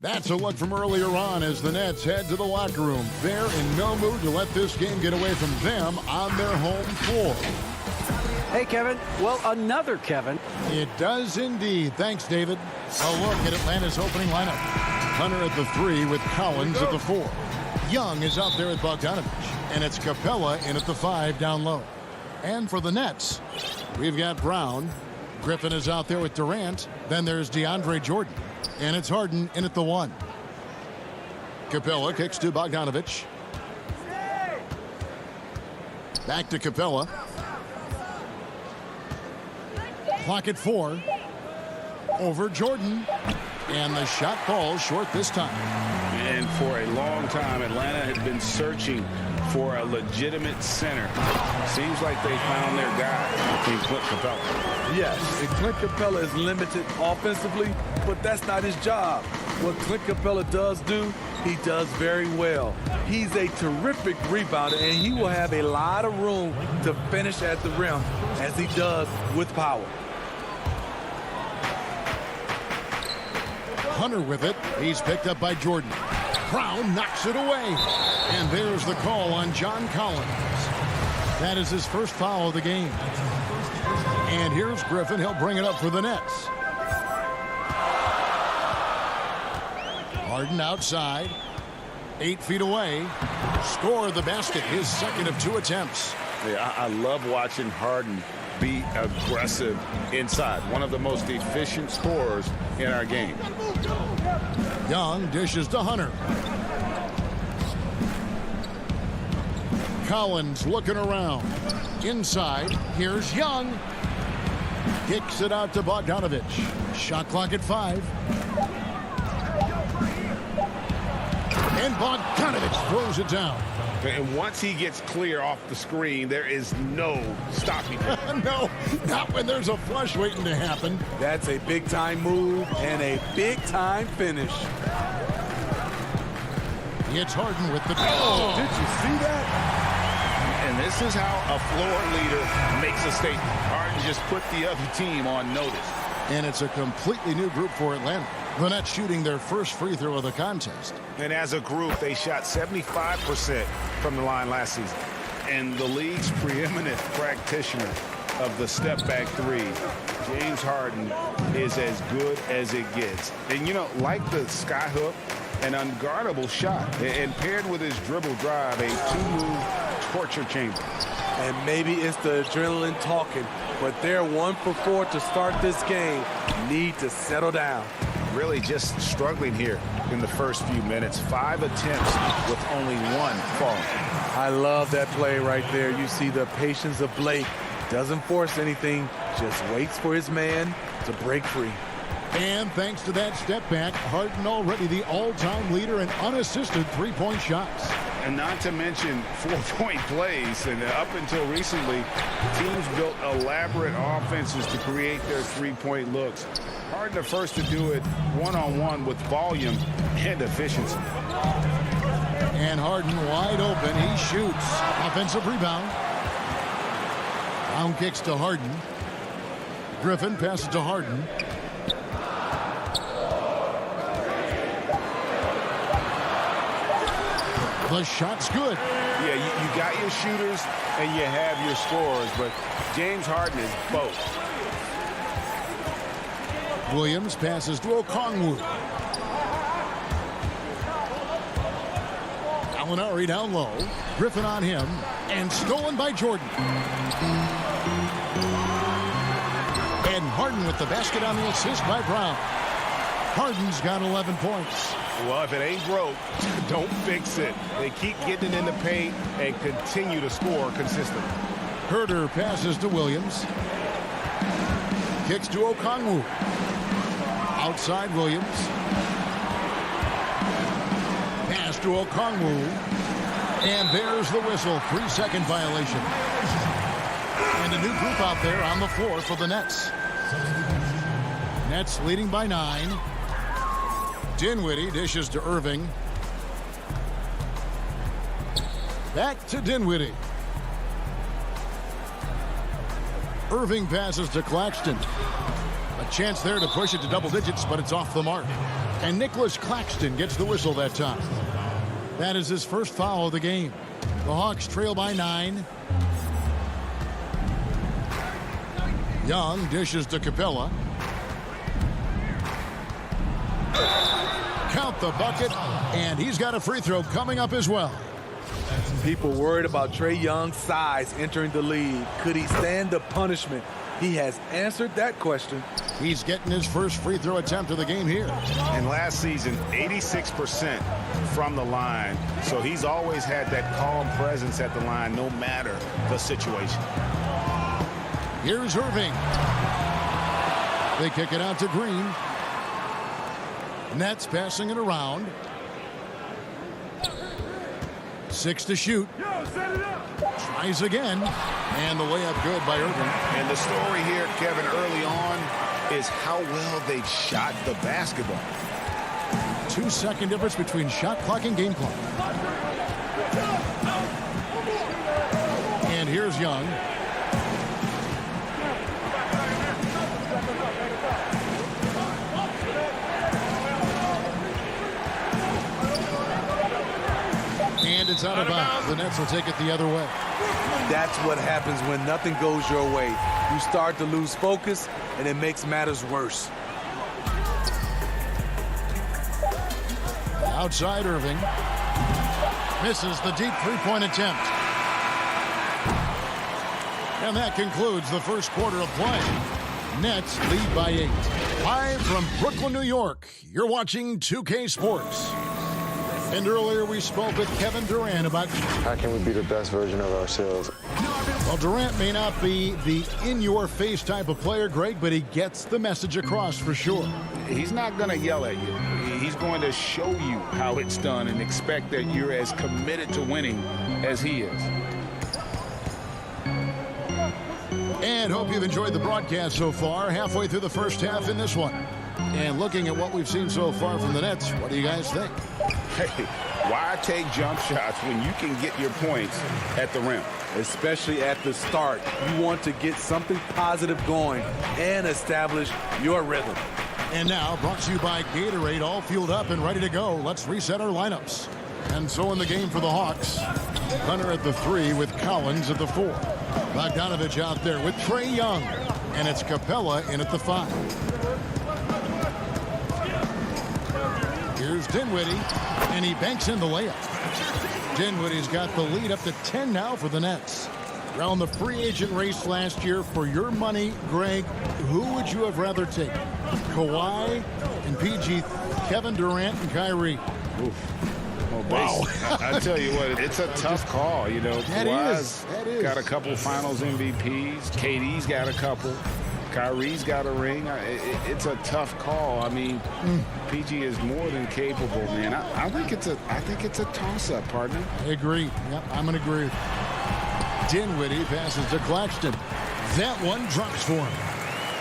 That's a look from earlier on as the Nets head to the locker room. They're in no mood to let this game get away from them on their home floor. Hey, Kevin. Well, another Kevin. It does indeed. Thanks, David. A look at Atlanta's opening lineup. Hunter at the 3 with Collins at the 4. Young is out there at Bogdanovich, and it's Capella in at the 5 down low. And for the Nets, we've got Brown. Griffin is out there with Durant. Then there's DeAndre Jordan. And it's Harden in at the 1. Capella kicks to Bogdanovich. Back to Capella. Clock at 4. Over Jordan. And the shot falls short this time. And for a long time, Atlanta had been searching for a legitimate center. Seems like they found their guy in Clint Capella. Yes, and Clint Capella is limited offensively, but that's not his job. What Clint Capella does do, he does very well. He's a terrific rebounder, and he will have a lot of room to finish at the rim, as he does with power. Hunter with it. He's picked up by Jordan. Brown knocks it away. And there's the call on John Collins. That is his first foul of the game. And here's Griffin. He'll bring it up for the Nets. Harden outside. 8 feet away. Score the basket. His second of 2 attempts. Yeah, I love watching Harden be aggressive inside. One of the most efficient scorers in our game. Young dishes to Hunter. Collins looking around. Inside, here's Young. Kicks it out to Bogdanovich. Shot clock at 5. And Bogdanovich throws it down. And once he gets clear off the screen, there is no stopping him. No, not when there's a flush waiting to happen. That's a big-time move and a big-time finish. It's Harden with the... Oh, did you see that? And this is how a floor leader makes a statement. Harden just put the other team on notice. And it's a completely new group for Atlanta. The Nets shooting their first free throw of the contest. And as a group, they shot 75% from the line last season. And the league's preeminent practitioner of the step-back 3, James Harden, is as good as it gets. And, you know, like the skyhook, an unguardable shot. And paired with his dribble drive, a 2-move torture chamber. And maybe it's the adrenaline talking, but they're 1 for 4 to start this game. Need to settle down. Really just struggling here in the first few minutes. 5 attempts with only 1 falling. I love that play right there. You see the patience of Blake. Doesn't force anything, just waits for his man to break free. And thanks to that step back, Harden already the all-time leader in unassisted three-point shots. And not to mention 4-point plays. And up until recently, teams built elaborate offenses to create their three-point looks. Harden the first to do it one-on-one with volume and efficiency. And Harden wide open. He shoots. Offensive rebound. Brown kicks to Harden. Griffin passes to Harden. The shot's good. Yeah, you got your shooters and you have your scorers, but James Harden is both. Williams passes to Okongwu. Gallinari down low. Griffin on him. And stolen by Jordan. And Harden with the basket on the assist by Brown. Harden's got 11 points. Well, if it ain't broke, don't fix it. They keep getting it in the paint and continue to score consistently. Herter passes to Williams. Kicks to Okongwu. Outside Williams. Pass to Okongwu. And there's the whistle. 3-second violation. And a new group out there on the floor for the Nets. Nets leading by 9. Dinwiddie dishes to Irving. Back to Dinwiddie. Irving passes to Claxton. A Chance there to push it to double digits, but it's off the mark. And Nicholas Claxton gets the whistle that time. That is his first foul of the game. The Hawks trail by 9. Young dishes to Capella. Count the bucket, and he's got a free throw coming up as well. People worried about Trae Young's size entering the league. Could he stand the punishment? He has answered that question. He's getting his first free throw attempt of the game here. And last season, 86% from the line. So he's always had that calm presence at the line, no matter the situation. Here's Irving. They kick it out to Green. Nets passing it around. 6 to shoot. Tries again. And the layup good by Irving. And the story here, Kevin, early on is how well they've shot the basketball. 2-second difference between shot clock and game clock. And here's Young. And it's out of bounds. The Nets will take it the other way. That's what happens when nothing goes your way. You start to lose focus, and it makes matters worse. Outside Irving. Misses the deep three-point attempt. And that concludes the first quarter of play. Nets lead by 8. Live from Brooklyn, New York, you're watching 2K Sports. And earlier we spoke with Kevin Durant about how can we be the best version of ourselves. Well, Durant may not be the in-your-face type of player, Greg, but he gets the message across for sure. He's not going to yell at you. He's going to show you how it's done and expect that you're as committed to winning as he is. And hope you've enjoyed the broadcast so far. Halfway through the first half in this one. And looking at what we've seen so far from the Nets, what do you guys think? Hey, why take jump shots when you can get your points at the rim? Especially at the start. You want to get something positive going and establish your rhythm. And now, brought to you by Gatorade, all fueled up and ready to go. Let's reset our lineups. And so in the game for the Hawks, Hunter at the 3 with Collins at the 4. Bogdanovich out there with Trae Young. And it's Capella in at the 5. Here's Dinwiddie, and he banks in the layup. Dinwiddie's got the lead up to 10 now for the Nets. Around the free agent race last year, for your money, Greg, who would you have rather taken? Kawhi and PG, Kevin Durant and Kyrie. Well, wow. I tell you what, it's a tough call. You know, Kawhi's got a couple finals MVPs. KD's got a couple. Kyrie's got a ring. It's a tough call. I mean, PG is more than capable, man. I think it's a toss-up, partner. I agree. Yep, I'm going to agree. Dinwiddie passes to Claxton. That one drops for him.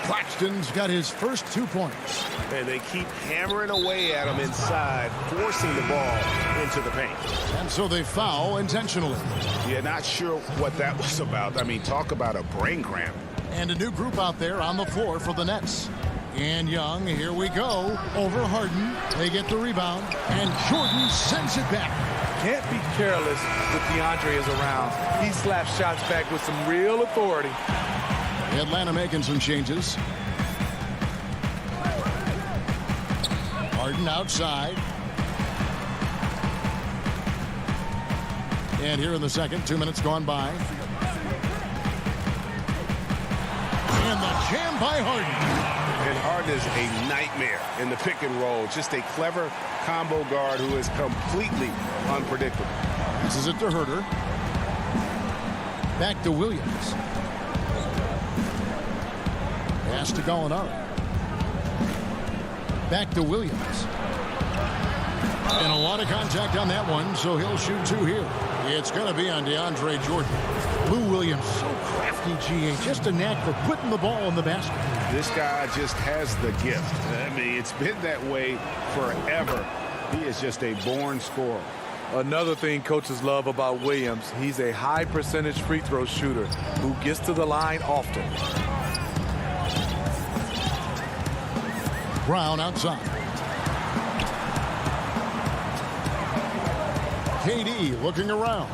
Claxton's got his first 2 points. And they keep hammering away at him inside, forcing the ball into the paint. And so they foul intentionally. Yeah, not sure what that was about. I mean, talk about a brain cramp. And a new group out there on the floor for the Nets. And Young, here we go, over Harden. They get the rebound, and Jordan sends it back. Can't be careless with DeAndre is around. He slaps shots back with some real authority. Atlanta making some changes. Harden outside. And here in the second, 2 minutes gone by. And the jam by Harden. And Harden is a nightmare in the pick and roll. Just a clever combo guard who is completely unpredictable. This is it to Herter. Back to Williams. Pass to Gallinari. Back to Williams. And a lot of contact on that one, so he'll shoot 2 here. It's going to be on DeAndre Jordan. Lou Williams, so crafty, GA. Just a knack for putting the ball in the basket. This guy just has the gift. I mean, it's been that way forever. He is just a born scorer. Another thing coaches love about Williams, he's a high percentage free throw shooter who gets to the line often. Brown outside. KD looking around.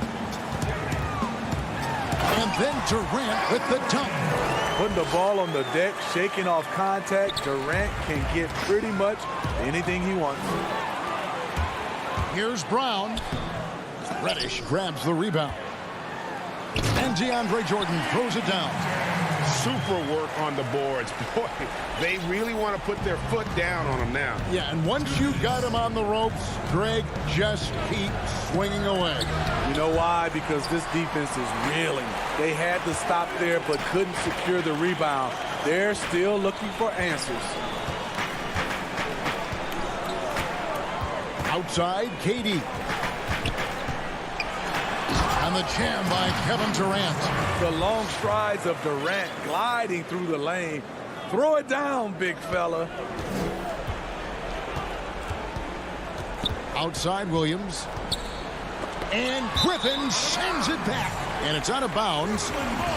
And then Durant with the dunk. Putting the ball on the deck, shaking off contact, Durant can get pretty much anything he wants. Here's Brown. Reddish grabs the rebound. And DeAndre Jordan throws it down. Super work on the boards. Boy, they really want to put their foot down on him now. Yeah, and once you got him on the ropes, Greg, just keep swinging away. You know why? Because this defense is reeling. They had to stop there but couldn't secure the rebound. They're still looking for answers. Outside, KD. And the jam by Kevin Durant. The long strides of Durant gliding through the lane. Throw it down, big fella. Outside, Williams. And Griffin sends it back. And it's out of bounds.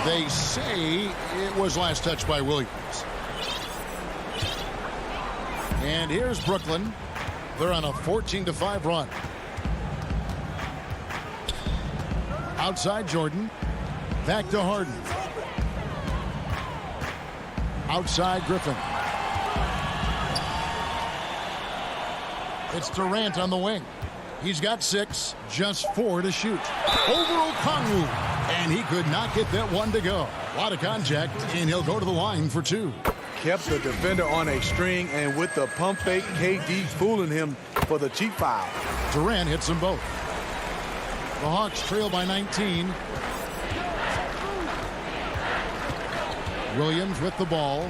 They say it was last touched by Williams. And here's Brooklyn. They're on a 14-5 run. Outside Jordan. Back to Harden. Outside Griffin. It's Durant on the wing. He's got 6, just 4 to shoot. Over Okongwu. And he could not get that one to go. A lot of contact, and he'll go to the line for 2. Kept the defender on a string, and with the pump fake, KD fooling him for the cheap foul. Durant hits them both. The Hawks trail by 19. Williams with the ball.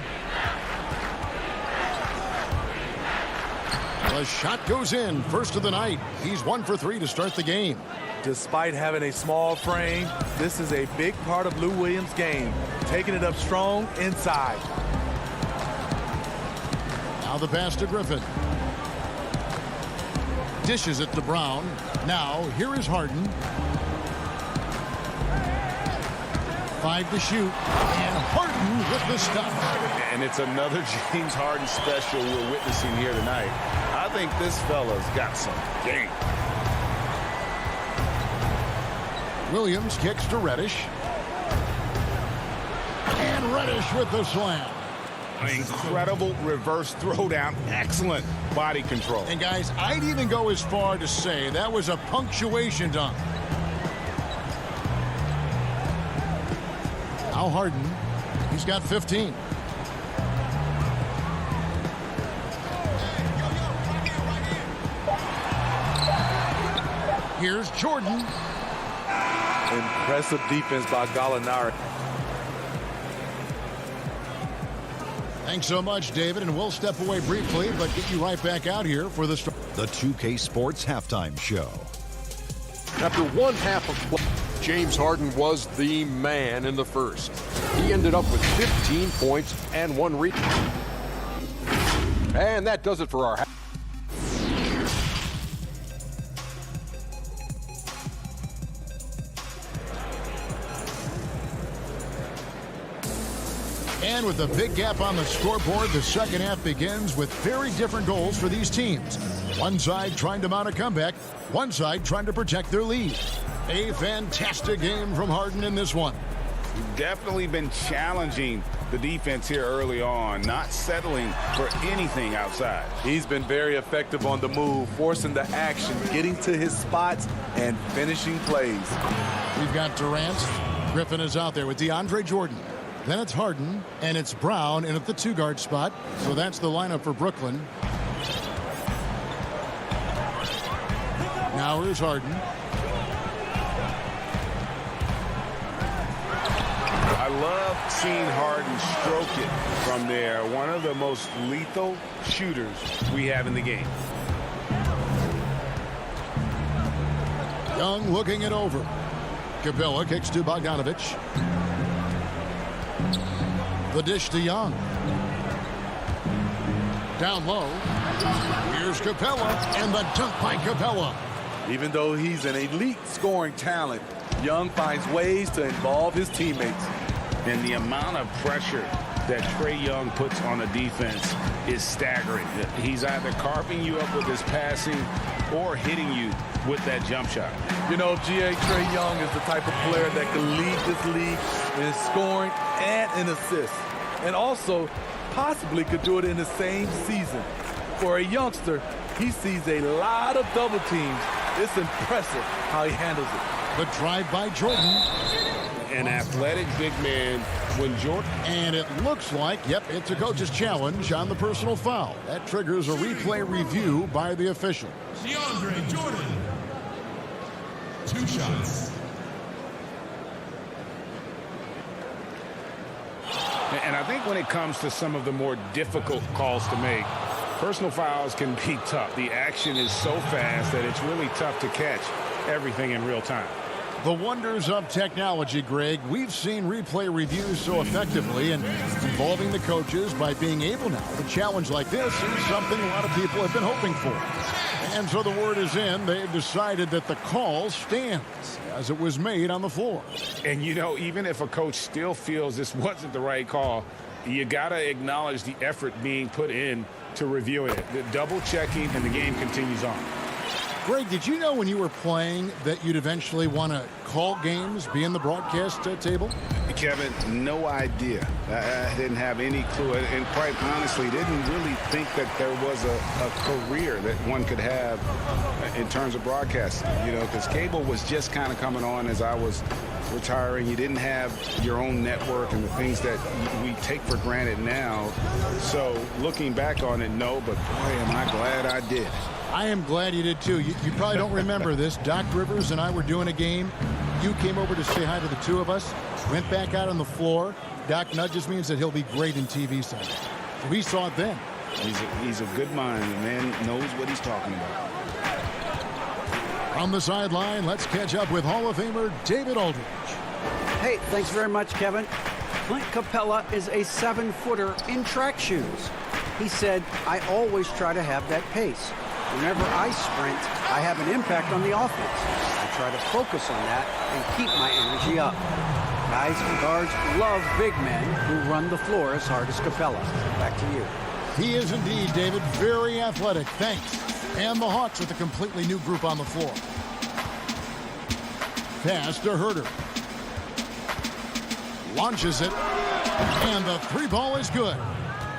The shot goes in. First of the night. He's 1 for 3 to start the game. Despite having a small frame, this is a big part of Lou Williams' game. Taking it up strong inside. Now the pass to Griffin. Dishes it to Brown. Now here is Harden. 5 to shoot. And Harden with the stuff. And it's another James Harden special we're witnessing here tonight. I think this fella's got some game. Williams kicks to Reddish. And Reddish with the slam. Incredible reverse throwdown. Excellent body control. And guys, I'd even go as far to say that was a punctuation dunk. Now Harden. He's got 15. Here's Jordan. Impressive defense by Gallinari. Thanks so much, David, and we'll step away briefly, but get you right back out here for the 2K Sports Halftime Show. After one half of play, James Harden was the man in the first. He ended up with 15 points and 1 rebound. And that does it for our half. And with a big gap on the scoreboard, the second half begins with very different goals for these teams. One side trying to mount a comeback, one side trying to protect their lead. A fantastic game from Harden in this one. Definitely been challenging the defense here early on, not settling for anything outside. He's been very effective on the move, forcing the action, getting to his spots, and finishing plays. We've got Durant. Griffin is out there with DeAndre Jordan. Then it's Harden, and it's Brown in at the 2-guard spot. So that's the lineup for Brooklyn. Now here's Harden. I love seeing Harden stroke it from there. One of the most lethal shooters we have in the game. Young looking it over. Capella kicks to Bogdanovich. The dish to Young. Down low. Here's Capella, and the dunk by Capella. Even though he's an elite scoring talent, Young finds ways to involve his teammates. And the amount of pressure that Trae Young puts on a defense is staggering. He's either carving you up with his passing or hitting you with that jump shot. You know, Trae Young is the type of player that can lead this league in scoring and in assists, and also possibly could do it in the same season. For a youngster, he sees a lot of double teams. It's impressive how he handles it. The drive by Jordan. An athletic big man when Jordan. And it looks like, yep, it's a coach's challenge on the personal foul. That triggers a replay review by the official. DeAndre Jordan. 2 shots. And I think when it comes to some of the more difficult calls to make, personal fouls can be tough. The action is so fast that it's really tough to catch everything in real time. The wonders of technology, Greg. We've seen replay reviews so effectively, and involving the coaches by being able now to challenge like this is something a lot of people have been hoping for. And so the word is in. They've decided that the call stands as it was made on the floor. And, you know, even if a coach still feels this wasn't the right call, you got to acknowledge the effort being put in to reviewing it. The double checking, and the game continues on. Greg, did you know when you were playing that you'd eventually want to call games, be in the broadcast table? Kevin, no idea. I didn't have any clue, and quite honestly, didn't really think that there was a career that one could have in terms of broadcasting, you know, because cable was just kind of coming on as I was retiring. You didn't have your own network and the things that we take for granted now. So looking back on it, no, but boy, am I glad I did. I am glad you did, too. You probably don't remember this. Doc Rivers and I were doing a game. You came over to say hi to the two of us, went back out on the floor. Doc nudges me and said he'll be great in TV signals. So we saw it then. He's a good mind. The man knows what he's talking about. On the sideline, let's catch up with Hall of Famer David Aldridge. Hey, thanks very much, Kevin. Clint Capella is a 7-footer in track shoes. He said, I always try to have that pace. Whenever I sprint, I have an impact on the offense. I try to focus on that and keep my energy up. Guys and guards love big men who run the floor as hard as Capella. Back to you. He is indeed, David, very athletic. Thanks. And the Hawks with a completely new group on the floor. Pass to Herter. Launches it. And the 3-ball is good.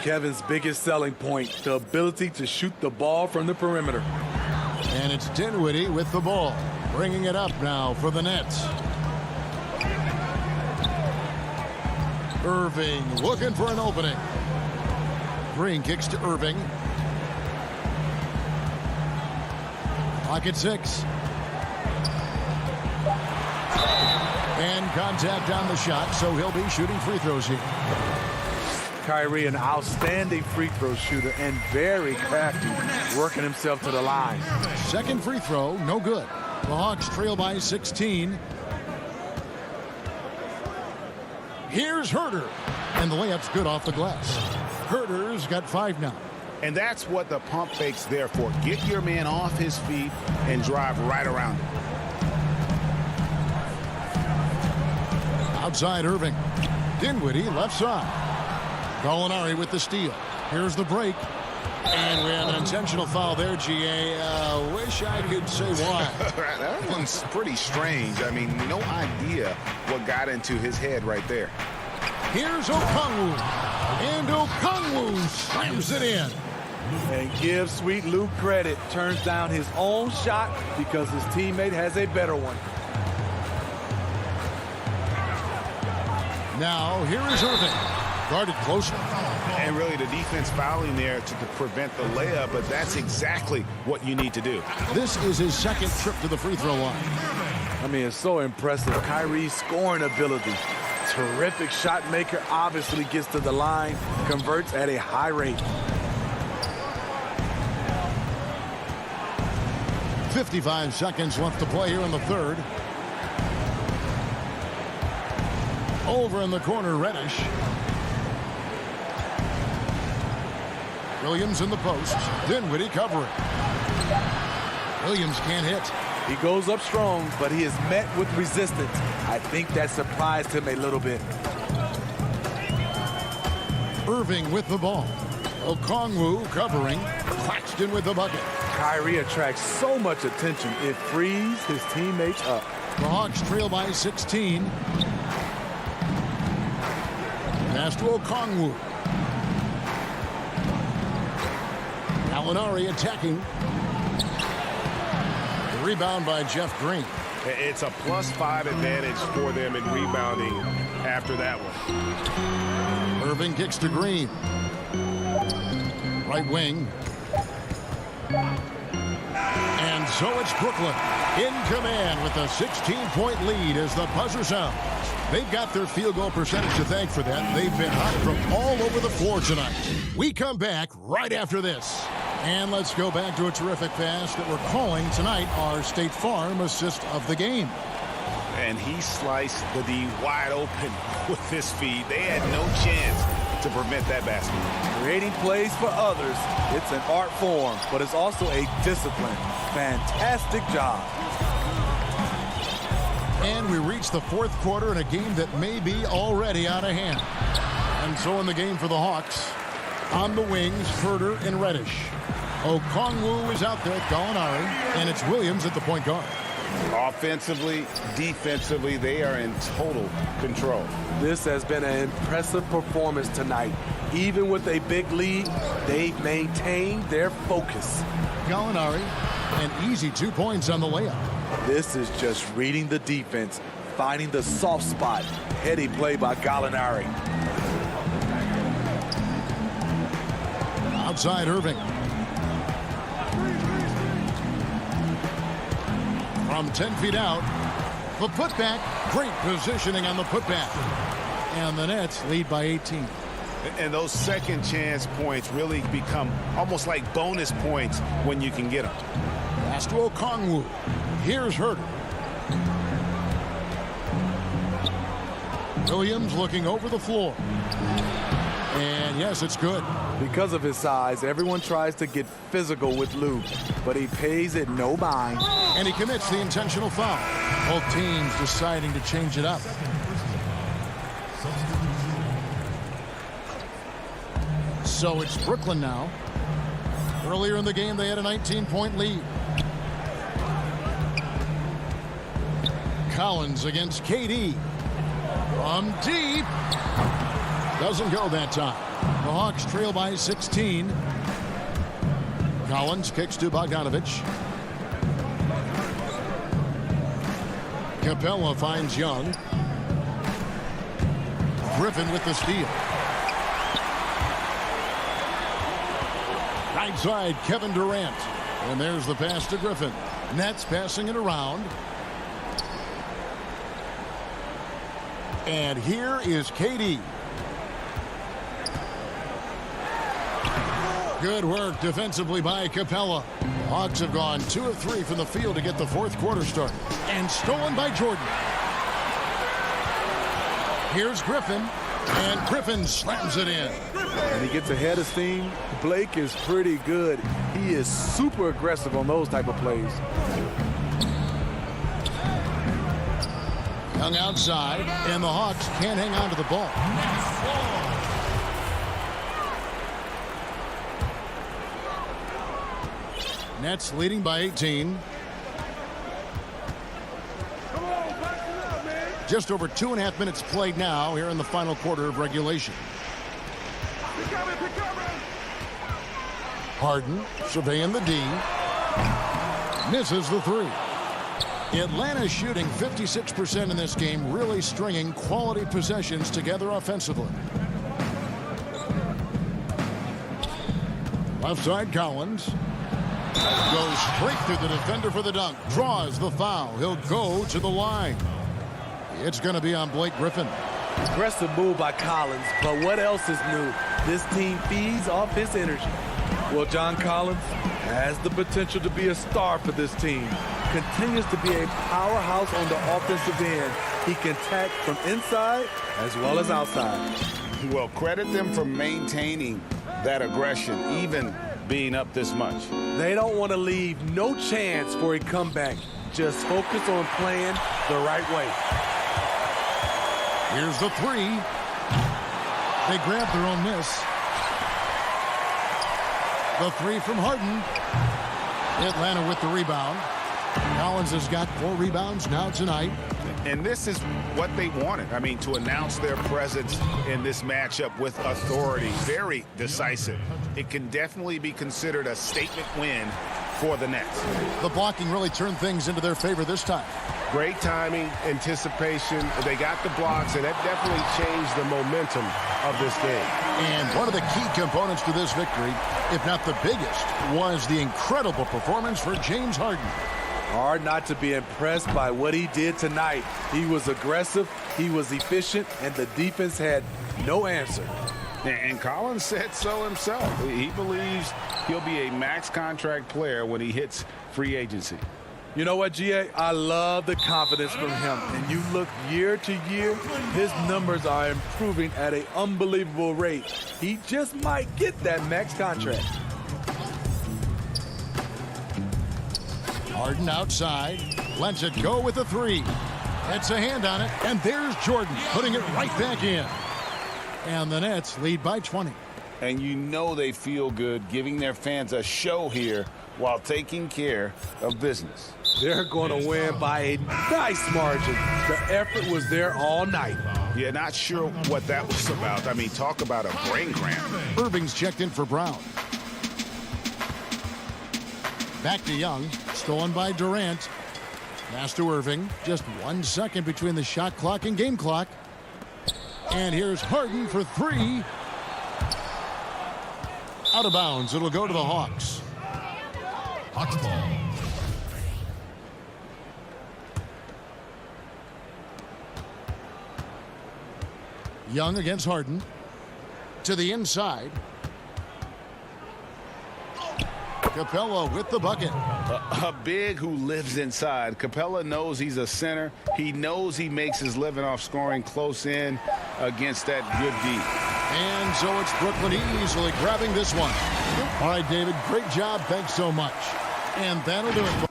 Kevin's biggest selling point, the ability to shoot the ball from the perimeter. And it's Dinwiddie with the ball, bringing it up now for the Nets. Irving looking for an opening. Green kicks to Irving. Clock at 6. And contact on the shot, so he'll be shooting free throws here. Kyrie, an outstanding free throw shooter and very crafty, working himself to the line. Second free throw, no good. The Hawks trail by 16. Here's Herter. And the layup's good off the glass. Herter's got 5 now. And that's what the pump fake's there for. Get your man off his feet and drive right around him. Outside Irving. Dinwiddie left side. Gallinari with the steal. Here's the break. And we have an intentional foul there, GA. Wish I could say why. That one's pretty strange. I mean, no idea what got into his head right there. Here's Okongwu. And Okongwu slams it in. And give Sweet Lou credit. Turns down his own shot because his teammate has a better one. Now, here is Irving. Guarded closely. And really the defense fouling there to prevent the layup, but that's exactly what you need to do. This is his second trip to the free throw line. I mean, it's so impressive. Kyrie's scoring ability. Terrific shot maker, obviously gets to the line, converts at a high rate. 55 seconds left to play here in the third. Over in the corner, Reddish. Williams in the post. Dinwiddie covering. Williams can't hit. He goes up strong, but he is met with resistance. I think that surprised him a little bit. Irving with the ball. Okongwu covering. Claxton with the bucket. Kyrie attracts so much attention, it frees his teammates up. The Hawks trail by 16. Pass to Okongwu. Gallinari attacking. The rebound by Jeff Green. It's a +5 advantage for them in rebounding after that one. Irving kicks to Green. Right wing. And so it's Brooklyn in command with a 16-point lead as the buzzer sounds. They've got their field goal percentage to thank for that. They've been hot from all over the floor tonight. We come back right after this. And let's go back to a terrific pass that we're calling tonight our State Farm assist of the game. And he sliced the D wide open with his feed. They had no chance to prevent that basket. Creating plays for others, it's an art form, but it's also a discipline. Fantastic job. And we reach the fourth quarter in a game that may be already out of hand. And so in the game for the Hawks, on the wings, Herter and Reddish. Okongwu is out there with Gallinari, and it's Williams at the point guard. Offensively, defensively, they are in total control. This has been an impressive performance tonight. Even with a big lead, they've maintained their focus. Gallinari, an easy 2 points on the layup. This is just reading the defense, finding the soft spot. Heady play by Gallinari. Outside Irving. From 10 feet out, the putback, great positioning on the putback. And the Nets lead by 18. And those second chance points really become almost like bonus points when you can get them. Pass to Okongwu. Here's Herter. Williams looking over the floor. And yes, it's good. Because of his size, everyone tries to get physical with Lou, but he pays it no mind. And he commits the intentional foul. Both teams deciding to change it up. So it's Brooklyn now. Earlier in the game, they had a 19-point lead. Collins against KD. From deep. Doesn't go that time. The Hawks trail by 16. Collins kicks to Bogdanovich. Capella finds Young. Griffin with the steal. Right side, Kevin Durant. And there's the pass to Griffin. Nets passing it around. And here is KD. Good work defensively by Capella. The Hawks have gone 2 of 3 from the field to get the fourth quarter started. And stolen by Jordan. Here's Griffin. And Griffin slams it in. And he gets ahead of steam. Blake is pretty good. He is super aggressive on those type of plays. Young outside, and the Hawks can't hang on to the ball. Nets leading by 18. Just over 2.5 minutes played now here in the final quarter of regulation. Harden surveying the D. Misses the three. Atlanta shooting 56% in this game, really stringing quality possessions together offensively. Left side, Collins. Goes straight through the defender for the dunk. Draws the foul. He'll go to the line. It's going to be on Blake Griffin. Aggressive move by Collins, but what else is new? This team feeds off his energy. Well, John Collins has the potential to be a star for this team. Continues to be a powerhouse on the offensive end. He can attack from inside as well as outside. Well, credit them for maintaining that aggression, even being up this much. They don't want to leave no chance for a comeback. Just focus on playing the right way. Here's the three. They grab their own miss. The three from Harden. Atlanta with the rebound. Collins has got 4 rebounds now tonight. And this is what they wanted. I mean, to announce their presence in this matchup with authority. Very decisive. It can definitely be considered a statement win for the Nets. The blocking really turned things into their favor this time. Great timing, anticipation. They got the blocks, and that definitely changed the momentum of this game. And one of the key components to this victory, if not the biggest, was the incredible performance for James Harden. Hard not to be impressed by what he did tonight. He was aggressive, he was efficient, and the defense had no answer. And Collins said so himself. He believes he'll be a max contract player when he hits free agency. You know what, GA? I love the confidence from him. And you look year to year, his numbers are improving at an unbelievable rate. He just might get that max contract. Harden outside, lets it go with a 3. Gets a hand on it, and there's Jordan putting it right back in. And the Nets lead by 20. And you know they feel good giving their fans a show here while taking care of business. They're going to win by a nice margin. The effort was there all night. Yeah, not sure what that was about. I mean, talk about a brain cramp. Irving's checked in for Brown. Back to Young, stolen by Durant. Pass to Irving. Just 1 second between the shot clock and game clock. And here's Harden for 3. Out of bounds. It'll go to the Hawks. Hawks ball. Young against Harden. To the inside. Capella with the bucket. A big who lives inside. Capella knows he's a center. He knows he makes his living off scoring close in against that good D. And so it's Brooklyn easily grabbing this one. All right, David, great job. Thanks so much. And that'll do it.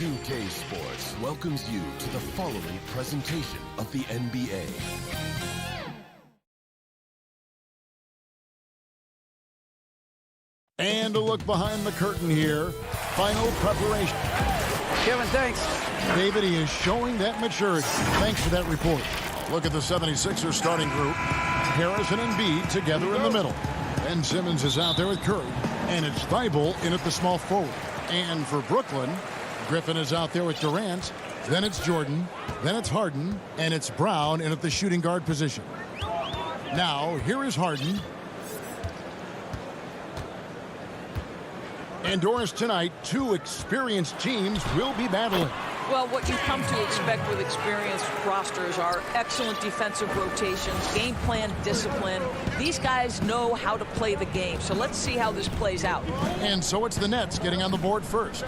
2K Sports welcomes you to the following presentation of the NBA. And a look behind the curtain here. Final preparation. Kevin, thanks. David, he is showing that maturity. Thanks for that report. Look at the 76ers starting group. Harris and Embiid together in the middle. Ben Simmons is out there with Curry. And it's Thibault in at the small forward. And for Brooklyn, Griffin is out there with Durant. Then it's Jordan. Then it's Harden. And it's Brown in at the shooting guard position. Now, here is Harden. Indoors tonight, two experienced teams will be battling. Well, what you come to expect with experienced rosters are excellent defensive rotations, game plan discipline. These guys know how to play the game, so let's see how this plays out. And so it's the Nets getting on the board first.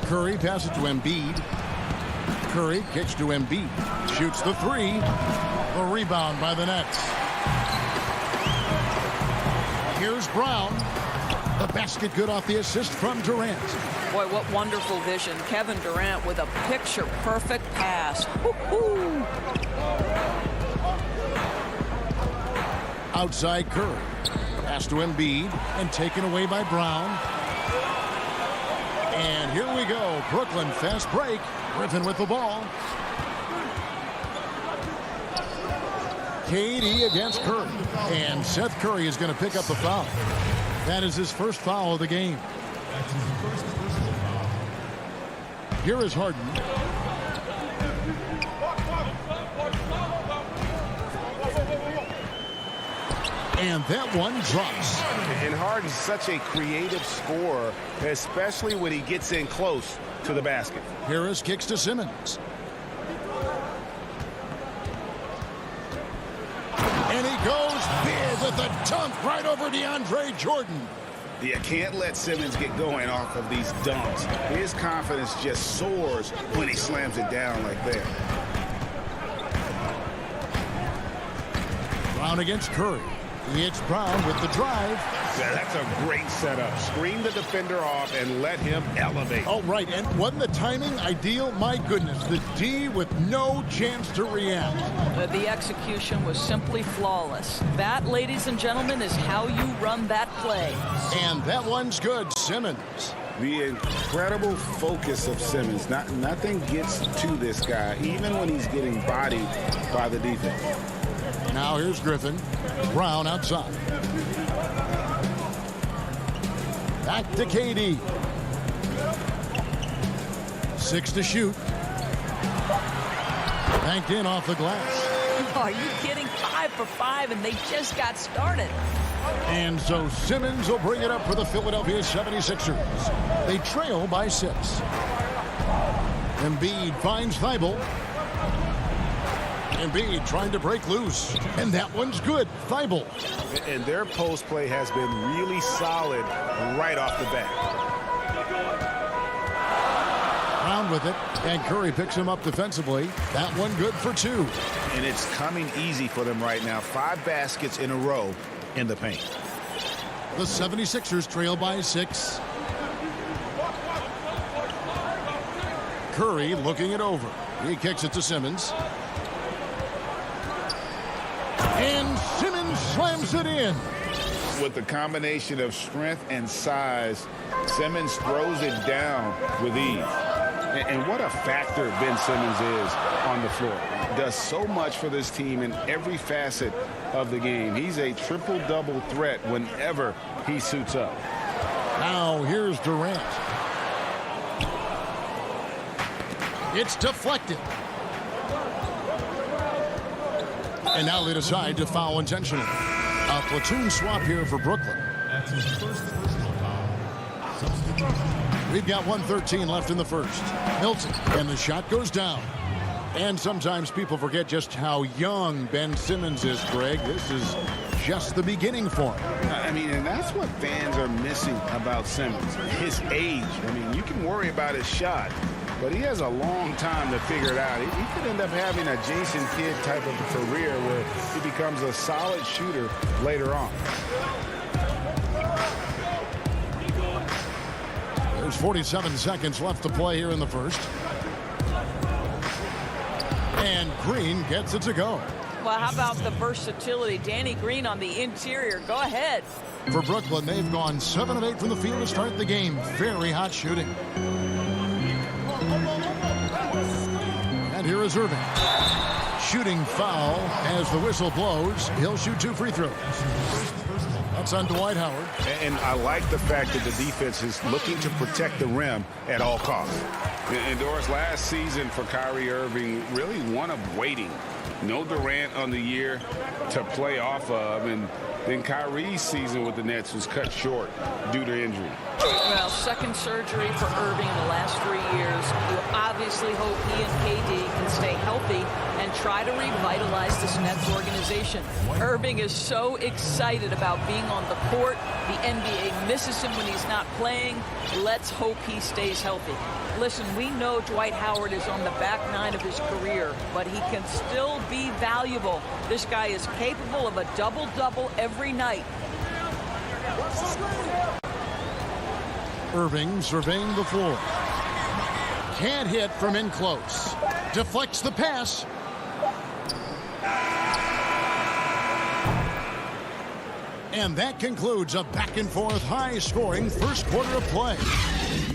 Curry passes to Embiid. Curry kicks to Embiid. Shoots the three. The rebound by the Nets. Here's Brown. The basket good off the assist from Durant. Boy, what wonderful vision. Kevin Durant with a picture-perfect pass. Woo-hoo. Outside Curry. Pass to Embiid and taken away by Brown. And here we go. Brooklyn fast break. Griffin with the ball. KD against Curry. And Seth Curry is going to pick up the foul. That is his first foul of the game. Here is Harden. And that one drops. And Harden's such a creative scorer, especially when he gets in close to the basket. Harris kicks to Simmons. And he goes big with a dunk right over DeAndre Jordan. You can't let Simmons get going off of these dunks. His confidence just soars when he slams it down like that. Brown against Curry. It's Brown with the drive. Yeah, that's a great setup. Screen the defender off and let him elevate. Oh, right. And wasn't the timing ideal? My goodness. The D with no chance to react. The execution was simply flawless. That, ladies and gentlemen, is how you run that play. And that one's good. Simmons. The incredible focus of Simmons. Nothing gets to this guy, even when he's getting bodied by the defense. Now here's Griffin. Brown outside. Back to KD. 6 to shoot. Banked in off the glass. Are you kidding? 5 for 5, and they just got started. And so Simmons will bring it up for the Philadelphia 76ers. They trail by 6. Embiid finds Thibault. Embiid trying to break loose. And that one's good. Thibault. And their post play has been really solid right off the bat. Brown with it. And Curry picks him up defensively. That one good for 2. And it's coming easy for them right now. 5 baskets in a row in the paint. The 76ers trail by 6. Curry looking it over. He kicks it to Simmons. And Simmons slams it in. With the combination of strength and size, Simmons throws it down with ease. And what a factor Ben Simmons is on the floor. Does so much for this team in every facet of the game. He's a triple-double threat whenever he suits up. Now here's Durant. It's deflected. And now they decide to foul intentionally. A platoon swap here for Brooklyn. We've got 1:13 left in the first. Milton, and the shot goes down. And sometimes people forget just how young Ben Simmons is, Greg. This is just the beginning for him. I mean, and that's what fans are missing about Simmons. His age. I mean, you can worry about his shot, but he has a long time to figure it out. He could end up having a Jason Kidd type of a career where he becomes a solid shooter later on. There's 47 seconds left to play here in the first. And Green gets it to go. Well, how about the versatility? Danny Green on the interior. Go ahead. For Brooklyn, they've gone 7 of 8 from the field to start the game. Very hot shooting. And here is Irving. Shooting foul as the whistle blows. He'll shoot 2 free throws. That's on Dwight Howard. And I like the fact that the defense is looking to protect the rim at all costs. And Doris, last season for Kyrie Irving, really one of waiting. No Durant on the year to play off of, and then Kyrie's season with the Nets was cut short due to injury. Well, second surgery for Irving in the last 3 years. You obviously hope he and KD can stay healthy and try to revitalize this Nets organization. Irving is so excited about being on the court. The NBA misses him when he's not playing. Let's hope he stays healthy. Listen, we know Dwight Howard is on the back nine of his career, but he can still be valuable. This guy is capable of a double-double every night. Irving surveying the floor. Can't hit from in close. Deflects the pass. And that concludes a back-and-forth, high-scoring first quarter of play.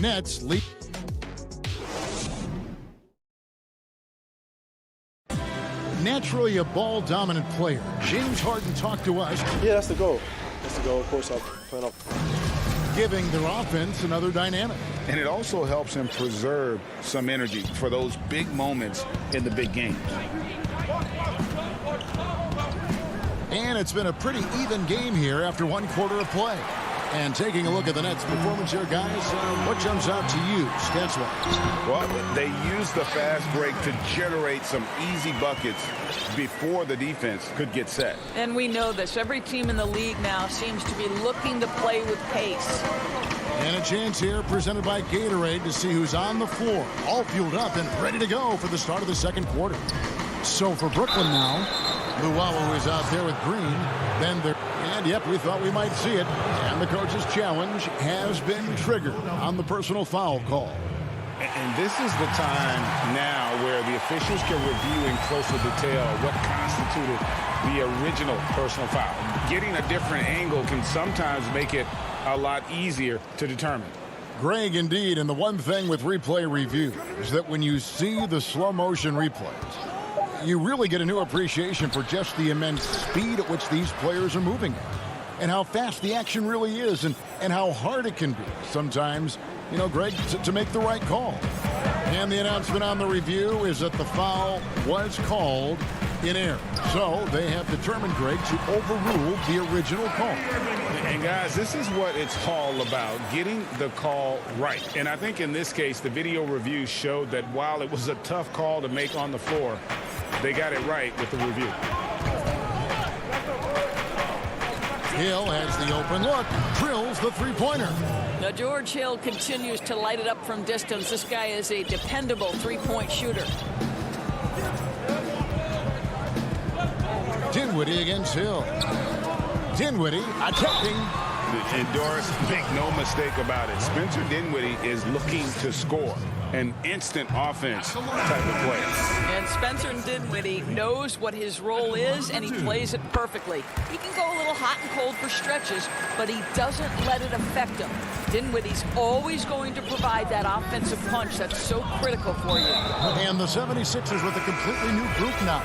Nets lead. Naturally a ball-dominant player. James Harden talked to us. Yeah, that's the goal. That's the goal. Of course, I'll plan on giving their offense another dynamic. And it also helps him preserve some energy for those big moments in the big games. And it's been a pretty even game here after 1 quarter of play. And taking a look at the Nets' performance here, guys, what jumps out to you, stats-wise? Well, they used the fast break to generate some easy buckets before the defense could get set. And we know this. Every team in the league now seems to be looking to play with pace. And a chance here presented by Gatorade to see who's on the floor, all fueled up and ready to go for the start of the second quarter. So for Brooklyn now, Luwawu is out there with Green. Then they're, and yep, we thought we might see it. And the coach's challenge has been triggered on the personal foul call. And this is the time now where the officials can review in closer detail what constituted the original personal foul. Getting a different angle can sometimes make it a lot easier to determine. Greg, indeed, and the one thing with replay review is that when you see the slow motion replays, you really get a new appreciation for just the immense speed at which these players are moving at, and how fast the action really is, and how hard it can be sometimes, you know, Greg, to make the right call. And the announcement on the review is that the foul was called in error. So they have determined, Greg, to overrule the original call. And guys, this is what it's all about, getting the call right. And I think in this case, the video review showed that while it was a tough call to make on the floor, they got it right with the review. Hill has the open look, drills the three-pointer. Now George Hill continues to light it up from distance. This guy is a dependable three-point shooter. Dinwiddie against Hill. Dinwiddie attacking. And Doris, make no mistake about it, Spencer Dinwiddie is looking to score. An instant offense type of player. And Spencer Dinwiddie knows what his role is, and he plays it perfectly. He can go a little hot and cold for stretches, but he doesn't let it affect him. Dinwiddie's always going to provide that offensive punch that's so critical for you. And the 76ers with a completely new group now.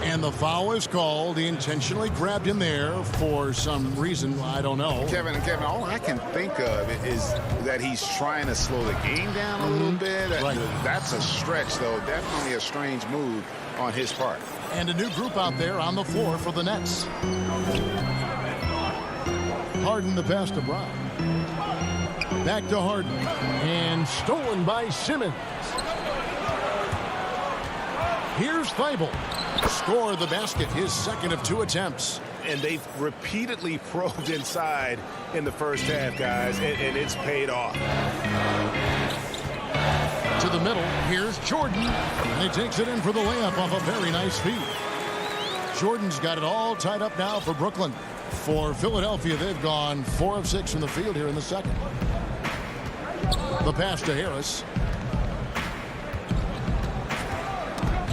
And the foul is called. He intentionally grabbed him there for some reason, I don't know. Kevin, all I can think of is that he's trying to slow the game down a little bit. Right. That's a stretch, though. Definitely a strange move on his part. And a new group out there on the floor for the Nets. Harden the pass to Brown. Back to Harden. And stolen by Simmons. Here's Thibault. Score the basket, his second of 2 attempts. And they've repeatedly probed inside in the first half, guys, and it's paid off. To the middle, here's Jordan. And he takes it in for the layup off a very nice feed. Jordan's got it all tied up now for Brooklyn. For Philadelphia, they've gone 4 of 6 from the field here in the second. The pass to Harris.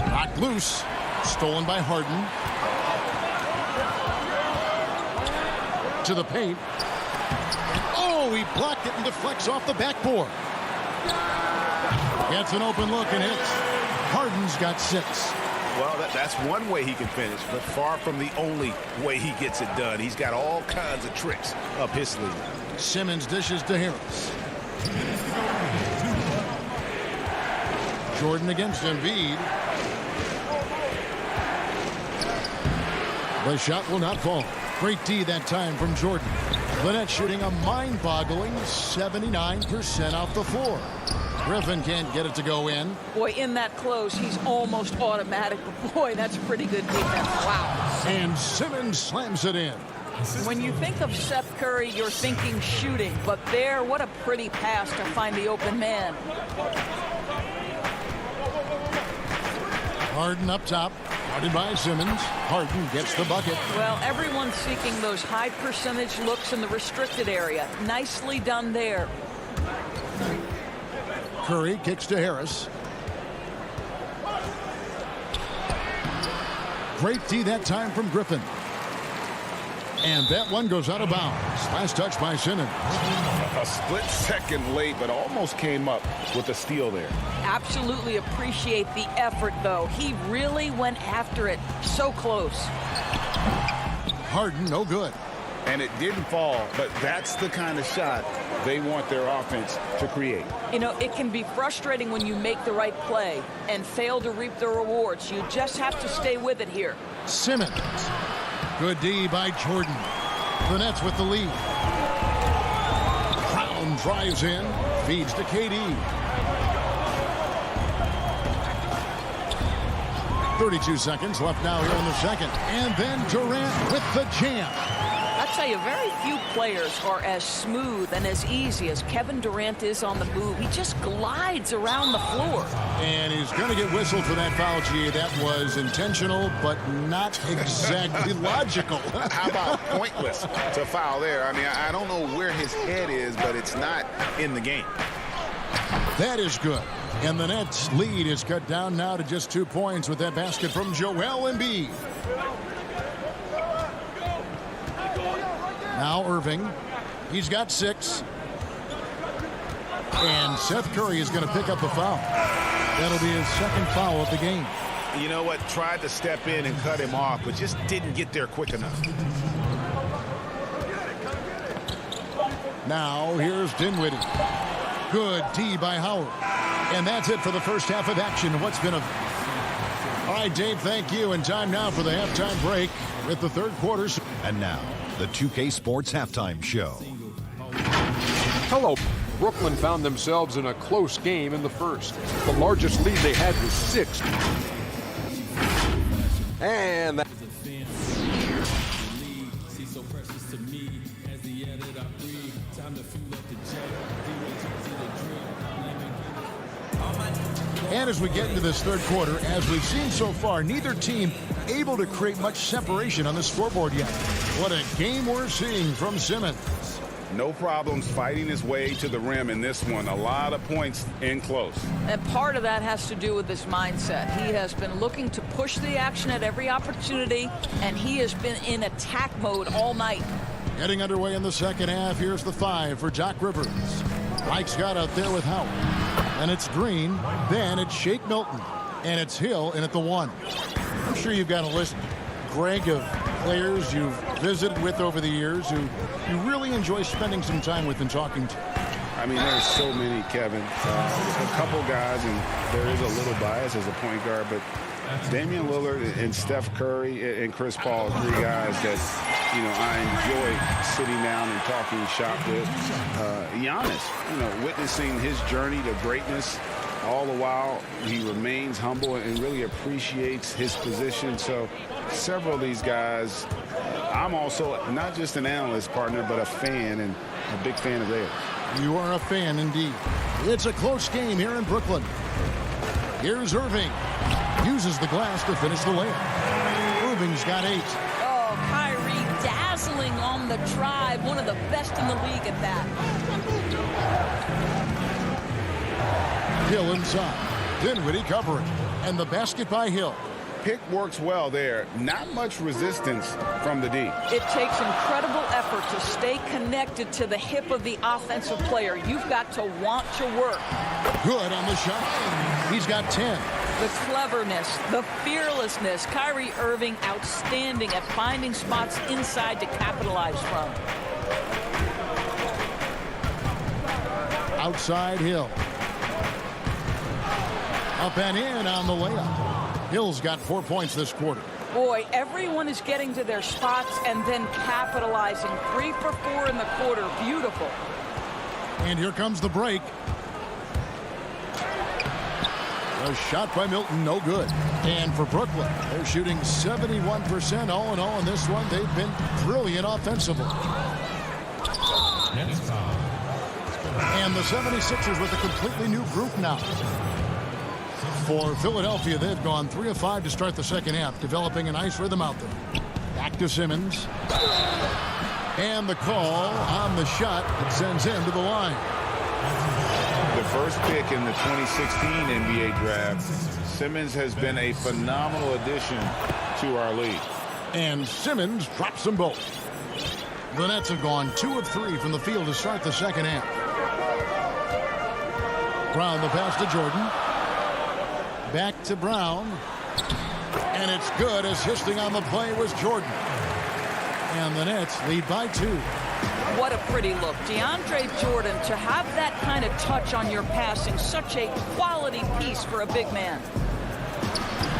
Knocked loose. Stolen by Harden. To the paint. Oh, he blocked it and deflects off the backboard. Gets an open look and hits. Harden's got 6. Well, that's one way he can finish, but far from the only way he gets it done. He's got all kinds of tricks up his sleeve. Simmons dishes to Harris. Jordan against Embiid. The shot will not fall. Great D that time from Jordan. The net shooting a mind-boggling 79% off the floor. Griffin can't get it to go in. Boy, in that close, he's almost automatic. But boy, that's pretty good defense. Wow. And Simmons slams it in. When you think of Seth Curry, you're thinking shooting. But there, what a pretty pass to find the open man. Harden up top. Guarded by Simmons. Harden gets the bucket. Well, everyone's seeking those high percentage looks in the restricted area. Nicely done there. Curry kicks to Harris. Great D that time from Griffin. And that one goes out of bounds. Last touch by Simmons. A split second late, but almost came up with a steal there. Absolutely appreciate the effort, though. He really went after it. So close. Harden, no good. And it didn't fall, but that's the kind of shot they want their offense to create. You know, it can be frustrating when you make the right play and fail to reap the rewards. You just have to stay with it here. Simmons. Good D by Jordan. The Nets with the lead. Brown drives in. Feeds to KD. 32 seconds left now here in the second. And then Durant with the jam. I'll tell you, very few players are as smooth and as easy as Kevin Durant is on the move. He just glides around the floor. And he's going to get whistled for that foul, G. That was intentional, but not exactly logical. How about pointless to foul there? I mean, I don't know where his head is, but it's not in the game. That is good. And the Nets' lead is cut down now to just 2 points with that basket from Joel Embiid. Now Irving. He's got 6. And Seth Curry is going to pick up the foul. That'll be his second foul of the game. You know what? Tried to step in and cut him off, but just didn't get there quick enough. Now here's Dinwiddie. Good D by Howard. And that's it for the first half of action. What's been a... All right, Dave, thank you. And time now for the halftime break with the third quarter. And now, the 2K Sports Halftime Show. Hello. Brooklyn found themselves in a close game in the first. The largest lead they had was 6. And that... And as we get into this third quarter, as we've seen so far, neither team able to create much separation on the scoreboard yet. What a game we're seeing from Simmons. No problems fighting his way to the rim in this one. A lot of points in close. And part of that has to do with his mindset. He has been looking to push the action at every opportunity, and he has been in attack mode all night. Getting underway in the second half. Here's the 5 for Doc Rivers. Mike Scott out there with Howard. And it's Green. Then it's Shake Milton. And it's Hill in at the 1. I'm sure you've got a list, Greg, of players you've visited with over the years who you really enjoy spending some time with and talking to. I mean, there's so many, Kevin. A couple guys, and there is a little bias as a point guard, but Damian Lillard and Steph Curry and Chris Paul, 3 guys that, you know, I enjoy sitting down and talking shop with. Giannis, you know, witnessing his journey to greatness. All the while, he remains humble and really appreciates his position. So several of these guys, I'm also not just an analyst partner, but a fan and a big fan of theirs. You are a fan indeed. It's a close game here in Brooklyn. Here's Irving. Uses the glass to finish the layup. Irving's got 8. Oh, Kyrie dazzling on the drive. One of the best in the league at that. Hill inside. Dinwiddie covering. And the basket by Hill. Pick works well there. Not much resistance from the D. It takes incredible effort to stay connected to the hip of the offensive player. You've got to want to work. Good on the shot. He's got 10. The cleverness, the fearlessness. Kyrie Irving outstanding at finding spots inside to capitalize from. Outside Hill. Up and in on the layup. Hill's got 4 points this quarter. Boy, everyone is getting to their spots and then capitalizing. 3 for 4 in the quarter. Beautiful. And here comes the break. A shot by Milton, no good. And for Brooklyn, they're shooting 71% all in all in this one. They've been brilliant offensively. And the 76ers with a completely new group now. For Philadelphia, they've gone 3 of 5 to start the second half, developing a nice rhythm out there. Back to Simmons. And the call on the shot that sends him to the line. The first pick in the 2016 NBA draft, Simmons has been a phenomenal addition to our league. And Simmons drops them both. The Nets have gone 2 of 3 from the field to start the second half. Brown the pass to Jordan. Back to Brown. And it's good. Assisting on the play was Jordan. And the Nets lead by 2. What a pretty look. DeAndre Jordan, to have that kind of touch on your passing, such a quality piece for a big man.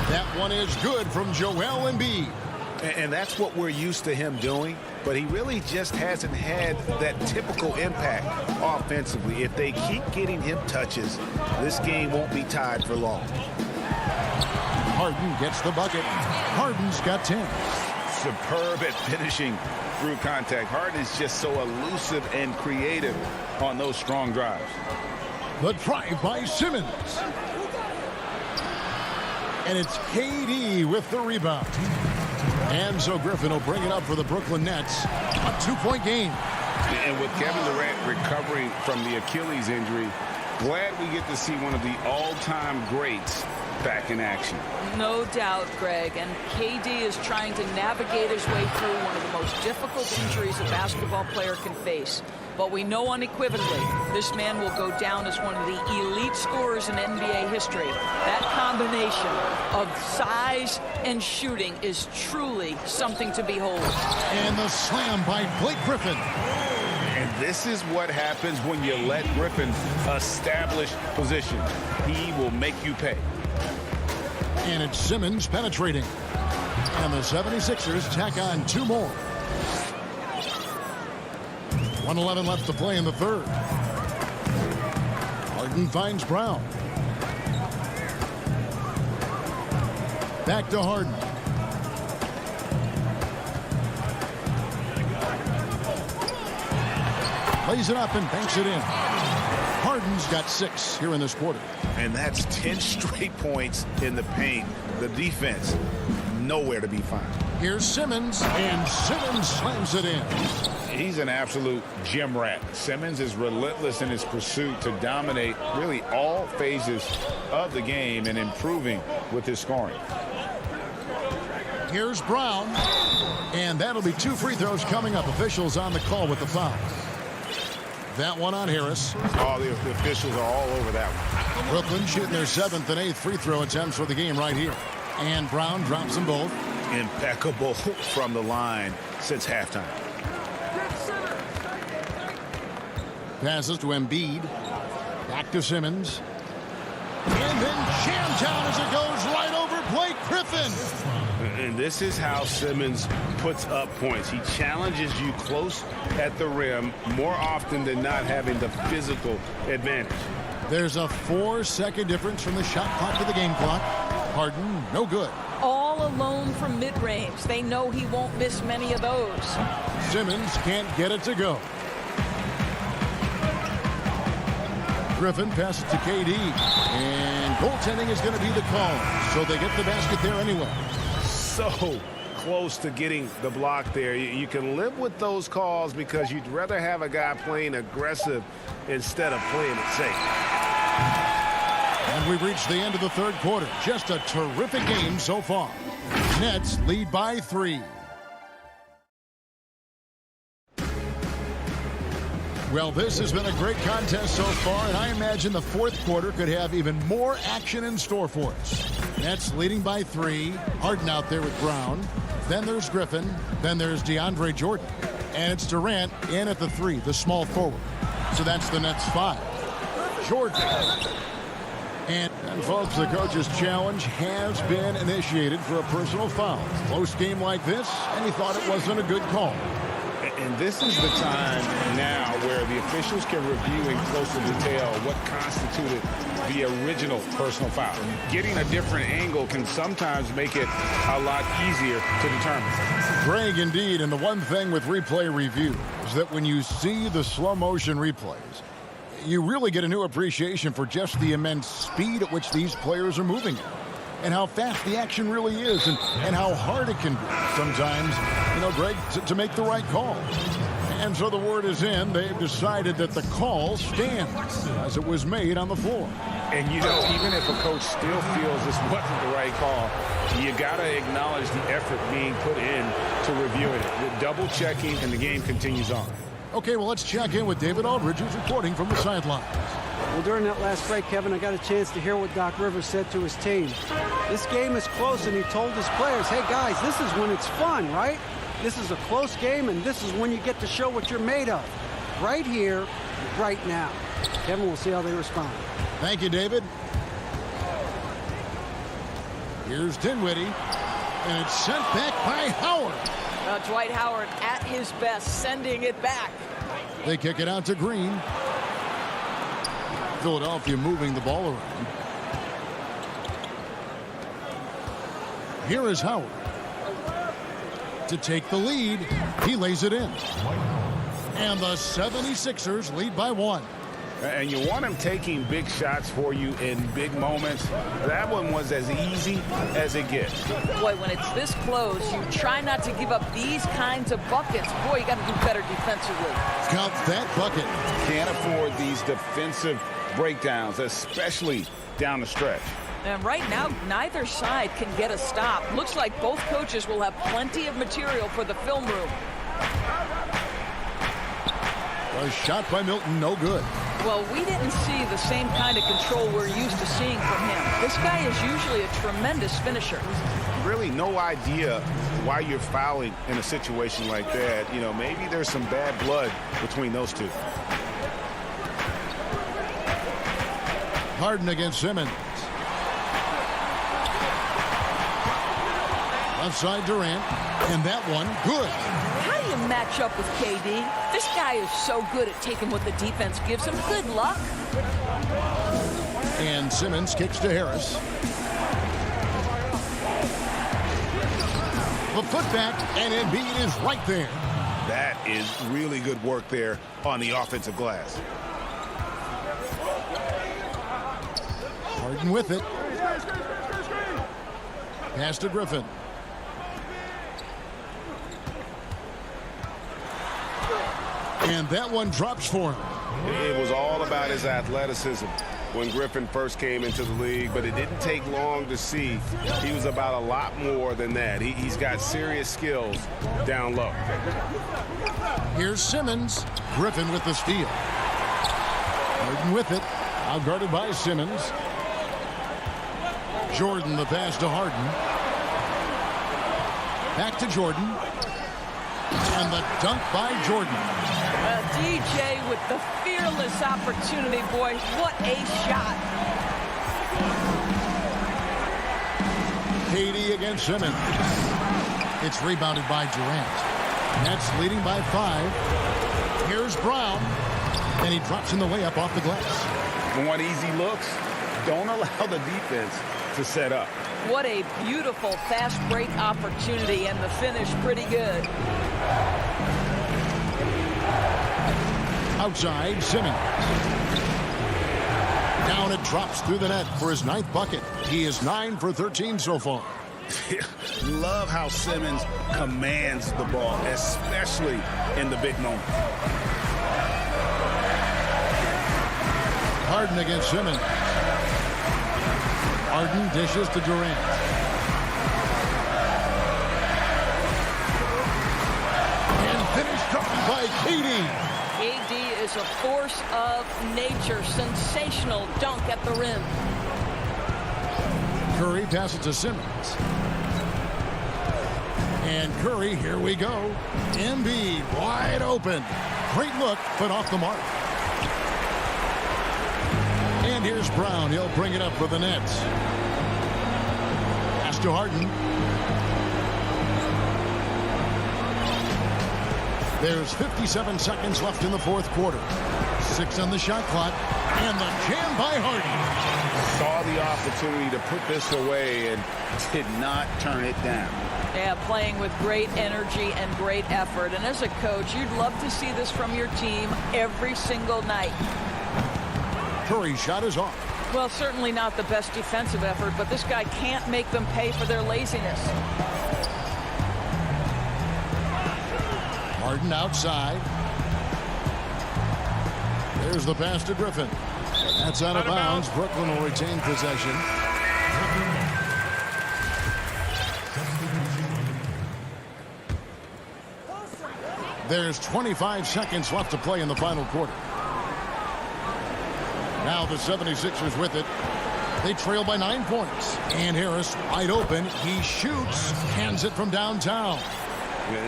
That one is good from Joel Embiid. And that's what we're used to him doing, but he really just hasn't had that typical impact offensively. If they keep getting him touches, this game won't be tied for long. Harden gets the bucket. Harden's got 10. Superb at finishing through contact. Harden is just so elusive and creative on those strong drives. The drive by Simmons. And it's KD with the rebound. And so Griffin will bring it up for the Brooklyn Nets. A 2-point game. And with Kevin Durant recovering from the Achilles injury, glad we get to see one of the all-time greats back in action. No doubt, Greg. And KD is trying to navigate his way through one of the most difficult injuries a basketball player can face. But we know unequivocally this man will go down as one of the elite scorers in NBA history. That combination of size and shooting is truly something to behold. And the slam by Blake Griffin. And this is what happens when you let Griffin establish position. He will make you pay. And it's Simmons penetrating. And the 76ers tack on 2 more. 1:11 left to play in the third. Harden finds Brown. Back to Harden. Lays it up and banks it in. Harden's got 6 here in this quarter. And that's 10 straight points in the paint. The defense, nowhere to be found. Here's Simmons, and Simmons slams it in. He's an absolute gym rat. Simmons is relentless in his pursuit to dominate really all phases of the game and improving with his scoring. Here's Brown, and that'll be 2 free throws coming up. Officials on the call with the foul. That one on Harris. Oh, the officials are all over that one. Brooklyn shooting their 7th and 8th free throw attempts for the game right here. And Brown drops them both. Impeccable from the line since halftime. Passes to Embiid. Back to Simmons. And then jammed down as it goes right over Blake Griffin. And this is how Simmons puts up points. He challenges you close at the rim more often than not, having the physical advantage. There's a 4-second difference from the shot clock to the game clock. Harden, no good. All alone from mid-range. They know he won't miss many of those. Simmons can't get it to go. Griffin passes to KD. And goaltending is going to be the call. So they get the basket there anyway. So close to getting the block there. You can live with those calls because you'd rather have a guy playing aggressive instead of playing it safe. And we've reached the end of the third quarter. Just a terrific game so far. Nets lead by 3. Well, this has been a great contest so far, and I imagine the fourth quarter could have even more action in store for us. Nets leading by 3. Harden out there with Brown. Then there's Griffin. Then there's DeAndre Jordan. And it's Durant in at the 3, the small forward. So that's the Nets 5. Jordan. And folks, the coach's challenge has been initiated for a personal foul. Close game like this, and he thought it wasn't a good call. And this is the time now where the officials can review in closer detail what constituted the original personal foul. Getting a different angle can sometimes make it a lot easier to determine. Greg, indeed, and the one thing with replay review is that when you see the slow motion replays, you really get a new appreciation for just the immense speed at which these players are moving at, and how fast the action really is, and how hard it can be sometimes, Greg, to make the right call. And so the word is in. They've decided that the call stands as it was made on the floor. And, even if a coach still feels this wasn't the right call, you got to acknowledge the effort being put in to reviewing it. The double checking, and the game continues on. Okay, well, let's check in with David Aldridge, who's reporting from the sidelines. Well, during that last break, Kevin, I got a chance to hear what Doc Rivers said to his team. This game is close, and he told his players, hey, guys, this is when it's fun, right? This is a close game, and this is when you get to show what you're made of. Right here, right now. Kevin, we'll see how they respond. Thank you, David. Here's Dinwiddie, and it's sent back by Howard. Dwight Howard at his best, sending it back. They kick it out to Green. Philadelphia moving the ball around. Here is Howard to take the lead. He lays it in. And the 76ers lead by 1. And you want him taking big shots for you in big moments. That one was as easy as it gets. Boy, when it's this close, you try not to give up these kinds of buckets. Boy, you got to do better defensively. Count that bucket. Can't afford these defensive breakdowns, especially down the stretch. And right now, neither side can get a stop. Looks like both coaches will have plenty of material for the film room. A shot by Milton, no good. Well, we didn't see the same kind of control we're used to seeing from him. This guy is usually a tremendous finisher. Really no idea why you're fouling in a situation like that. Maybe there's some bad blood between those two. Harden against Simmons. Left side Durant, and that one good. How do you match up with KD? This guy is so good at taking what the defense gives him. Good luck. And Simmons kicks to Harris. The putback, and Embiid is right there. That is really good work there on the offensive glass. Harden with it. Pass to Griffin. And that one drops for him. It was all about his athleticism when Griffin first came into the league, but it didn't take long to see he was about a lot more than that. He's got serious skills down low. Here's Simmons. Griffin with the steal. Harden with it. Outguarded by Simmons. Jordan the pass to Harden. Back to Jordan. And the dunk by Jordan. DJ with the fearless opportunity, boys. What a shot. KD against Simmons. It's rebounded by Durant. Nets leading by 5. Here's Brown. And he drops in the layup off the glass. Want easy looks? Don't allow the defense to set up. What a beautiful fast break opportunity, and the finish pretty good. Outside, Simmons. Down it drops through the net for his 9th bucket. He is 9 for 13 so far. Love how Simmons commands the ball, especially in the big moment. Harden against Simmons. Harden dishes to Durant. And finished off by KD. KD is a force of nature. Sensational dunk at the rim. Curry passes to Simmons. And Curry, here we go. Embiid wide open. Great look, but off the mark. And here's Brown. He'll bring it up for the Nets. Pass to Harden. There's 57 seconds left in the fourth quarter. 6 on the shot clock. And the jam by Harden. Saw the opportunity to put this away and did not turn it down. Yeah, playing with great energy and great effort. And as a coach, you'd love to see this from your team every single night. Curry's shot is off. Well, certainly not the best defensive effort, but this guy can't make them pay for their laziness. Harden outside. There's the pass to Griffin. That's out of bounds. Brooklyn will retain possession. There's 25 seconds left to play in the final quarter. Now the 76ers with it. They trail by 9 points. And Harris wide open. He shoots. Hands it from downtown.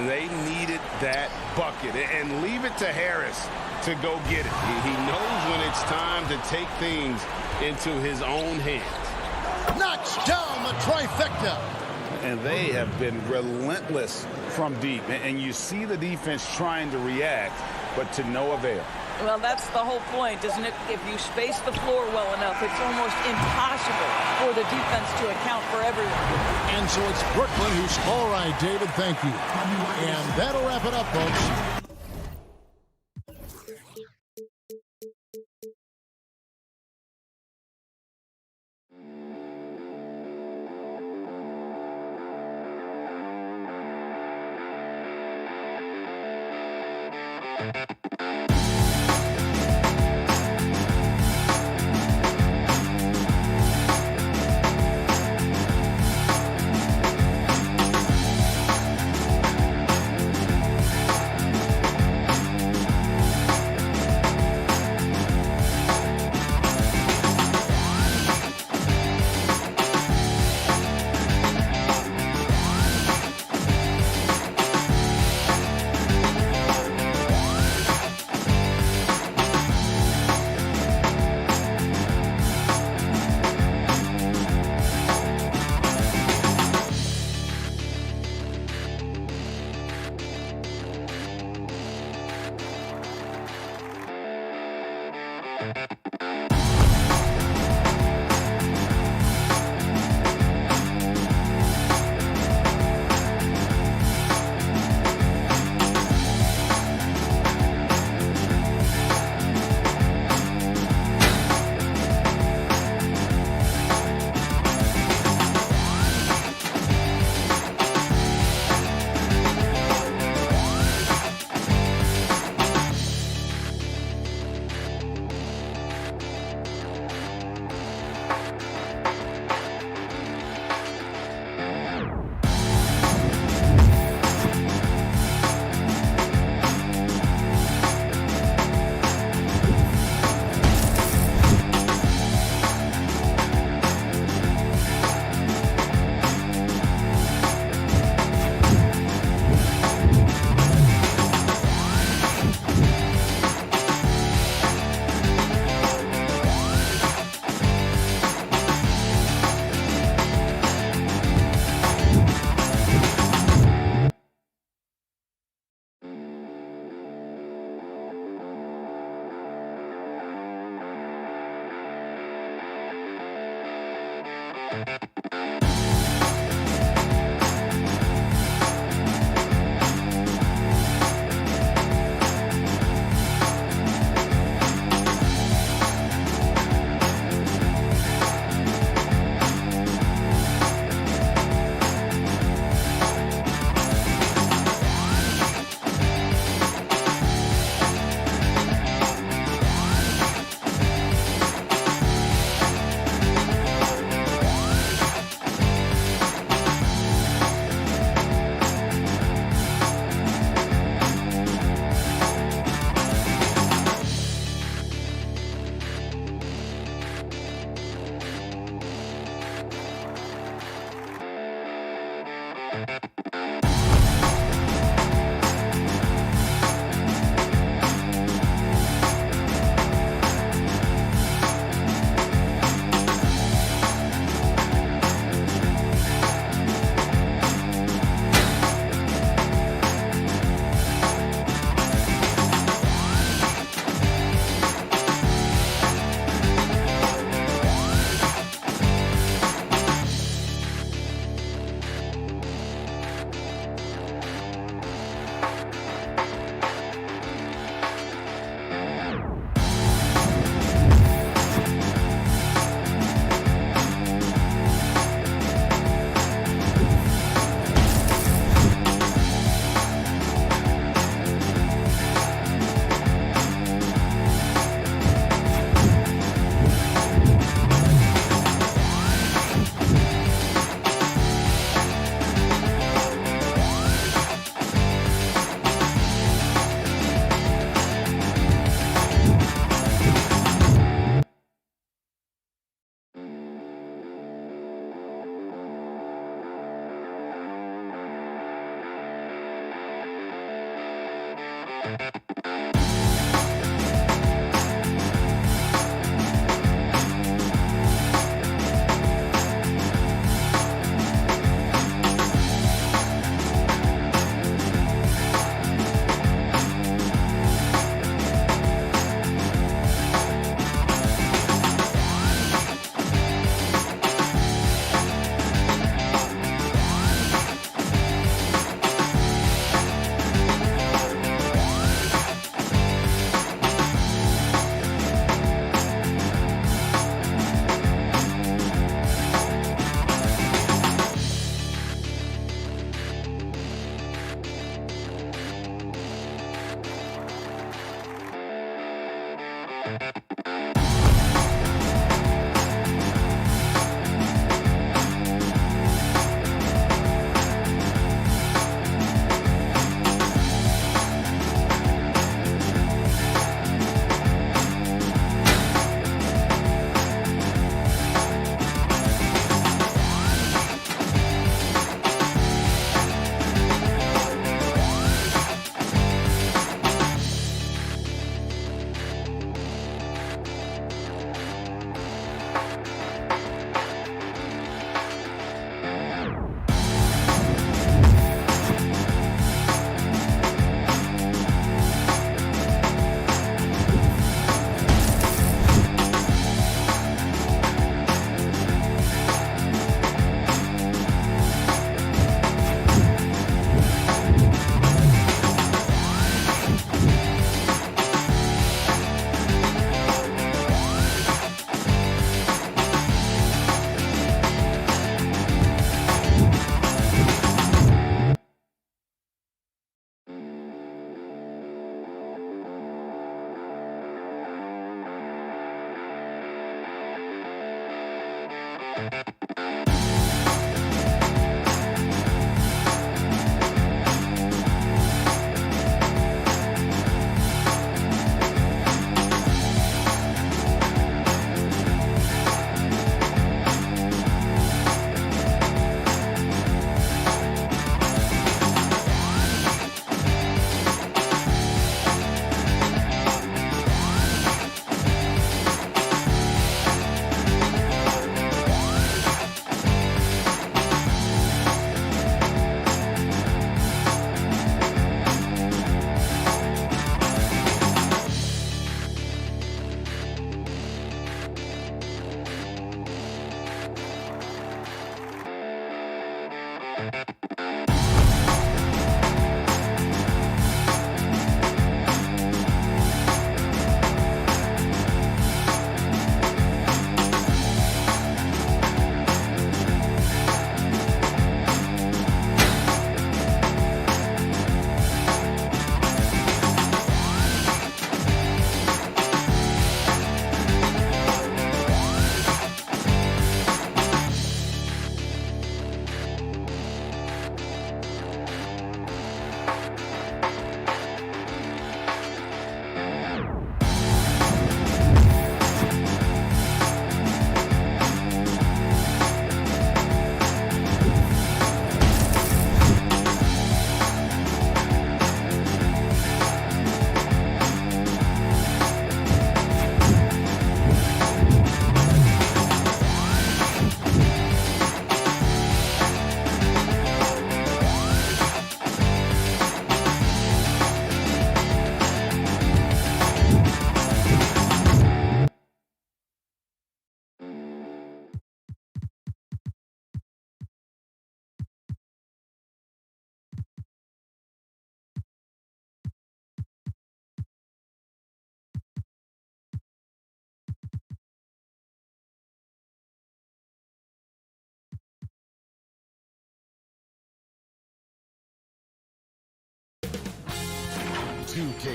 They needed that bucket. And leave it to Harris to go get it. He knows when it's time to take things into his own hands. Knocks down the trifecta. And they have been relentless from deep. And you see the defense trying to react, but to no avail. Well, that's the whole point, isn't it? If you space the floor well enough, it's almost impossible for the defense to account for everyone. And so it's Brooklyn who's all right, David. Thank you. And that'll wrap it up, folks.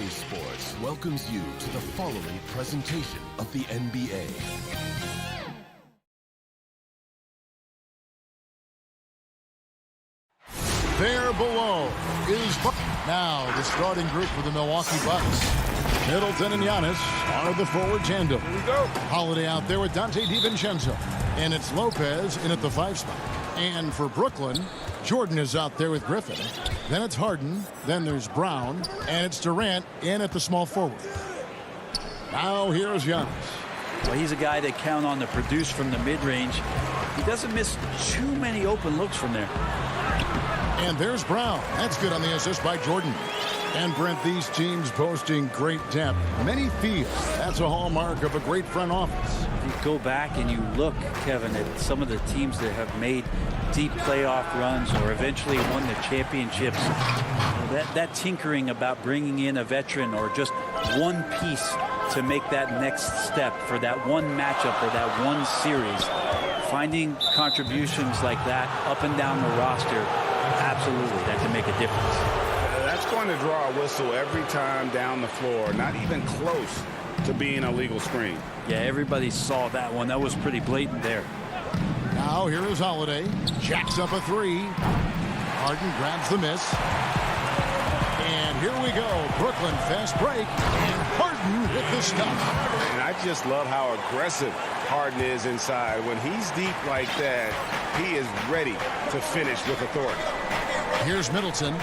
2K Sports welcomes you to the following presentation of the NBA. There below is now the starting group for the Milwaukee Bucks. Middleton and Giannis are the forward tandem. Here we go. Holiday out there with Dante DiVincenzo. And it's Lopez in at the 5 spot. And for Brooklyn, Jordan is out there with Griffin. Then it's Harden. Then there's Brown. And it's Durant in at the small forward. Now here's Giannis. Well, he's a guy that count on to produce from the mid-range. He doesn't miss too many open looks from there. And there's Brown. That's good on the assist by Jordan. And Brent, these teams boasting great depth. Many feel that's a hallmark of a great front office. You go back and you look, Kevin, at some of the teams that have made deep playoff runs or eventually won the championships. That tinkering about bringing in a veteran or just one piece to make that next step for that one matchup or that one series. Finding contributions like that up and down the roster, absolutely, that can make a difference. That's going to draw a whistle every time down the floor. Not even close to being a legal screen. Yeah, everybody saw that one. That was pretty blatant there. Now here is Holiday. Jacks up a 3. Harden grabs the miss. And here we go. Brooklyn fast break. And Harden with the stuff. And I just love how aggressive Harden is inside. When he's deep like that, he is ready to finish with authority. Here's Middleton.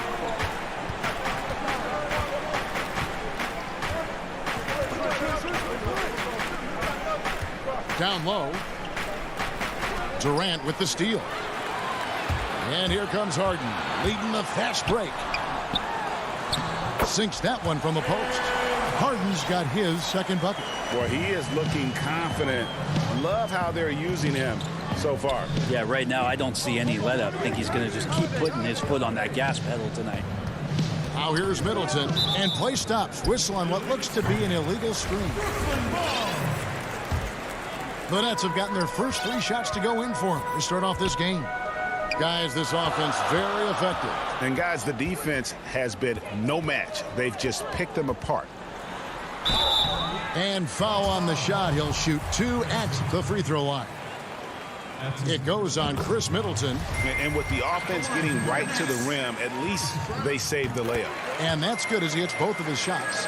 Down low. Durant with the steal. And here comes Harden, leading the fast break. Sinks that one from the post. Harden's got his second bucket. Boy, he is looking confident. Love how they're using him so far. Yeah, right now I don't see any let up. I think he's going to just keep putting his foot on that gas pedal tonight. Now here's Middleton. And play stops. Whistle on what looks to be an illegal screen. The Nets have gotten their first 3 shots to go in for them to start off this game. Guys, this offense very effective. And guys, the defense has been no match. They've just picked them apart. And foul on the shot. He'll shoot 2 at the free throw line. It goes on Chris Middleton. And with the offense getting right to the rim, at least they saved the layup. And that's good as he hits both of his shots.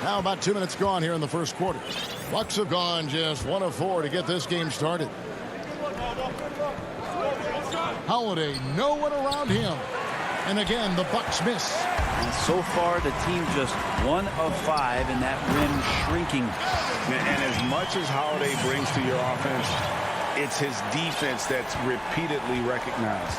Now about 2 minutes gone here in the first quarter. Bucks have gone just 1 of 4 to get this game started. Holiday, no one around him. And again, the Bucks miss. And so far, the team just 1 of 5, and that rim shrinking. And as much as Holiday brings to your offense, it's his defense that's repeatedly recognized.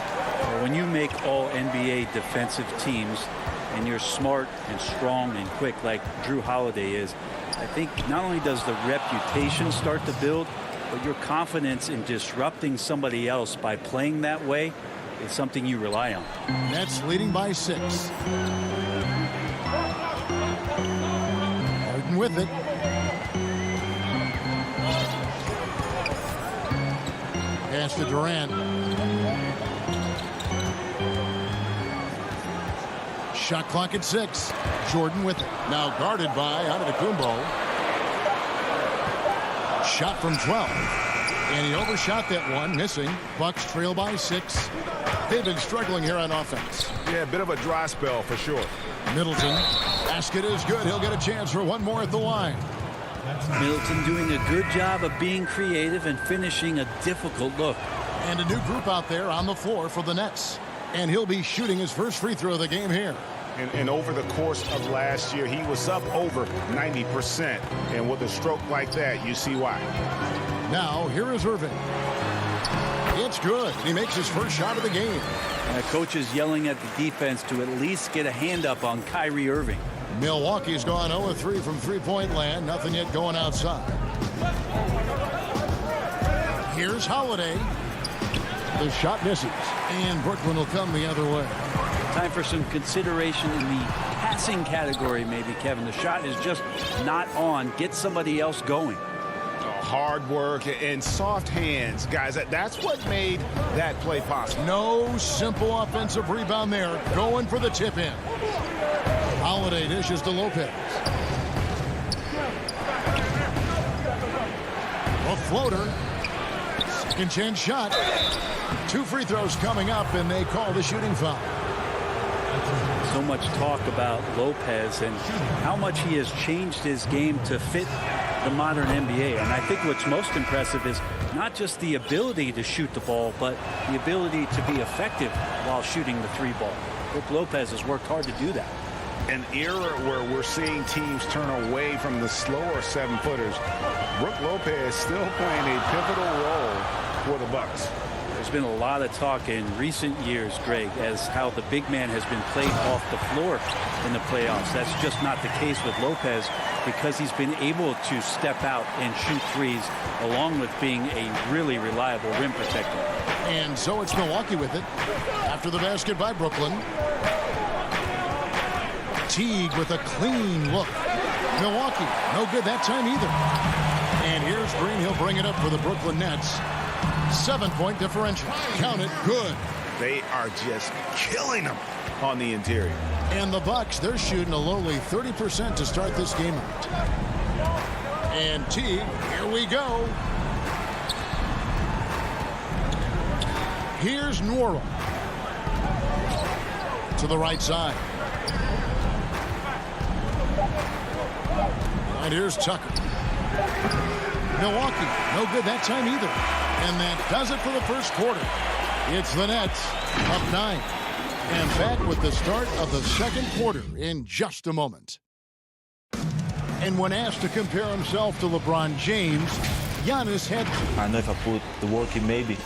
When you make all NBA defensive teams, and you're smart and strong and quick like Drew Holiday is, I think not only does the reputation start to build, but your confidence in disrupting somebody else by playing that way is something you rely on. Nets leading by 6. Harden with it. Pass to Durant. Shot clock at 6. Jordan with it. Now guarded by Antetokounmpo. Shot from 12. And he overshot that one, missing. Bucks trail by 6. They've been struggling here on offense. Yeah, a bit of a dry spell for sure. Middleton. Basket is good. He'll get a chance for one more at the line. Middleton doing a good job of being creative and finishing a difficult look. And a new group out there on the floor for the Nets. And he'll be shooting his first free throw of the game here. And over the course of last year, he was up over 90%. And with a stroke like that, you see why. Now, here is Irving. It's good. He makes his first shot of the game. And the coach is yelling at the defense to at least get a hand up on Kyrie Irving. Milwaukee's gone 0-3 from three-point land. Nothing yet going outside. Here's Holiday. The shot misses. And Brooklyn will come the other way. Time for some consideration in the passing category, maybe, Kevin. The shot is just not on. Get somebody else going. Hard work and soft hands, guys. That's what made that play possible. No simple offensive rebound there. Going for the tip in. Holiday dishes to Lopez. A floater. Second chance shot. 2 free throws coming up, and they call the shooting foul. So much talk about Lopez and how much he has changed his game to fit the modern NBA. And I think what's most impressive is not just the ability to shoot the ball, but the ability to be effective while shooting the 3 ball. Brook Lopez has worked hard to do that. An era where we're seeing teams turn away from the slower 7-footers. Brook Lopez still playing a pivotal role for the Bucks. There's been a lot of talk in recent years, Greg, as how the big man has been played off the floor in the playoffs. That's just not the case with Lopez because he's been able to step out and shoot threes along with being a really reliable rim protector. And so it's Milwaukee with it after the basket by Brooklyn. Teague with a clean look. Milwaukee, no good that time either. And here's Green. He'll bring it up for the Brooklyn Nets. 7-point differential. Count it. Good. They are just killing them on the interior. And the Bucks, they're shooting a lowly 30% to start this game out. And Teague, here we go. Here's Nora. To the right side. And here's Tucker. Milwaukee, no good that time either. And that does it for the first quarter. It's the Nets up 9. And back with the start of the second quarter in just a moment. And when asked to compare himself to LeBron James, Giannis had... I know if I put the work in, maybe.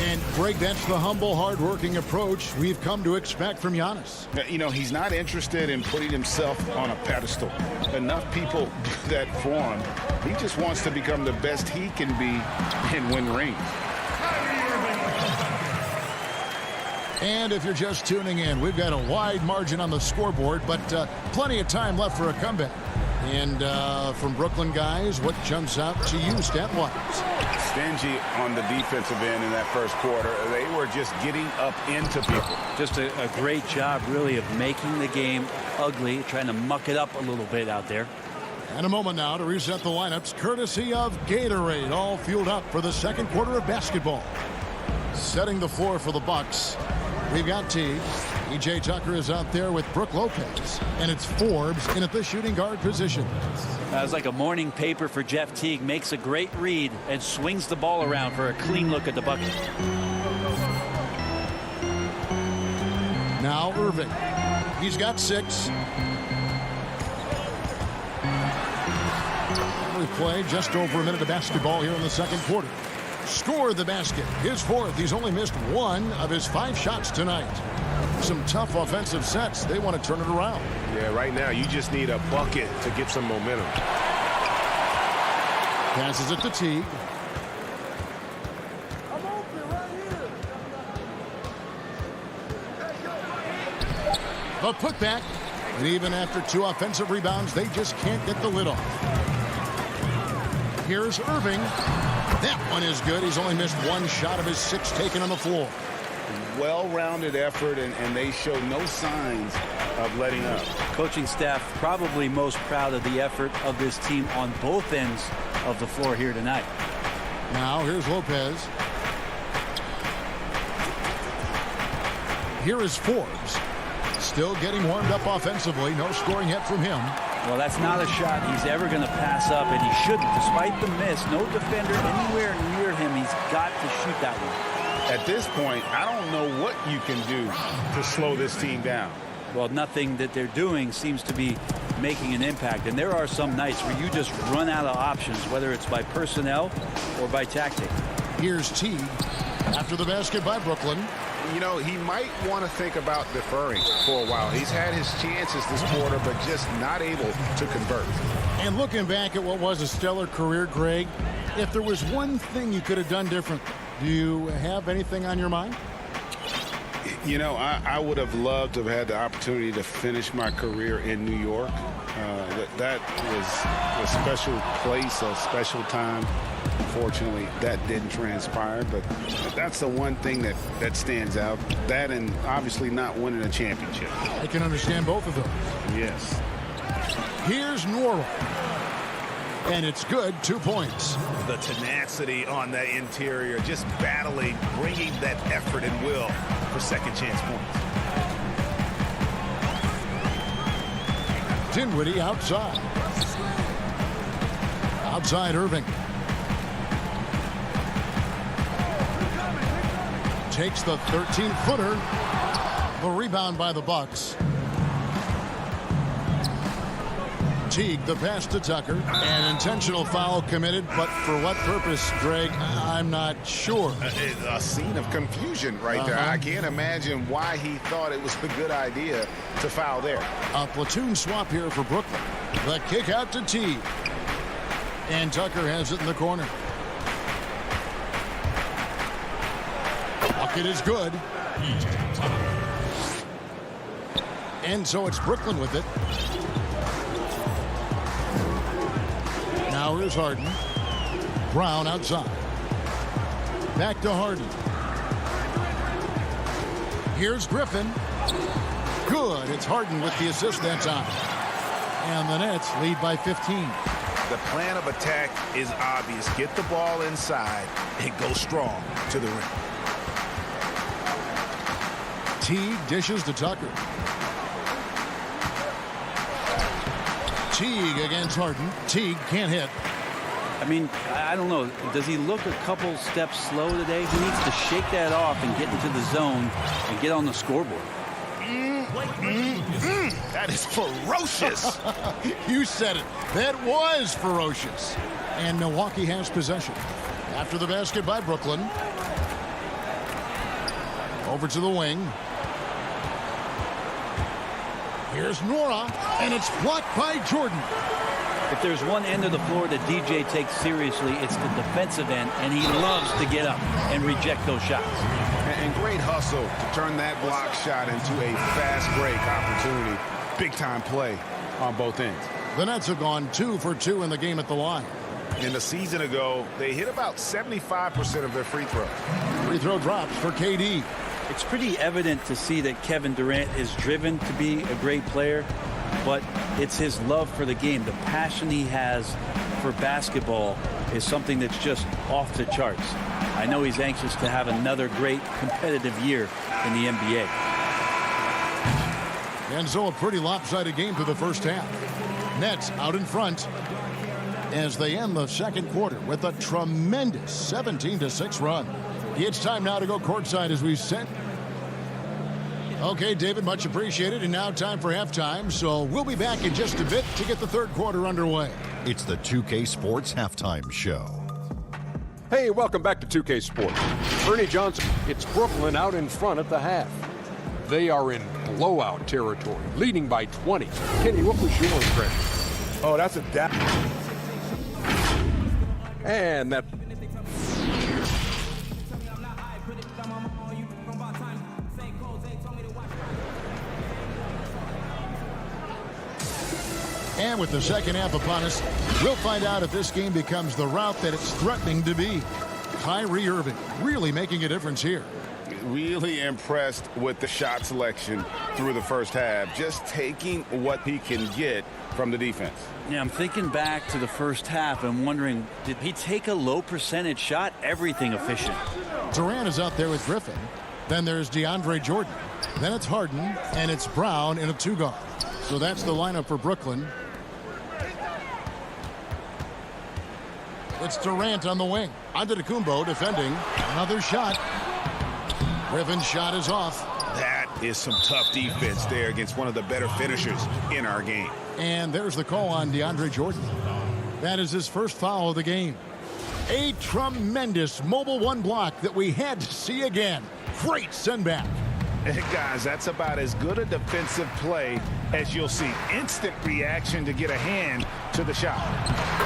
And Greg, that's the humble, hard-working approach we've come to expect from Giannis. You know, he's not interested in putting himself on a pedestal. Enough people do that for him. He just wants to become the best he can be and win rings. And if you're just tuning in, we've got a wide margin on the scoreboard, but plenty of time left for a comeback. And from Brooklyn guys, what jumps out to you stat-wise? Stingy on the defensive end in that first quarter. They were just getting up into people. Just a great job, really, of making the game ugly, trying to muck it up a little bit out there. And a moment now to reset the lineups, courtesy of Gatorade, all fueled up for the second quarter of basketball. Setting the floor for the Bucks, we've got Teague. E.J. Tucker is out there with Brook Lopez, and it's Forbes in at the shooting guard position. That was like a morning paper for Jeff Teague. Makes a great read and swings the ball around for a clean look at the bucket. Now Irving. He's got 6. We play just over a minute of basketball here in the second quarter. Scored the basket. His 4th. He's only missed 1 of his 5 shots tonight. Some tough offensive sets. They want to turn it around. Yeah, right now you just need a bucket to get some momentum. Passes it to Teague. A putback. And even after 2 offensive rebounds, they just can't get the lid off. Here's Irving. That one is good. He's only missed 1 shot of his 6 taken on the floor. Well-rounded effort, and they show no signs of letting up. Coaching staff probably most proud of the effort of this team on both ends of the floor here tonight. Now here's Lopez. Here is Forbes. Still getting warmed up offensively. No scoring yet from him. Well, that's not a shot he's ever going to pass up, and he shouldn't. Despite the miss, no defender anywhere near him. He's got to shoot that one. At this point, I don't know what you can do to slow this team down. Well, nothing that they're doing seems to be making an impact. And there are some nights where you just run out of options, whether it's by personnel or by tactic. Here's Teague after the basket by Brooklyn. You know, he might want to think about deferring for a while. He's had his chances this quarter, but just not able to convert. And looking back at what was a stellar career, Greg, if there was one thing you could have done different, do you have anything on your mind? You know, I would have loved to have had the opportunity to finish my career in New York. That was a special place, a special time. Unfortunately, that didn't transpire, but that's the one thing that stands out. That and obviously not winning a championship. I can understand both of those. Yes. Here's Nora. And it's good, 2 points. The tenacity on that interior, just battling, bringing that effort and will for second chance points. Dinwiddie outside. Outside Irving. Takes the 13-footer. The rebound by the Bucks. Teague, the pass to Tucker. An intentional foul committed, but for what purpose, Greg? I'm not sure. A scene of confusion right there. I can't imagine why he thought it was a good idea to foul there. A platoon swap here for Brooklyn. The kick out to Teague. And Tucker has it in the corner. Bucket is good. And so it's Brooklyn with it. Now here's Harden. Brown outside. Back to Harden. Here's Griffin. Good. It's Harden with the assist that time. And the Nets lead by 15. The plan of attack is obvious. Get the ball inside and go strong to the rim. Teague dishes to Tucker. Teague against Harden. Teague can't hit. I mean, I don't know. Does he look a couple steps slow today? He needs to shake that off and get into the zone and get on the scoreboard. That is ferocious. You said it. That was ferocious. And Milwaukee has possession. After the basket by Brooklyn. Over to the wing. Here's Nora, and it's blocked by Jordan. If there's one end of the floor that DJ takes seriously, it's the defensive end, and he loves to get up and reject those shots. And great hustle to turn that block shot into a fast break opportunity. Big-time play on both ends. The Nets have gone 2 for 2 in the game at the line. In a season ago, they hit about 75% of their free throws. Free throw drops for KD. It's pretty evident to see that Kevin Durant is driven to be a great player, but it's his love for the game. The passion he has for basketball is something that's just off the charts. I know he's anxious to have another great competitive year in the NBA. And so a pretty lopsided game through the first half. Nets out in front as they end the second quarter with a tremendous 17-6 run. It's time now to go courtside, as we said. Okay, David, much appreciated. And now time for halftime. So we'll be back in just a bit to get the third quarter underway. It's the 2K Sports Halftime Show. Hey, welcome back to 2K Sports. Ernie Johnson, it's Brooklyn out in front at the half. They are in blowout territory, leading by 20. Kenny, what was your impression? Oh, that's a down. And that... And with the second half upon us, we'll find out if this game becomes the route that it's threatening to be. Kyrie Irving really making a difference here. Really impressed with the shot selection through the first half. Just taking what he can get from the defense. Yeah, I'm thinking back to the first half and wondering, did he take a low percentage shot? Everything efficient. Durant is out there with Griffin. Then there's DeAndre Jordan. Then it's Harden, and it's Brown in a two-guard. So that's the lineup for Brooklyn. It's Durant on the wing. Antetokounmpo defending. Another shot. Griffin's shot is off. That is some tough defense there against one of the better finishers in our game. And there's the call on DeAndre Jordan. That is his first foul of the game. A tremendous mobile one block that we had to see again. Great send back. Hey guys, that's about as good a defensive play as you'll see. Instant reaction to get a hand to the shot.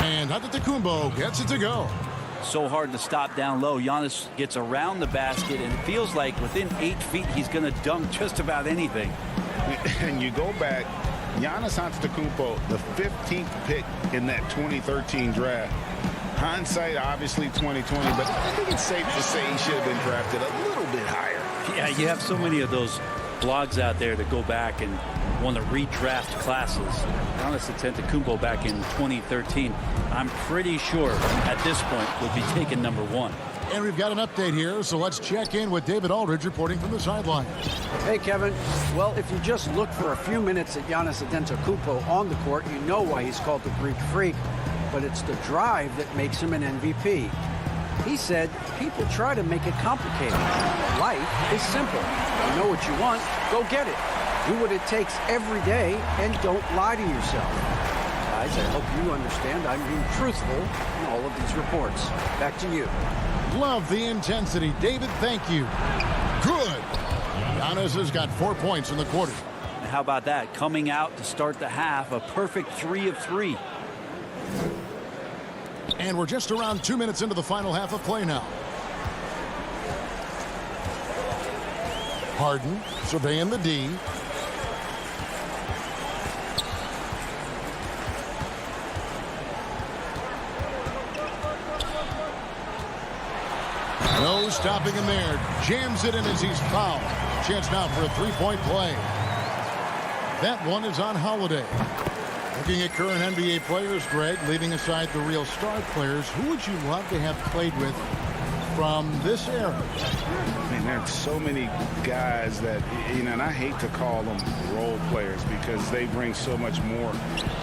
And Antetokounmpo gets it to go. So hard to stop down low. Giannis gets around the basket and feels like within 8 feet he's going to dunk just about anything. And you go back Giannis Antetokounmpo, the 15th pick in that 2013 draft. Hindsight, obviously 2020, but I think it's safe to say he should have been drafted a little bit higher. Yeah, you have so many of those blogs out there that go back and want to redraft classes. Giannis Antetokounmpo back in 2013, I'm pretty sure at this point would be taken number 1. And we've got an update here, so let's check in with David Aldridge reporting from the sideline. Hey, Kevin. Well, if you just look for a few minutes at Giannis Antetokounmpo on the court, you know why he's called the Greek Freak. But it's the drive that makes him an MVP. He said, people try to make it complicated. Life is simple. You know what you want, go get it. Do what it takes every day and don't lie to yourself. Guys, I hope you understand I'm being truthful in all of these reports. Back to you. Love the intensity. David, thank you. Good. Giannis has got 4 points in the quarter. And how about that? Coming out to start the half, a perfect 3 of 3. And we're just around 2 minutes into the final half of play now. Harden surveying the D. No stopping him there. Jams it in as he's fouled. Chance now for a three-point play. That one is on Holiday. Looking at current NBA players, Greg, leaving aside the real star players, who would you love to have played with from this era? I mean, there's so many guys that, you know, and I hate to call them role players because they bring so much more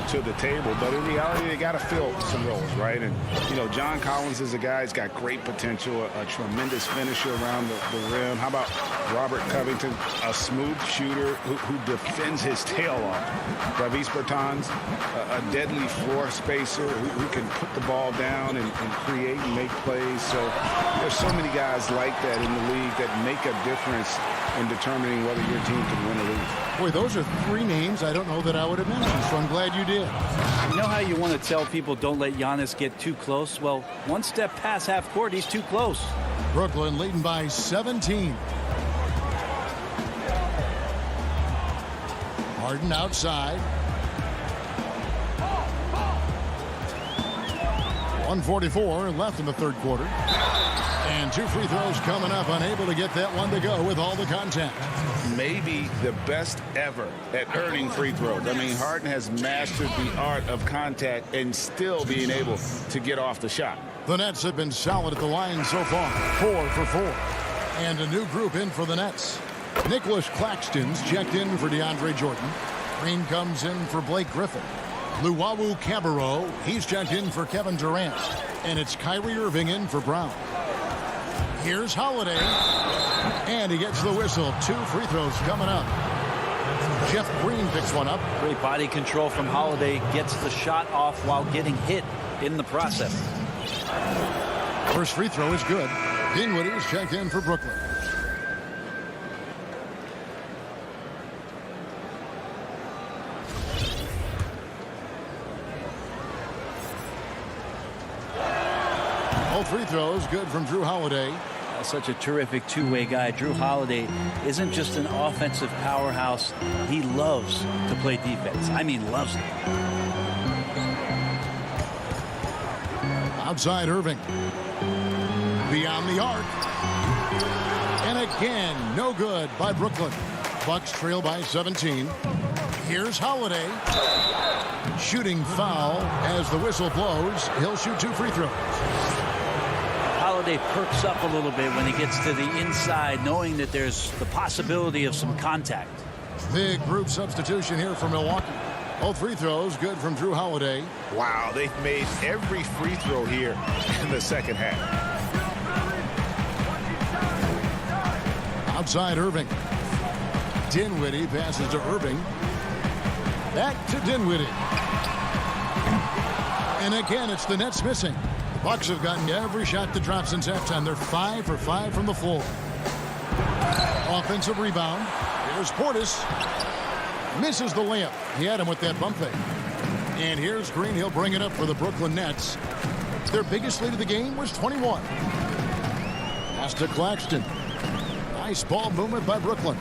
to the table. But in reality, they got to fill some roles, right? And, you know, John Collins is a guy who's got great potential, a tremendous finisher around the rim. How about Robert Covington, a smooth shooter who defends his tail off? Davis Bertans, a deadly floor spacer who can put the ball down and create and make plays. So there's so many guys like that in the league that make a difference in determining whether your team can win or lose. Boy, those are 3 names I don't know that I would have mentioned, so I'm glad you did. You know how you want to tell people don't let Giannis get too close? Well, one step past half court, he's too close. Brooklyn leading by 17. Harden outside. 1:44 left in the third quarter. And 2 free throws coming up, unable to get that one to go with all the contact. Maybe the best ever at earning free throws. I mean, Harden has mastered the art of contact and still being able to get off the shot. The Nets have been solid at the line so far, 4 for 4. And a new group in for the Nets. Nicholas Claxton's checked in for DeAndre Jordan. Green comes in for Blake Griffin. Luwawu Cabarro, he's checked in for Kevin Durant. And it's Kyrie Irving in for Brown. Here's Holiday. And he gets the whistle. 2 free throws coming up. Jeff Green picks one up. Great body control from Holiday. Gets the shot off while getting hit in the process. First free throw is good. Dinwiddie is checked in for Brooklyn. All 3 throws good from Drew Holiday. Such a terrific two-way guy. Drew Holiday isn't just an offensive powerhouse. He loves to play defense. I mean, loves it. Outside Irving. Beyond the arc. And again, no good by Brooklyn. Bucks trail by 17. Here's Holiday. Shooting foul as the whistle blows. He'll shoot 2 free throws. Holiday perks up a little bit when he gets to the inside, knowing that there's the possibility of some contact. Big group substitution here for Milwaukee. All 3 throws good from Drew Holiday. Wow, they've made every free throw here in the second half. Outside Irving. Dinwiddie passes to Irving. Back to Dinwiddie. And again, it's the Nets missing. The Bucks have gotten every shot that drops since halftime. They're 5 for 5 from the floor. Offensive rebound. Here's Portis. Misses the layup. He had him with that bump fake. And here's Green. He'll bring it up for the Brooklyn Nets. Their biggest lead of the game was 21. Pass to Claxton. Nice ball movement by Brooklyn.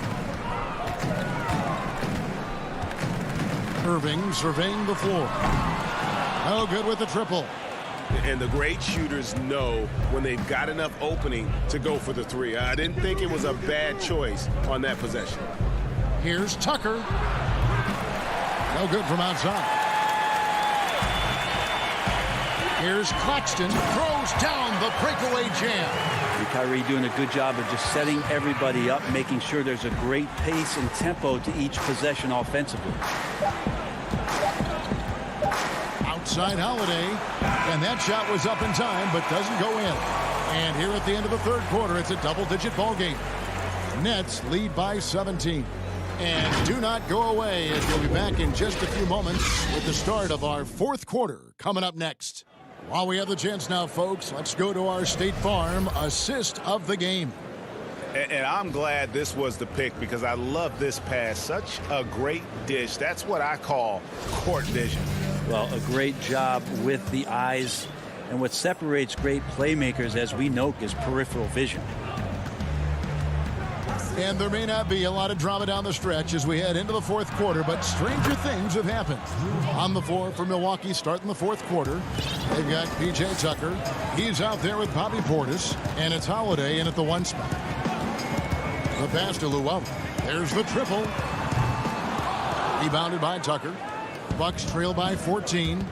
Irving surveying the floor. No good with the triple. And the great shooters know when they've got enough opening to go for the three. I didn't think it was a bad choice on that possession. Here's Tucker. No good from outside. Here's Claxton. Throws down the breakaway jam. And Kyrie doing a good job of just setting everybody up, making sure there's a great pace and tempo to each possession offensively. Outside Holiday. And that shot was up in time, but doesn't go in. And here at the end of the third quarter, it's a double-digit ball game. Nets lead by 17. And do not go away, as we'll be back in just a few moments with the start of our fourth quarter coming up next. While we have the chance now, folks, let's go to our State Farm assist of the game. And I'm glad this was the pick because I love this pass. Such a great dish. That's what I call court vision. Well, a great job with the eyes. And what separates great playmakers, as we know, is peripheral vision. And there may not be a lot of drama down the stretch as we head into the fourth quarter, but stranger things have happened. On the floor for Milwaukee starting the fourth quarter, they've got P.J. Tucker. He's out there with Bobby Portis, and it's Holiday in at the one spot. The pass to Llewellyn. There's the triple. Rebounded by Tucker. Bucks trail by 14.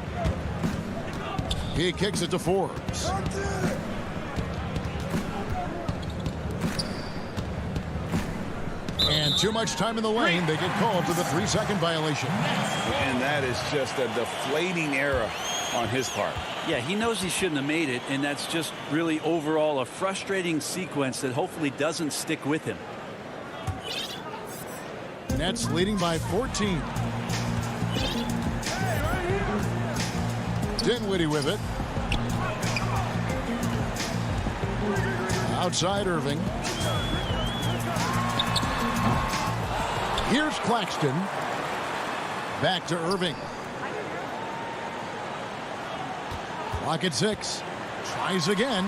He kicks it to Forbes. And too much time in the lane. They get called for the 3-second violation. And that is just a deflating error on his part. Yeah, he knows he shouldn't have made it, and that's just really overall a frustrating sequence that hopefully doesn't stick with him. Nets leading by 14. Dinwiddie with it. Outside Irving. Here's Claxton. Back to Irving. Clock at 6. Tries again.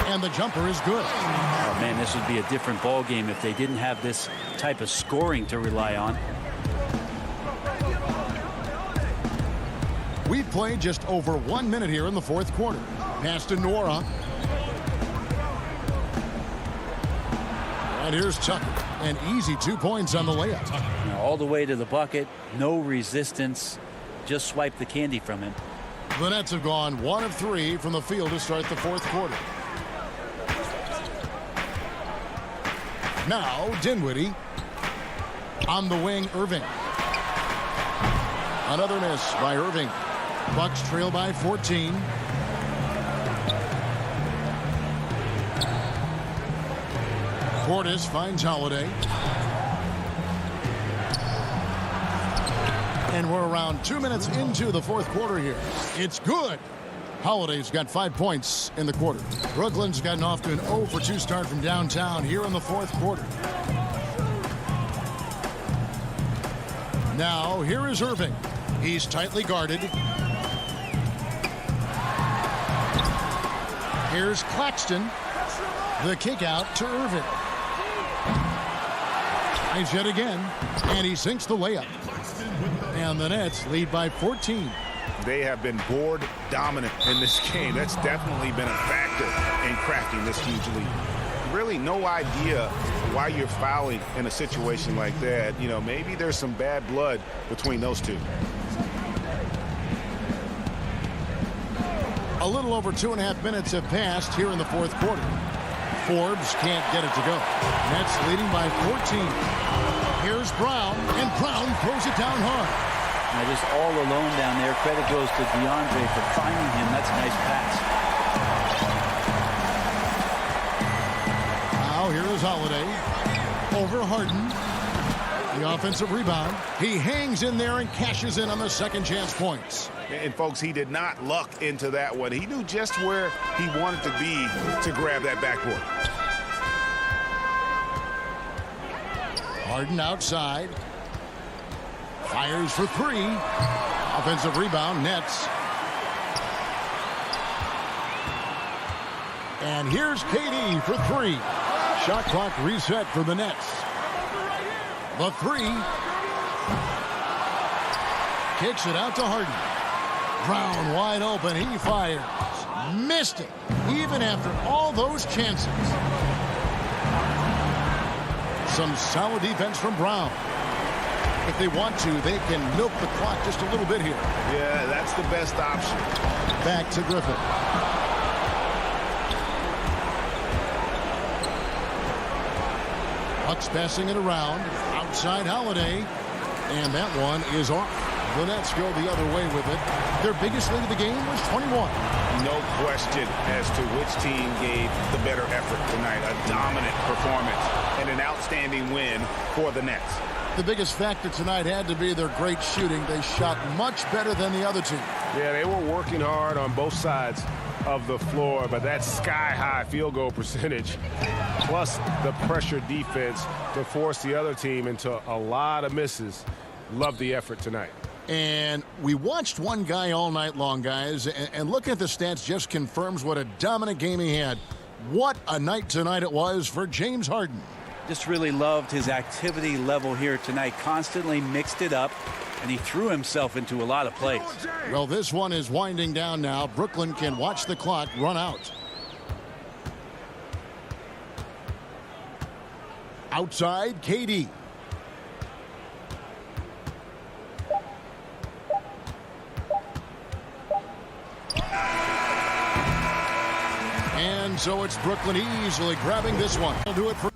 And the jumper is good. Oh, man, this would be a different ball game if they didn't have this type of scoring to rely on. We've played just over 1 minute here in the fourth quarter. Pass to Nora. And here's Tucker. An easy 2 points on the layup. Now, all the way to the bucket. No resistance. Just swipe the candy from him. The Nets have gone 1 of 3 from the field to start the fourth quarter. Now Dinwiddie. On the wing, Irving. Another miss by Irving. Bucks trail by 14. Portis finds Holiday. And we're around 2 minutes into the fourth quarter here. It's good. Holiday's got 5 points in the quarter. Brooklyn's gotten off to an 0 for 2 start from downtown here in the fourth quarter. Now, here is Irving. He's tightly guarded. Here's Claxton. The kick out to Irving. Tries yet again, and he sinks the layup. And the Nets lead by 14. They have been board dominant in this game. That's definitely been a factor in crafting this huge lead. Really no idea why you're fouling in a situation like that. You know, maybe there's some bad blood between those two. A little over 2.5 minutes have passed here in the fourth quarter. Forbes can't get it to go. Nets leading by 14. Here's Brown, and Brown throws it down hard. Now just all alone down there. Credit goes to DeAndre for finding him. That's a nice pass. Now here is Holiday. Over Harden. The offensive rebound. He hangs in there and cashes in on the second chance points. And folks, he did not luck into that one. He knew just where he wanted to be to grab that backboard. Harden outside. Fires for 3. Offensive rebound, Nets. And here's KD for 3. Shot clock reset for the Nets. The 3. Kicks it out to Harden. Brown wide open. He fires. Missed it, even after all those chances. Some solid defense from Brown. If they want to, they can milk the clock just a little bit here. Yeah, that's the best option. Back to Griffin. Bucks passing it around. Outside Holiday. And that one is off. The Nets go the other way with it. Their biggest lead of the game was 21. No question as to which team gave the better effort tonight. A dominant performance and an outstanding win for the Nets. The biggest factor tonight had to be their great shooting. They shot much better than the other team. Yeah, they were working hard on both sides of the floor, but that sky-high field goal percentage, plus the pressure defense to force the other team into a lot of misses. Love the effort tonight. And we watched one guy all night long, guys, and looking at the stats just confirms what a dominant game he had. What a night tonight it was for James Harden. Just really loved his activity level here tonight. Constantly mixed it up, and he threw himself into a lot of plays. Well, this one is winding down now. Brooklyn can watch the clock run out. Outside, KD. And so it's Brooklyn easily grabbing this one. They'll do it for...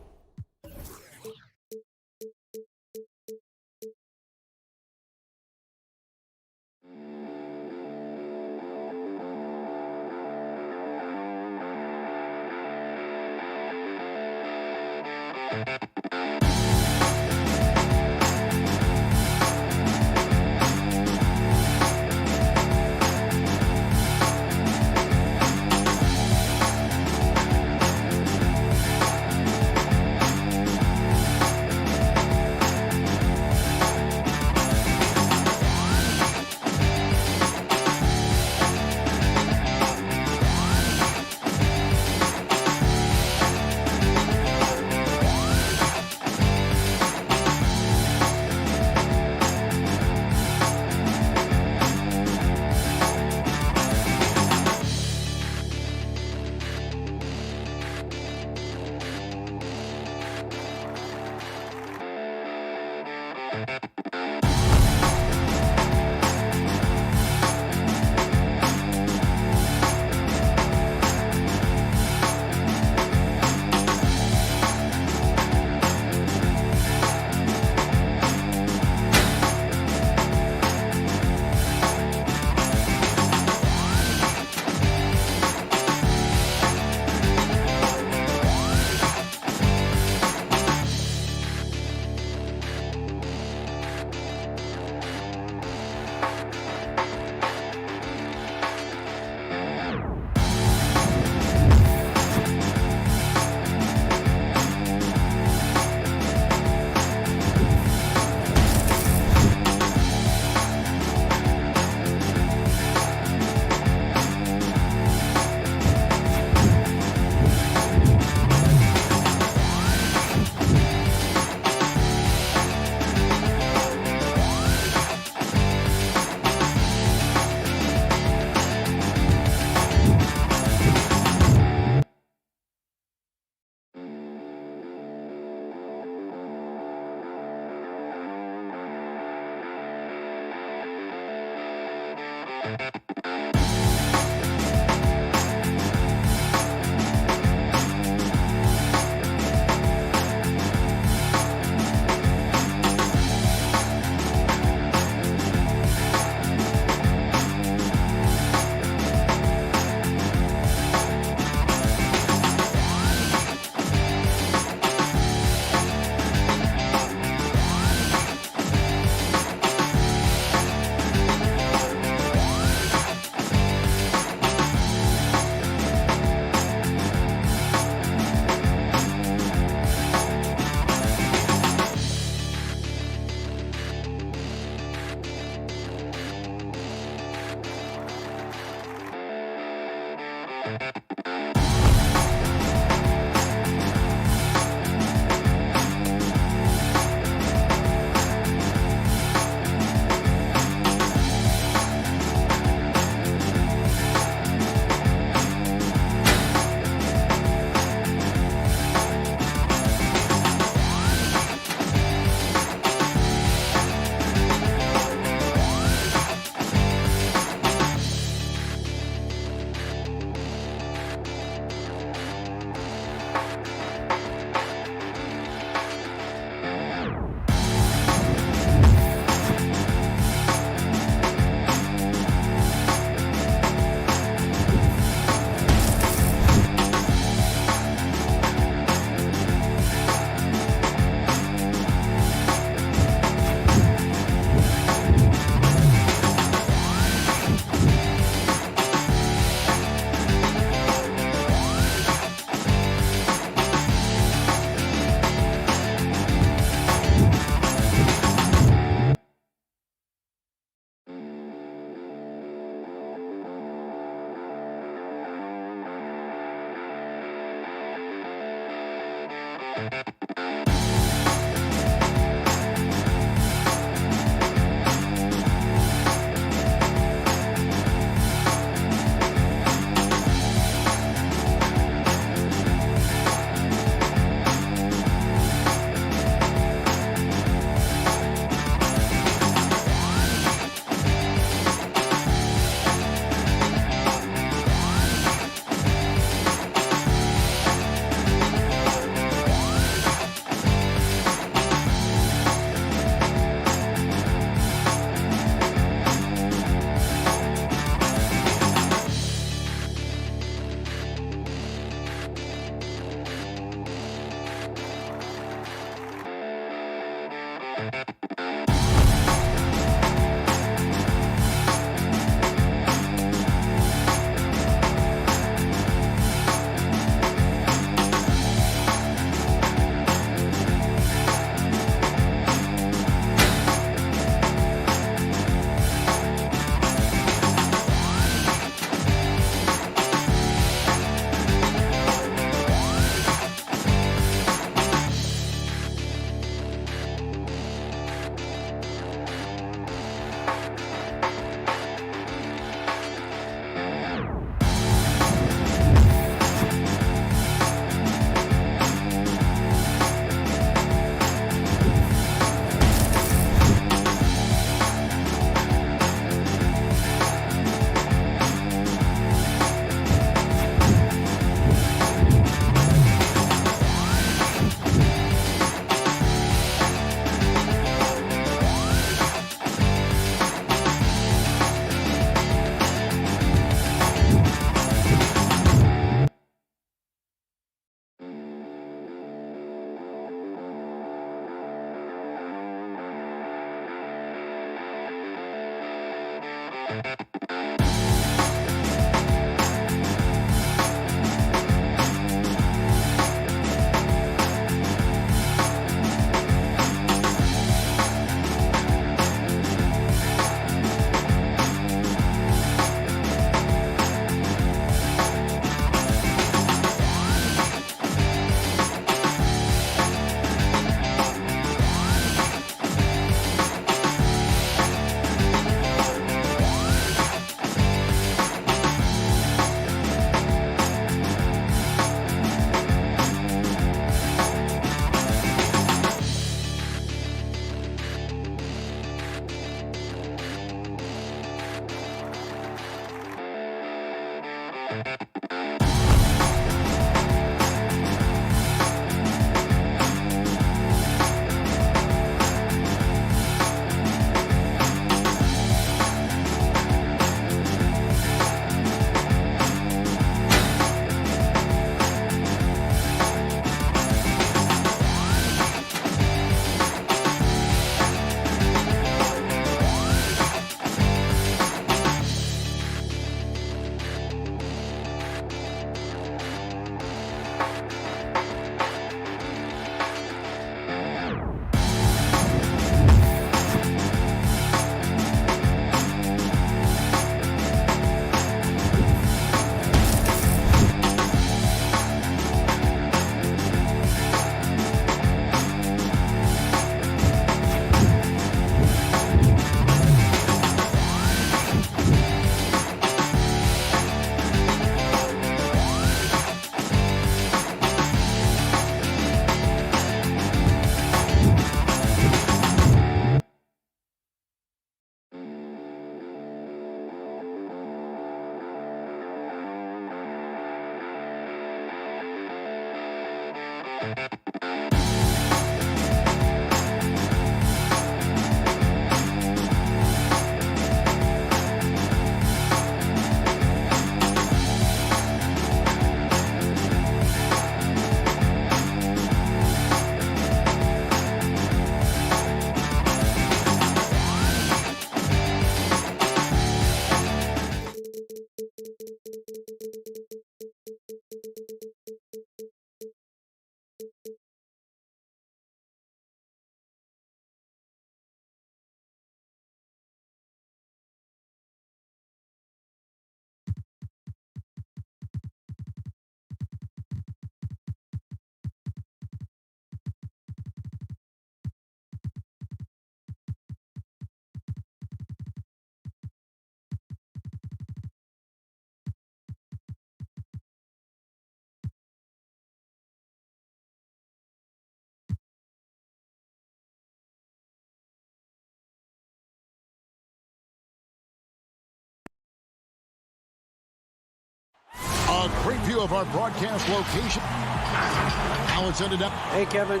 great view of our broadcast location. Now it's ended up. Hey, Kevin.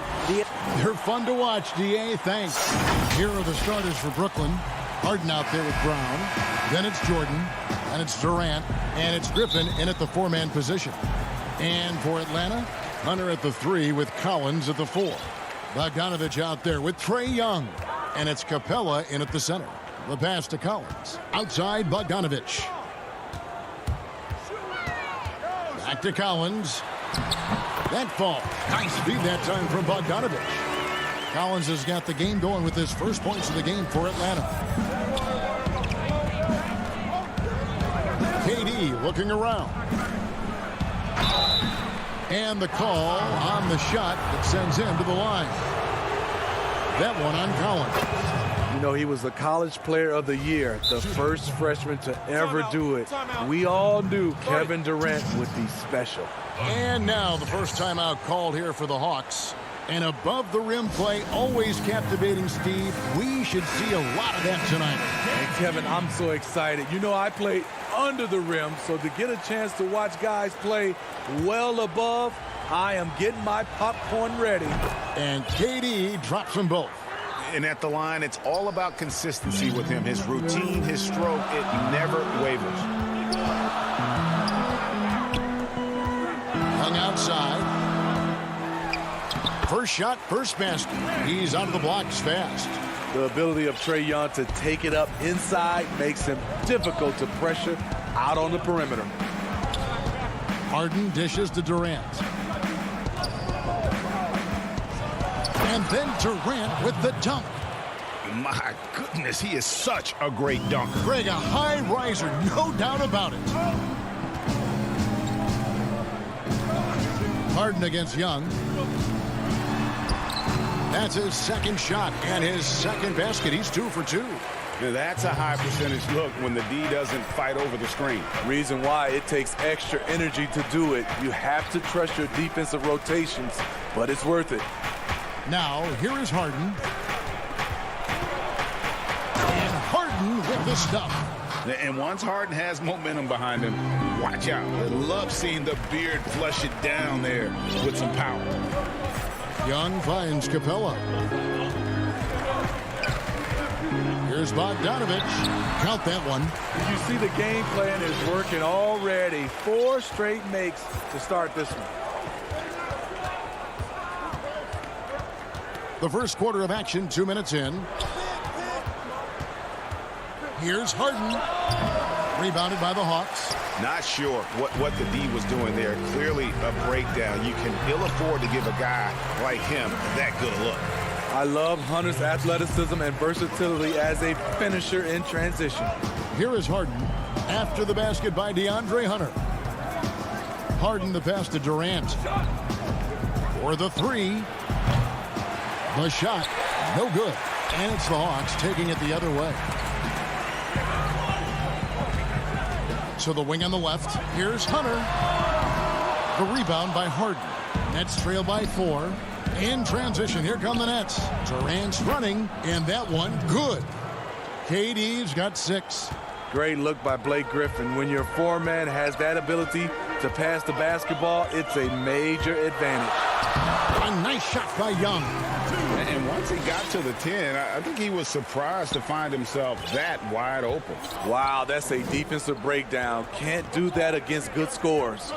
They're fun to watch, DA. Thanks. Here are the starters for Brooklyn. Harden out there with Brown. Then it's Jordan. And it's Durant. And it's Griffin in at the 4-man position. And for Atlanta, Hunter at the 3 with Collins at the 4. Bogdanovich out there with Trae Young. And it's Capella in at the center. The pass to Collins. Outside, Bogdanovich. Back to Collins. That fall. Nice feed that time from Bogdanovich. Collins has got the game going with his first points of the game for Atlanta. KD looking around. And the call on the shot that sends him to the line. That one on Collins. You know, he was the college player of the year, the first freshman to ever do it. We all knew Kevin Durant would be special. And now the first timeout called here for the Hawks. And above the rim play, always captivating, Steve. We should see a lot of that tonight. And Kevin, I'm so excited. You know, I played under the rim, so to get a chance to watch guys play well above, I am getting my popcorn ready. And KD drops them both. And at the line, it's all about consistency with him. His routine, his stroke, it never wavers. Hung outside. First shot, first basket. He's out of the blocks fast. The ability of Trae Young to take it up inside makes him difficult to pressure out on the perimeter. Harden dishes to Durant. And then Durant with the dunk. My goodness, he is such a great dunker. Greg, a high riser, no doubt about it. Harden against Young. That's his second shot and his second basket. He's 2 for 2. Now that's a high percentage look when the D doesn't fight over the screen. Reason why it takes extra energy to do it. You have to trust your defensive rotations, but it's worth it. Now, here is Harden. And Harden with the stuff. And once Harden has momentum behind him, watch out. I love seeing the beard flush it down there with some power. Young finds Capella. Here's Bogdanovich. Count that one. You see the game plan is working already. 4 straight makes to start this one. The first quarter of action, 2 minutes in. Here's Harden. Rebounded by the Hawks. Not sure what the D was doing there. Clearly a breakdown. You can ill afford to give a guy like him that good a look. I love Hunter's athleticism and versatility as a finisher in transition. Here is Harden after the basket by DeAndre Hunter. Harden the pass to Durant. For the 3. The shot, no good. And it's the Hawks taking it the other way. So the wing on the left. Here's Hunter. The rebound by Harden. Nets trail by 4. In transition, here come the Nets. Durant's running, and that one good. KD's got 6. Great look by Blake Griffin. When your 4-man has that ability to pass the basketball, it's a major advantage. A nice shot by Young. And once he got to the 10, I think he was surprised to find himself that wide open. Wow, that's a defensive breakdown. Can't do that against good scores.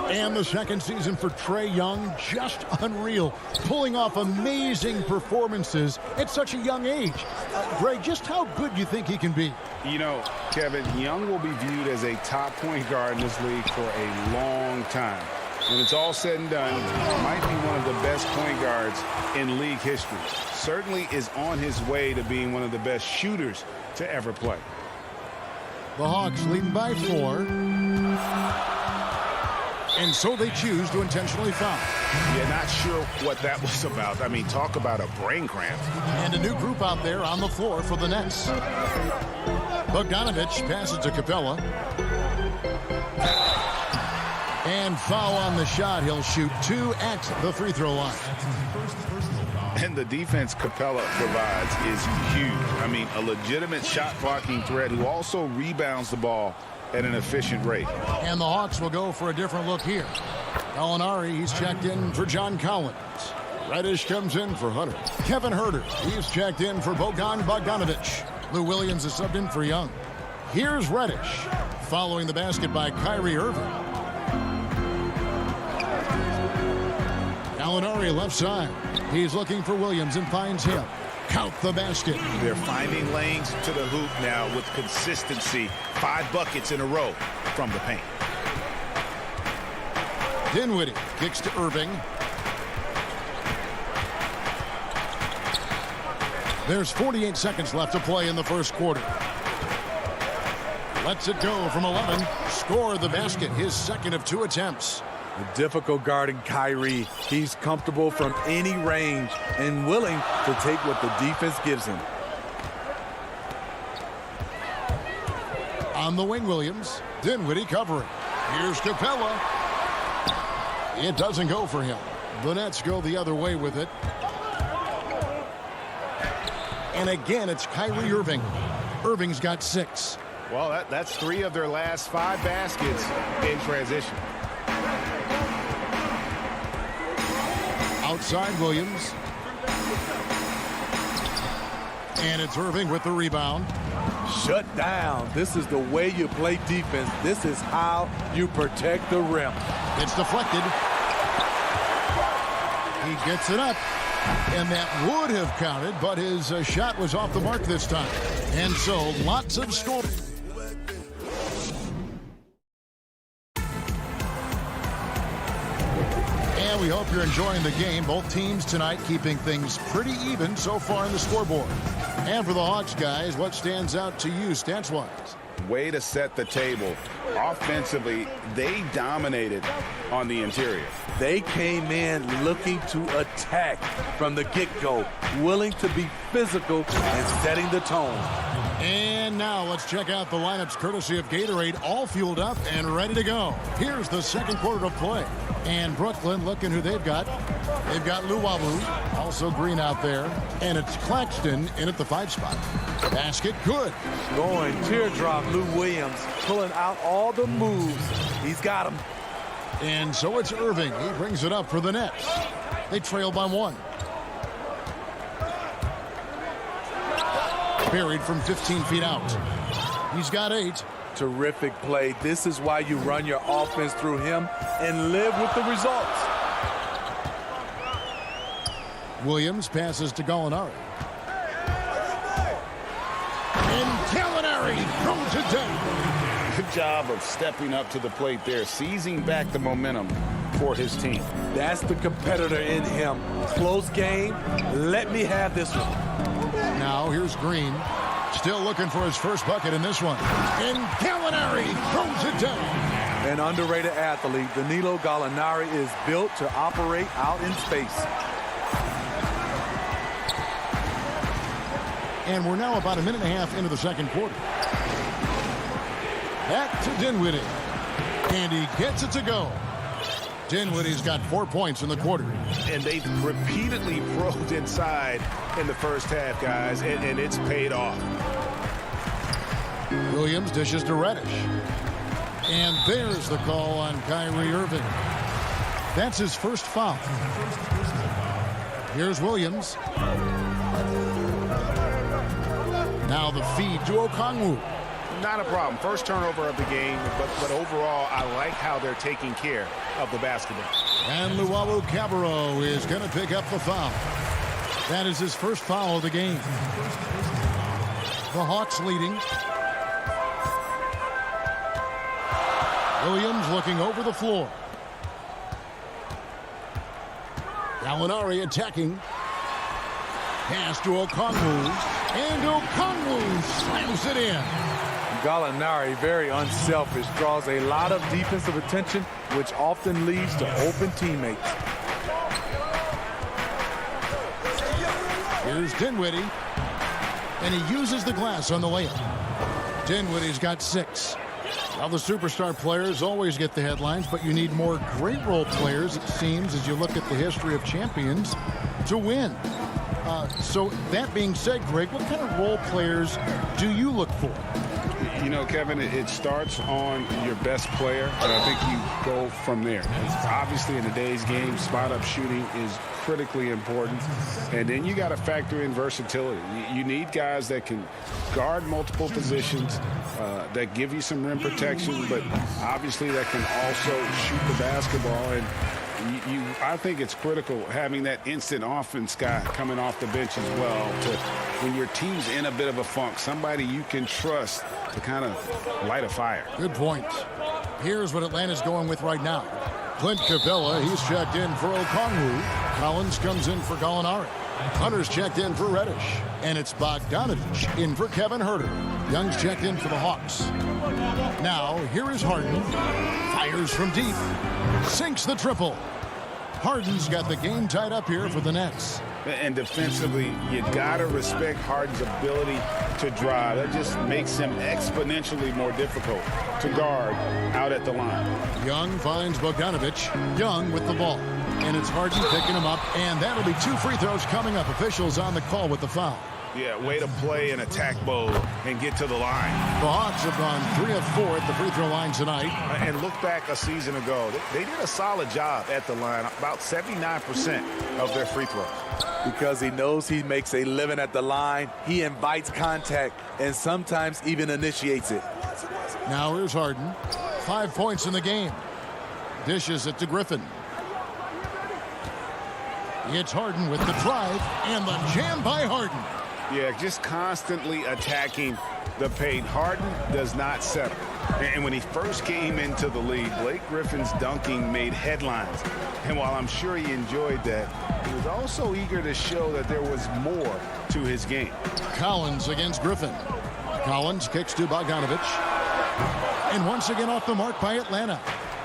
And the second season for Trae Young, just unreal. Pulling off amazing performances at such a young age. Greg, just how good do you think he can be? You know, Kevin, Young will be viewed as a top point guard in this league for a long time. When it's all said and done, he might be one of the best point guards in league history. Certainly is on his way to being one of the best shooters to ever play. The Hawks leading by 4. And so they choose to intentionally foul. Yeah, not sure what that was about. I mean, talk about a brain cramp. And a new group out there on the floor for the Nets. Bogdanovich passes to Capella. And foul on the shot. He'll shoot 2 at the free throw line. And the defense Capella provides is huge. I mean, a legitimate shot blocking threat who also rebounds the ball at an efficient rate. And the Hawks will go for a different look here. Gallinari, he's checked in for John Collins. Reddish comes in for Hunter. Kevin Huerter, he's checked in for Bojan Bogdanovic. Lou Williams is subbed in for Young. Here's Reddish, following the basket by Kyrie Irving. Gallinari left side. He's looking for Williams and finds him. Count the basket. They're finding lanes to the hoop now with consistency. 5 buckets in a row from the paint. Dinwiddie kicks to Irving. There's 48 seconds left to play in the first quarter. Lets it go from 11. Score the basket, his second of 2 attempts. Difficult guarding Kyrie. He's comfortable from any range and willing to take what the defense gives him. On the wing, Williams. Dinwiddie covering. Here's Capella. It doesn't go for him. The Nets go the other way with it. And again, it's Kyrie Irving. Irving's got 6. Well, that's 3 of their last 5 baskets in transition. Outside Williams. And it's Irving with the rebound. Shut down. This is the way you play defense. This is how you protect the rim. It's deflected. He gets it up. And that would have counted, but his shot was off the mark this time. And so lots of score. And we hope you're enjoying the game. Both teams tonight keeping things pretty even so far in the scoreboard. And for the Hawks guys, what stands out to you stats-wise? Way to set the table. Offensively, they dominated on the interior. They came in looking to attack from the get-go, willing to be physical and setting the tone. And now let's check out the lineups courtesy of Gatorade, all fueled up and ready to go. Here's the second quarter of play. And Brooklyn, looking who they've got. They've got Luwawu, also Green out there. And it's Claxton in at the 5 spot. Basket good. Going teardrop, Lou Williams pulling out all the moves. He's got them. And so it's Irving. He brings it up for the Nets. They trail by 1. Buried from 15 feet out. He's got 8. Terrific play. This is why you run your offense through him and live with the results. Williams passes to Gallinari. And Gallinari throws it down. Good job of stepping up to the plate there, seizing back the momentum for his team. That's the competitor in him. Close game. Let me have this one. Now here's Green. Still looking for his first bucket in this one. And Gallinari throws it down. An underrated athlete, Danilo Gallinari is built to operate out in space. And we're now about a minute and a half into the second quarter. Back to Dinwiddie. And he gets it to go. Dinwiddie's got 4 points in the quarter. And they've repeatedly probed inside in the first half, guys, and it's paid off. Williams dishes to Reddish. And there's the call on Kyrie Irving. That's his first foul. Here's Williams. Now the feed to Okongwu. Not a problem. First turnover of the game, but overall, I like how they're taking care of the basketball. And Luwawu-Cabarrot is going to pick up the foul. That is his first foul of the game. The Hawks leading. Williams looking over the floor. Gallinari attacking. Pass to Okongwu. And Okongwu slams it in. Gallinari, very unselfish, draws a lot of defensive attention, which often leads to open teammates. Here's Dinwiddie. And he uses the glass on the layup. Dinwiddie's got 6. Now the superstar players always get the headlines, but you need more great role players, it seems, as you look at the history of champions, to win. So that being said, Greg, what kind of role players do you look for? You know, Kevin, it starts on your best player, and I think you go from there. Obviously, in today's game, spot-up shooting is critically important, and then you got to factor in versatility. You need guys that can guard multiple positions, that give you some rim protection, but obviously that can also shoot the basketball. And I think it's critical having that instant offense guy coming off the bench as well, to when your team's in a bit of a funk, somebody you can trust to kind of light a fire. Good point. Here's what Atlanta's going with right now. Clint Capella, he's checked in for Okongwu. Collins comes in for Gallinari. Hunter's checked in for Reddish. And it's Bogdanovich in for Kevin Huerter. Young's checked in for the Hawks. Now, here is Harden. Fires from deep. Sinks the triple. Harden's got the game tied up here for the Nets. And defensively, you got to respect Harden's ability to drive. That just makes him exponentially more difficult to guard out at the line. Young finds Bogdanovich. Young with the ball. And it's Harden picking him up. And that'll be 2 free throws coming up. Officials on the call with the foul. Yeah, way to play an attack mode and get to the line. The Hawks have gone 3 of 4 at the free throw line tonight. And look back a season ago. They did a solid job at the line, about 79% of their free throws. Because he knows he makes a living at the line, he invites contact and sometimes even initiates it. Now here's Harden. 5 points in the game. Dishes it to Griffin. It's Harden with the drive and the jam by Harden. Yeah, just constantly attacking the paint. Harden does not settle. And when he first came into the league, Blake Griffin's dunking made headlines. And while I'm sure he enjoyed that, he was also eager to show that there was more to his game. Collins against Griffin. Collins kicks to Bogdanovich. And once again off the mark by Atlanta.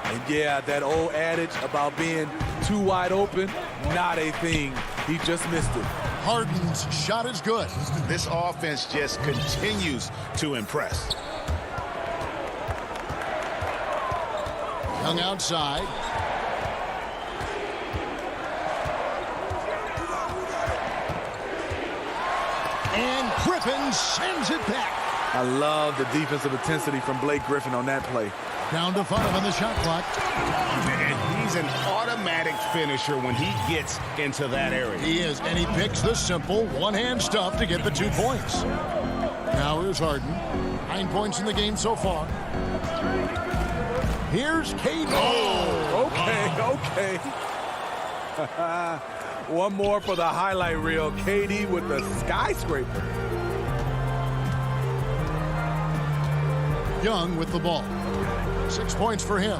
And yeah, that old adage about being too wide open, not a thing. He just missed it. Harden's shot is good. This offense just continues to impress. Young outside. And Griffin sends it back. I love the defensive intensity from Blake Griffin on that play. Down to 5 on the shot clock. And he's an automatic finisher when he gets into that area. He is, and he picks the simple one-hand stuff to get the 2 points. Now here's Harden. 9 points in the game so far. Here's KD. Oh, okay. One more for the highlight reel. KD with the skyscraper. Young with the ball. 6 points for him.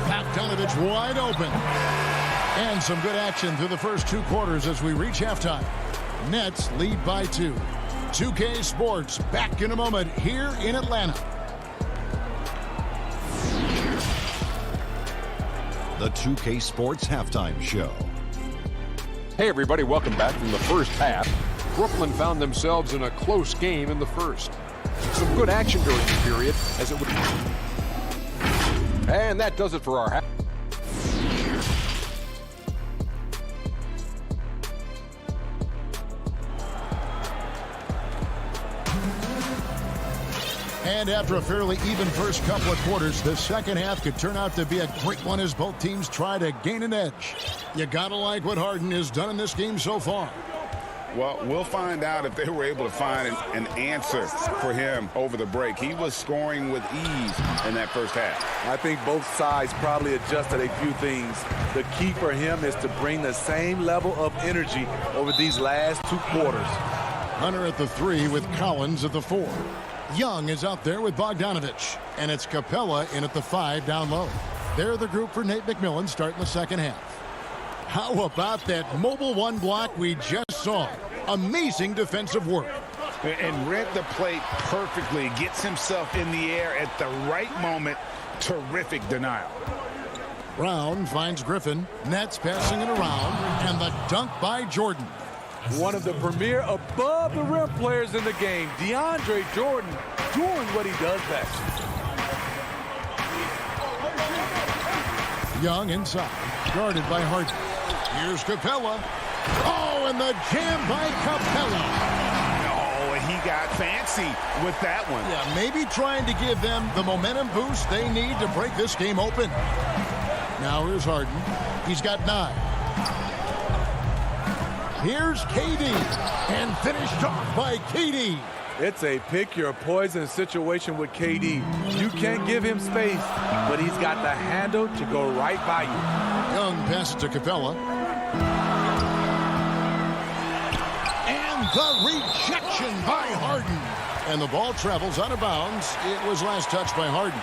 Bogdanovich wide open. And some good action through the first 2 quarters as we reach halftime. Nets lead by 2. 2K Sports back in a moment here in Atlanta. The 2K Sports Halftime Show. Hey everybody, welcome back from the first half. Brooklyn found themselves in a close game in the first. Some good action during the period as it would. And that does it for our half. And after a fairly even first couple of quarters, the second half could turn out to be a great one as both teams try to gain an edge. You gotta like what Harden has done in this game so far. Well, we'll find out if they were able to find an answer for him over the break. He was scoring with ease in that first half. I think both sides probably adjusted a few things. The key for him is to bring the same level of energy over these last 2 quarters. Hunter at the 3 with Collins at the 4. Young is out there with Bogdanovich. And it's Capella in at the 5 down low. They're the group for Nate McMillan starting the second half. How about that mobile 1 block we just saw? Amazing defensive work. And read the play perfectly. Gets himself in the air at the right moment. Terrific denial. Brown finds Griffin. Nets passing it around. And the dunk by Jordan. One of the premier above-the-rim players in the game, DeAndre Jordan, doing what he does best. Young inside, guarded by Harden. Here's Capella. Oh, and the jam by Capella. Oh, and he got fancy with that one. Yeah, maybe trying to give them the momentum boost they need to break this game open. Now here's Harden. He's got 9. Here's KD, and finished off by KD. It's a pick your poison situation with KD. You can't give him space, but he's got the handle to go right by you. Young passes to Capella. And the rejection by Harden. And the ball travels out of bounds. It was last touched by Harden.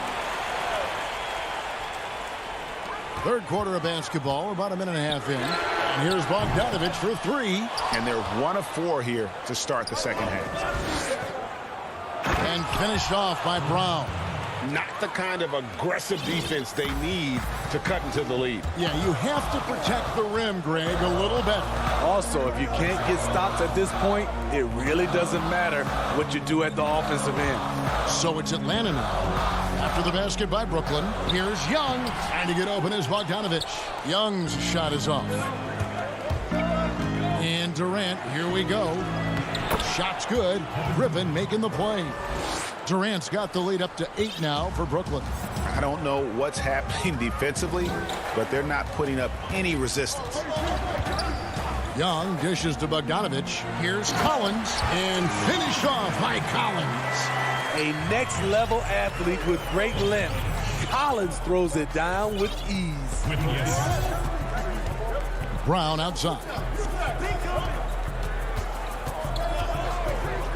Third quarter of basketball, about a minute and a half in. And here's Bogdanovich for 3. And they're 1 of 4 here to start the second half. And finished off by Brown. Not the kind of aggressive defense they need to cut into the lead. Yeah, you have to protect the rim, Greg, a little better. Also, if you can't get stops at this point, it really doesn't matter what you do at the offensive end. So it's Atlanta now. After the basket by Brooklyn, here's Young. Trying to get open is Bogdanovich. Young's shot is off. And Durant, here we go. Shot's good. Griffin making the play. Durant's got the lead up to 8 now for Brooklyn. I don't know what's happening defensively, but they're not putting up any resistance. Young dishes to Bogdanovich. Here's Collins, and finished off by Collins. A next-level athlete with great length. Collins throws it down with ease. Brown outside.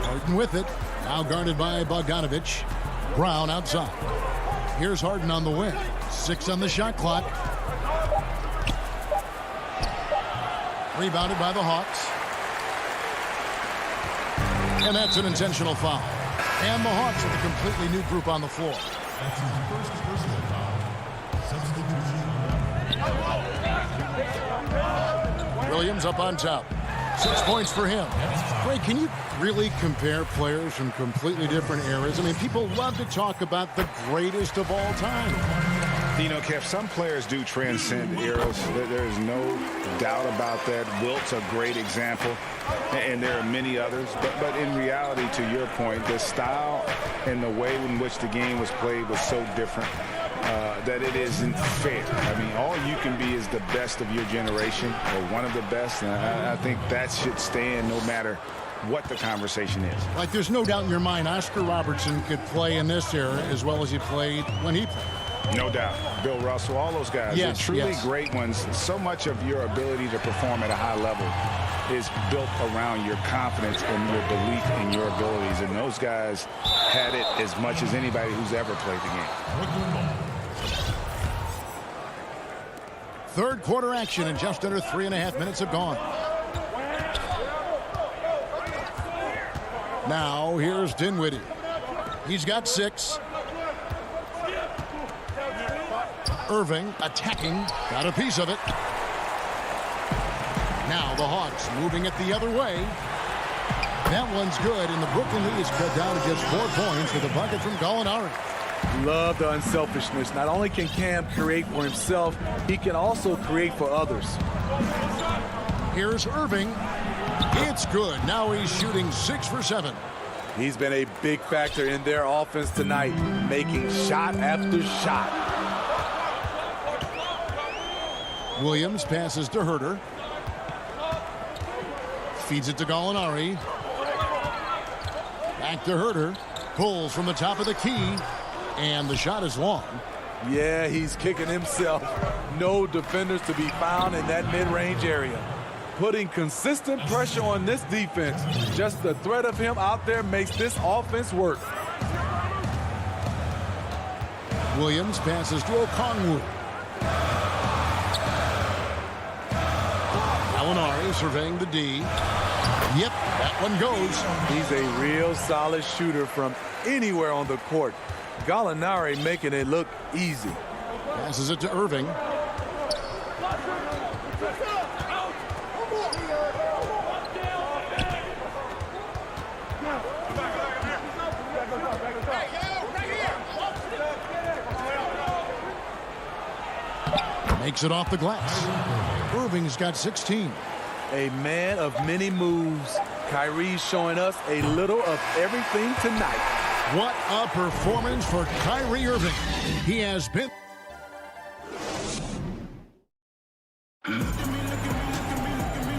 Harden with it. Now guarded by Bogdanovich. Brown outside. Here's Harden on the wing. 6 on the shot clock. Rebounded by the Hawks. And that's an intentional foul. And the Hawks with a completely new group on the floor. That's his first personal foul. Williams up on top. 6 points for him. Greg, can you really compare players from completely different eras? I mean, people love to talk about the greatest of all time. You know, Kev, some players do transcend eras. There is no doubt about that. Wilt's a great example, and there are many others. But in reality, to your point, the style and the way in which the game was played was so different that it isn't fair. I mean, all you can be is the best of your generation, or one of the best, and I think that should stand no matter what the conversation is. Like, there's no doubt in your mind Oscar Robertson could play in this era as well as he played when he played. No doubt. Bill Russell, all those guys, yes, they're truly yes. great ones. So much of your ability to perform at a high level is built around your confidence and your belief in your abilities. And those guys had it as much as anybody who's ever played the game. Third quarter action, and just under 3.5 minutes have gone. Now here's Dinwiddie. He's got 6. Irving attacking, got a piece of it. Now the Hawks moving it the other way. That one's good, and the Brooklyn lead is cut down to just 4 points with a bucket from Gallinari. Love the unselfishness. Not only can Cam create for himself, he can also create for others. Here's Irving. It's good. Now he's shooting 6 for 7. He's been a big factor in their offense tonight, making shot after shot. Williams passes to Herter. Feeds it to Gallinari. Back to Herter. Pulls from the top of the key. And the shot is long. Yeah, he's kicking himself. No defenders to be found in that mid-range area. Putting consistent pressure on this defense. Just the threat of him out there makes this offense work. Williams passes to Okongwu. Gallinari surveying the D. Yep, that one goes. He's a real solid shooter from anywhere on the court. Gallinari making it look easy. Passes it to Irving. Makes it off the glass. Irving's got 16. A man of many moves. Kyrie's showing us a little of everything tonight. What a performance for Kyrie Irving. He has been...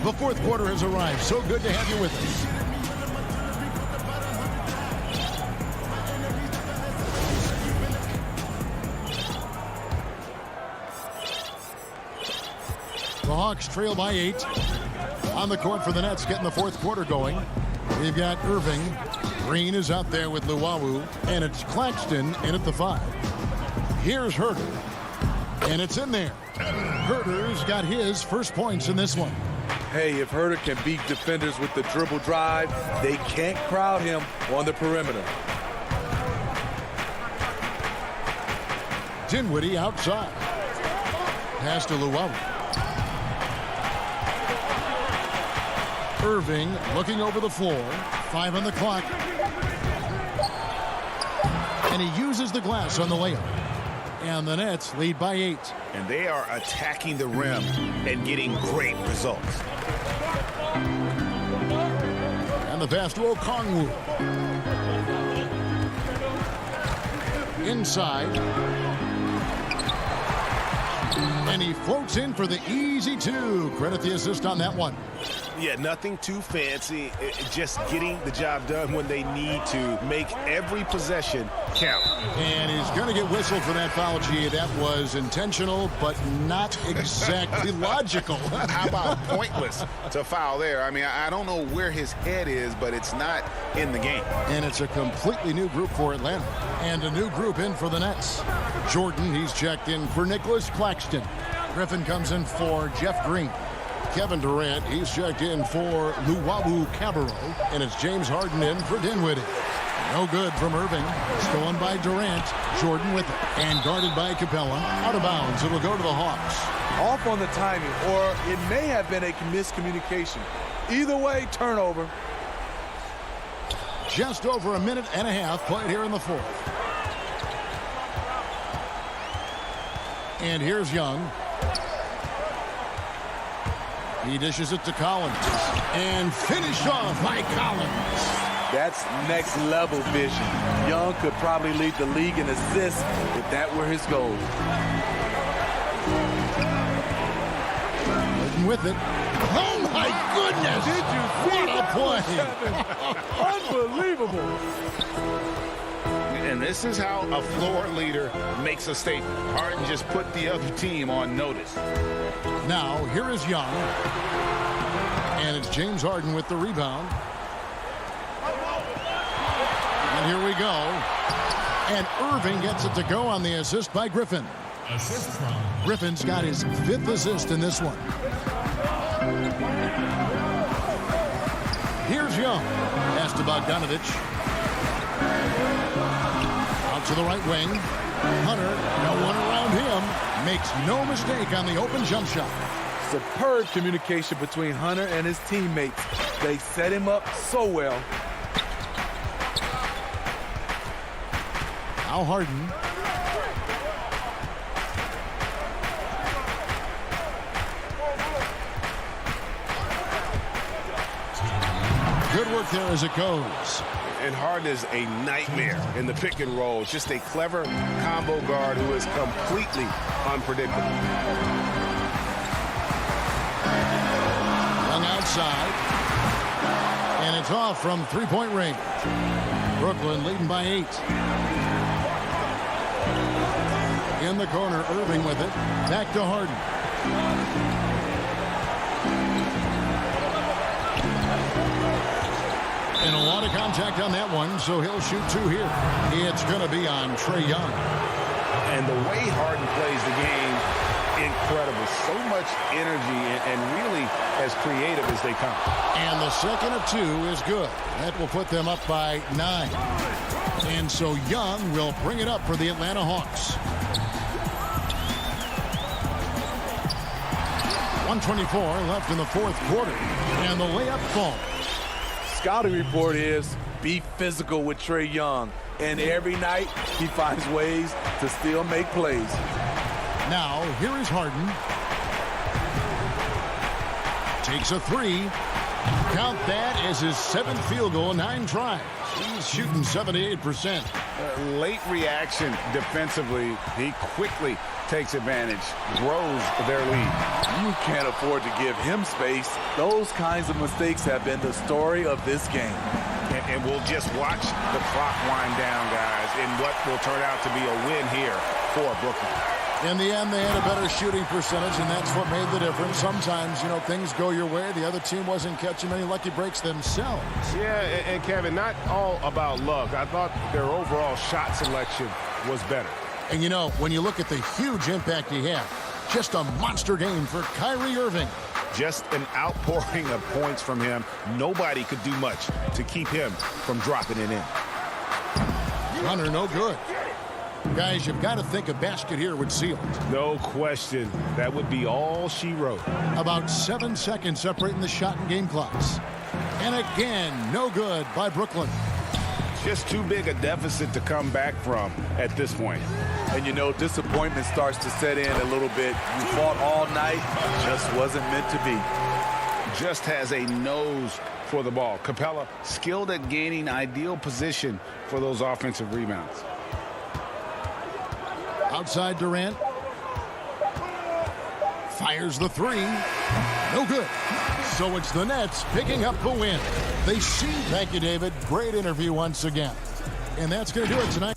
The fourth quarter has arrived. So good to have you with us. The Hawks trail by 8. On the court for the Nets, getting the fourth quarter going. We've got Irving. Green is out there with Luwawu. And it's Claxton in at the 5. Here's Herter. And it's in there. Herter's got his first points in this one. Hey, if Herter can beat defenders with the dribble drive, they can't crowd him on the perimeter. Dinwiddie outside. Pass to Luwawu. Irving looking over the floor. 5 on the clock. And he uses the glass on the layup. And the Nets lead by 8. And they are attacking the rim and getting great results. And the pass to Okongwu. Inside. And he floats in for the easy 2. Credit the assist on that one. Yeah, nothing too fancy. Just getting the job done when they need to. Make every possession count. And he's going to get whistled for that foul. Gee, that was intentional, but not exactly logical. How about pointless to foul there? I mean, I don't know where his head is, but it's not in the game. And it's a completely new group for Atlanta. And a new group in for the Nets. Jordan, he's checked in for Nicholas Claxton. Griffin comes in for Jeff Green. Kevin Durant, he's checked in for Luwawu Cabarro. And it's James Harden in for Dinwiddie. No good from Irving. Stolen by Durant. Jordan with it. And guarded by Capella. Out of bounds. It'll go to the Hawks. Off on the timing, or it may have been a miscommunication. Either way, turnover. Just over a minute and a half played here in the fourth. And here's Young. He dishes it to Collins. And finished off by Collins. That's next level vision. Young could probably lead the league in assists if that were his goal. With it. Oh my goodness! Did you see what a play? Unbelievable. And this is how a floor leader makes a statement. Harden just put the other team on notice. Now, here is Young. And it's James Harden with the rebound. And here we go. And Irving gets it to go on the assist by Griffin. Griffin's got his 5th assist in this one. Here's Young. Pass to Bogdanovich. Out to the right wing. Hunter, no one around him. Makes no mistake on the open jump shot. Superb communication between Hunter and his teammates. They set him up so well. Now Harden. Good work there as it goes. And Harden is a nightmare in the pick and roll. Just a clever combo guard who is completely unpredictable. Young outside. And it's off from three-point range. Brooklyn leading by 8. In the corner, Irving with it. Back to Harden. And a lot of contact on that one, so he'll shoot 2 here. It's going to be on Trae Young. And the way Harden plays the game, incredible. So much energy and really as creative as they come. And the second of 2 is good. That will put them up by 9. And so Young will bring it up for the Atlanta Hawks. 1:24 left in the fourth quarter. And the layup falls. Scouting report is be physical with Trae Young. And every night he finds ways to still make plays. Now, here is Harden. Takes a three. Count that as his 7th field goal in 9 tries. He's shooting 78%. Late reaction defensively. He quickly takes advantage, grows their lead. You can't afford to give him space. Those kinds of mistakes have been the story of this game. And we'll just watch the clock wind down, guys, in what will turn out to be a win here for Brooklyn. In the end, they had a better shooting percentage, and that's what made the difference. Sometimes, you know, things go your way. The other team wasn't catching many lucky breaks themselves. Yeah, and Kevin, not all about luck. I thought their overall shot selection was better. And, you know, when you look at the huge impact he had, just a monster game for Kyrie Irving. Just an outpouring of points from him. Nobody could do much to keep him from dropping it in. Hunter, no good. Guys, you've got to think a basket here would seal it. No question. That would be all she wrote. About 7 seconds separating the shot and game clocks. And again, no good by Brooklyn. Just too big a deficit to come back from at this point. And, you know, disappointment starts to set in a little bit. You fought all night, just wasn't meant to be. Just has a nose for the ball. Capella skilled at gaining ideal position for those offensive rebounds. Outside Durant. Fires the three. No good. So it's the Nets picking up the win. They see. Thank you, David. Great interview once again. And that's going to do it tonight.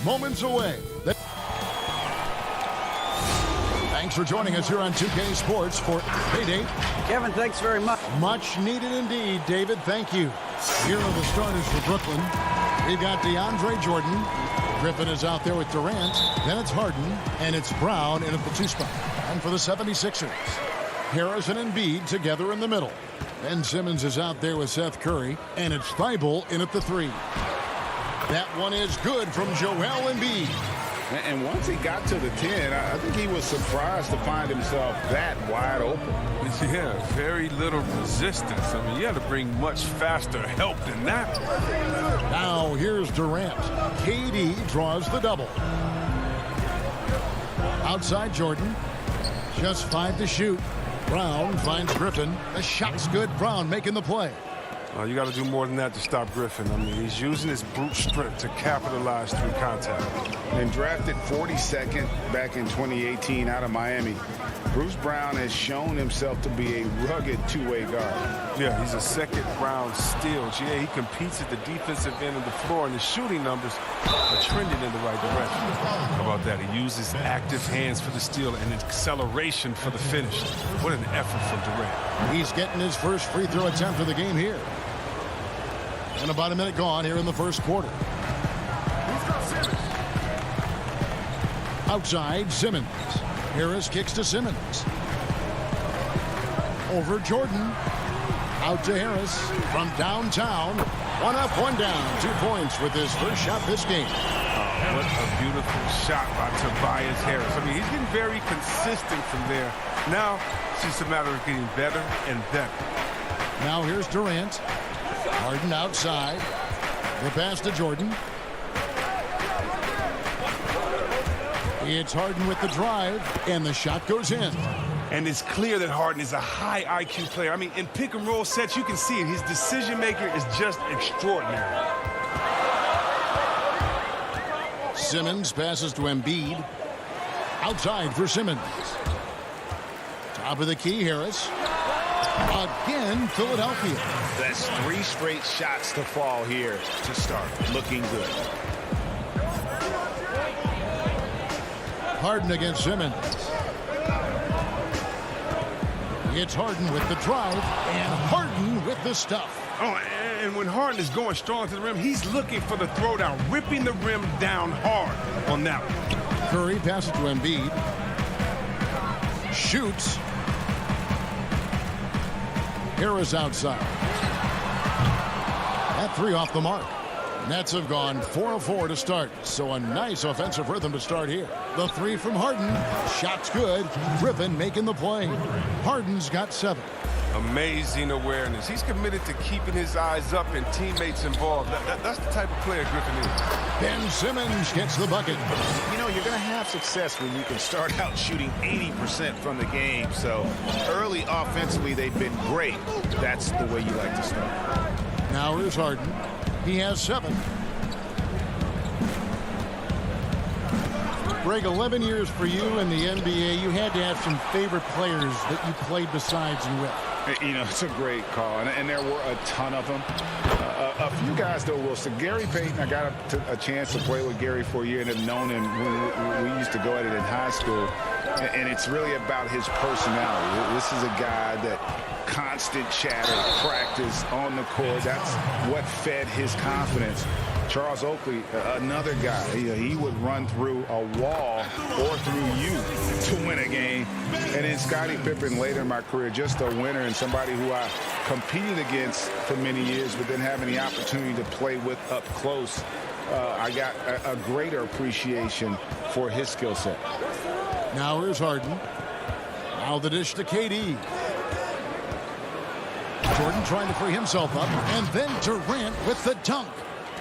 Moments away. Thanks for joining us here on 2K Sports for Payday. Kevin, thanks very much. Much needed indeed, David. Thank you. Here are the starters for Brooklyn. We've got DeAndre Jordan. Griffin is out there with Durant. Then it's Harden, and it's Brown in at the 2 spot. And for the 76ers, Harris and Embiid together in the middle. Ben Simmons is out there with Seth Curry, and it's Thibault in at the 3. That one is good from Joel Embiid. And once he got to the 10, I think he was surprised to find himself that wide open. Yeah, very little resistance. I mean, you had to bring much faster help than that. Now here's Durant. KD draws the double. Outside Jordan. Just 5 to shoot. Brown finds Griffin. The shot's good. Brown making the play. You got to do more than that to stop Griffin. I mean, he's using his brute strength to capitalize through contact. And drafted 42nd back in 2018 out of Miami, Bruce Brown has shown himself to be a rugged two-way guard. Yeah, he's a second-round steal. Yeah, he competes at the defensive end of the floor, and the shooting numbers are trending in the right direction. How about that? He uses active hands for the steal and acceleration for the finish. What an effort from Durant. He's getting his first free throw attempt of the game here. And about a minute gone here in the first quarter. Outside, Simmons. Harris kicks to Simmons. Over Jordan. Out to Harris from downtown. 1 up, 1 down. 2 points with his first shot this game. Oh, what a beautiful shot by Tobias Harris. I mean, he's getting very consistent from there. Now, it's just a matter of getting better and better. Now here's Durant. Harden outside. The pass to Jordan. It's Harden with the drive, and the shot goes in. And it's clear that Harden is a high IQ player. I mean, in pick-and-roll sets, you can see it. His decision-maker is just extraordinary. Simmons passes to Embiid. Outside for Simmons. Top of the key, Harris. Again, Philadelphia. That's 3 straight shots to fall here to start. Looking good. Harden against Simmons. It's Harden with the drive, and Harden with the stuff. Oh, and when Harden is going strong to the rim, he's looking for the throwdown, ripping the rim down hard on that one. Curry passes to Embiid. Shoots. Harris outside. That 3 off the mark. Nets have gone 4 of 4 to start, so a nice offensive rhythm to start here. The 3 from Harden. Shot's good. Griffin making the play. Harden's got 7. Amazing awareness. He's committed to keeping his eyes up and teammates involved. That's the type of player Griffin is. Ben Simmons gets the bucket. You know, you're going to have success when you can start out shooting 80% from the game. So early offensively, they've been great. That's the way you like to start. Now here's Harden. He has 7. Greg, 11 years for you in the NBA. You had to have some favorite players that you played besides and with. You know, it's a great call, and there were a ton of them. A few guys, though, Wilson. Gary Payton, I got a chance to play with Gary for a year and have known him when we used to go at it in high school. And it's really about his personality. This is a guy that constant chatter, practice on the court. That's what fed his confidence. Charles Oakley, another guy, he would run through a wall or through you to win a game. And then Scottie Pippen later in my career, just a winner and somebody who I competed against for many years, but then having the opportunity to play with up close, I got a greater appreciation for his skill set. Now here's Harden. Now the dish to KD. Jordan trying to free himself up, and then Durant with the dunk.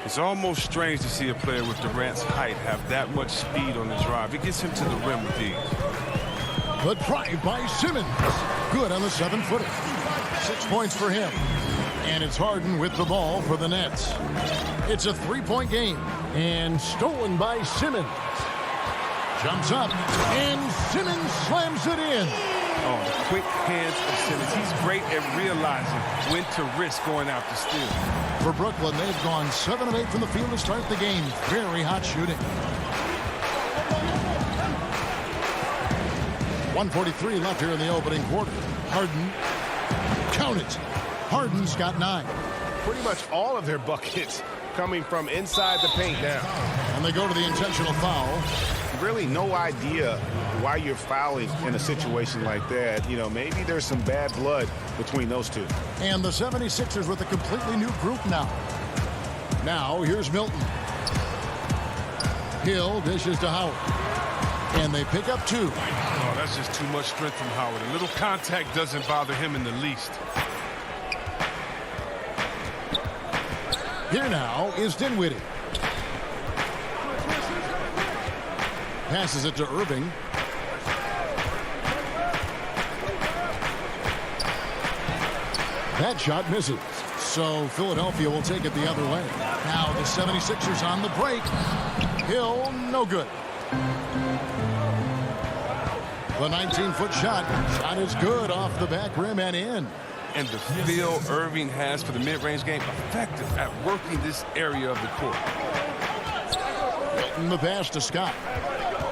It's almost strange to see a player with Durant's height have that much speed on the drive. It gets him to the rim with ease. The drive by Simmons. Good on the 7-footer. 6 points for him. And it's Harden with the ball for the Nets. It's a 3-point game. And stolen by Simmons. Jumps up. And Simmons slams it in. Oh, the quick hands of Simmons. He's great at realizing when to risk going out to steal. For Brooklyn, they've gone 7 of 8 from the field to start the game. Very hot shooting. 1:43 left here in the opening quarter. Harden. Count it. Harden's got 9. Pretty much all of their buckets coming from inside the paint now. And they go to the intentional foul. Really no idea why you're fouling in a situation like that. You know, maybe there's some bad blood between those two. And the 76ers with a completely new group now. Now, here's Milton. Hill dishes to Howard. And they pick up 2. Oh, that's just too much strength from Howard. A little contact doesn't bother him in the least. Here now is Dinwiddie. Passes it to Irving. That shot misses. So Philadelphia will take it the other way. Now the 76ers on the break. Hill, no good. The 19-foot shot. Shot is good off the back rim and in. And the feel Irving has for the mid-range game, effective at working this area of the court. Milton the pass to Scott.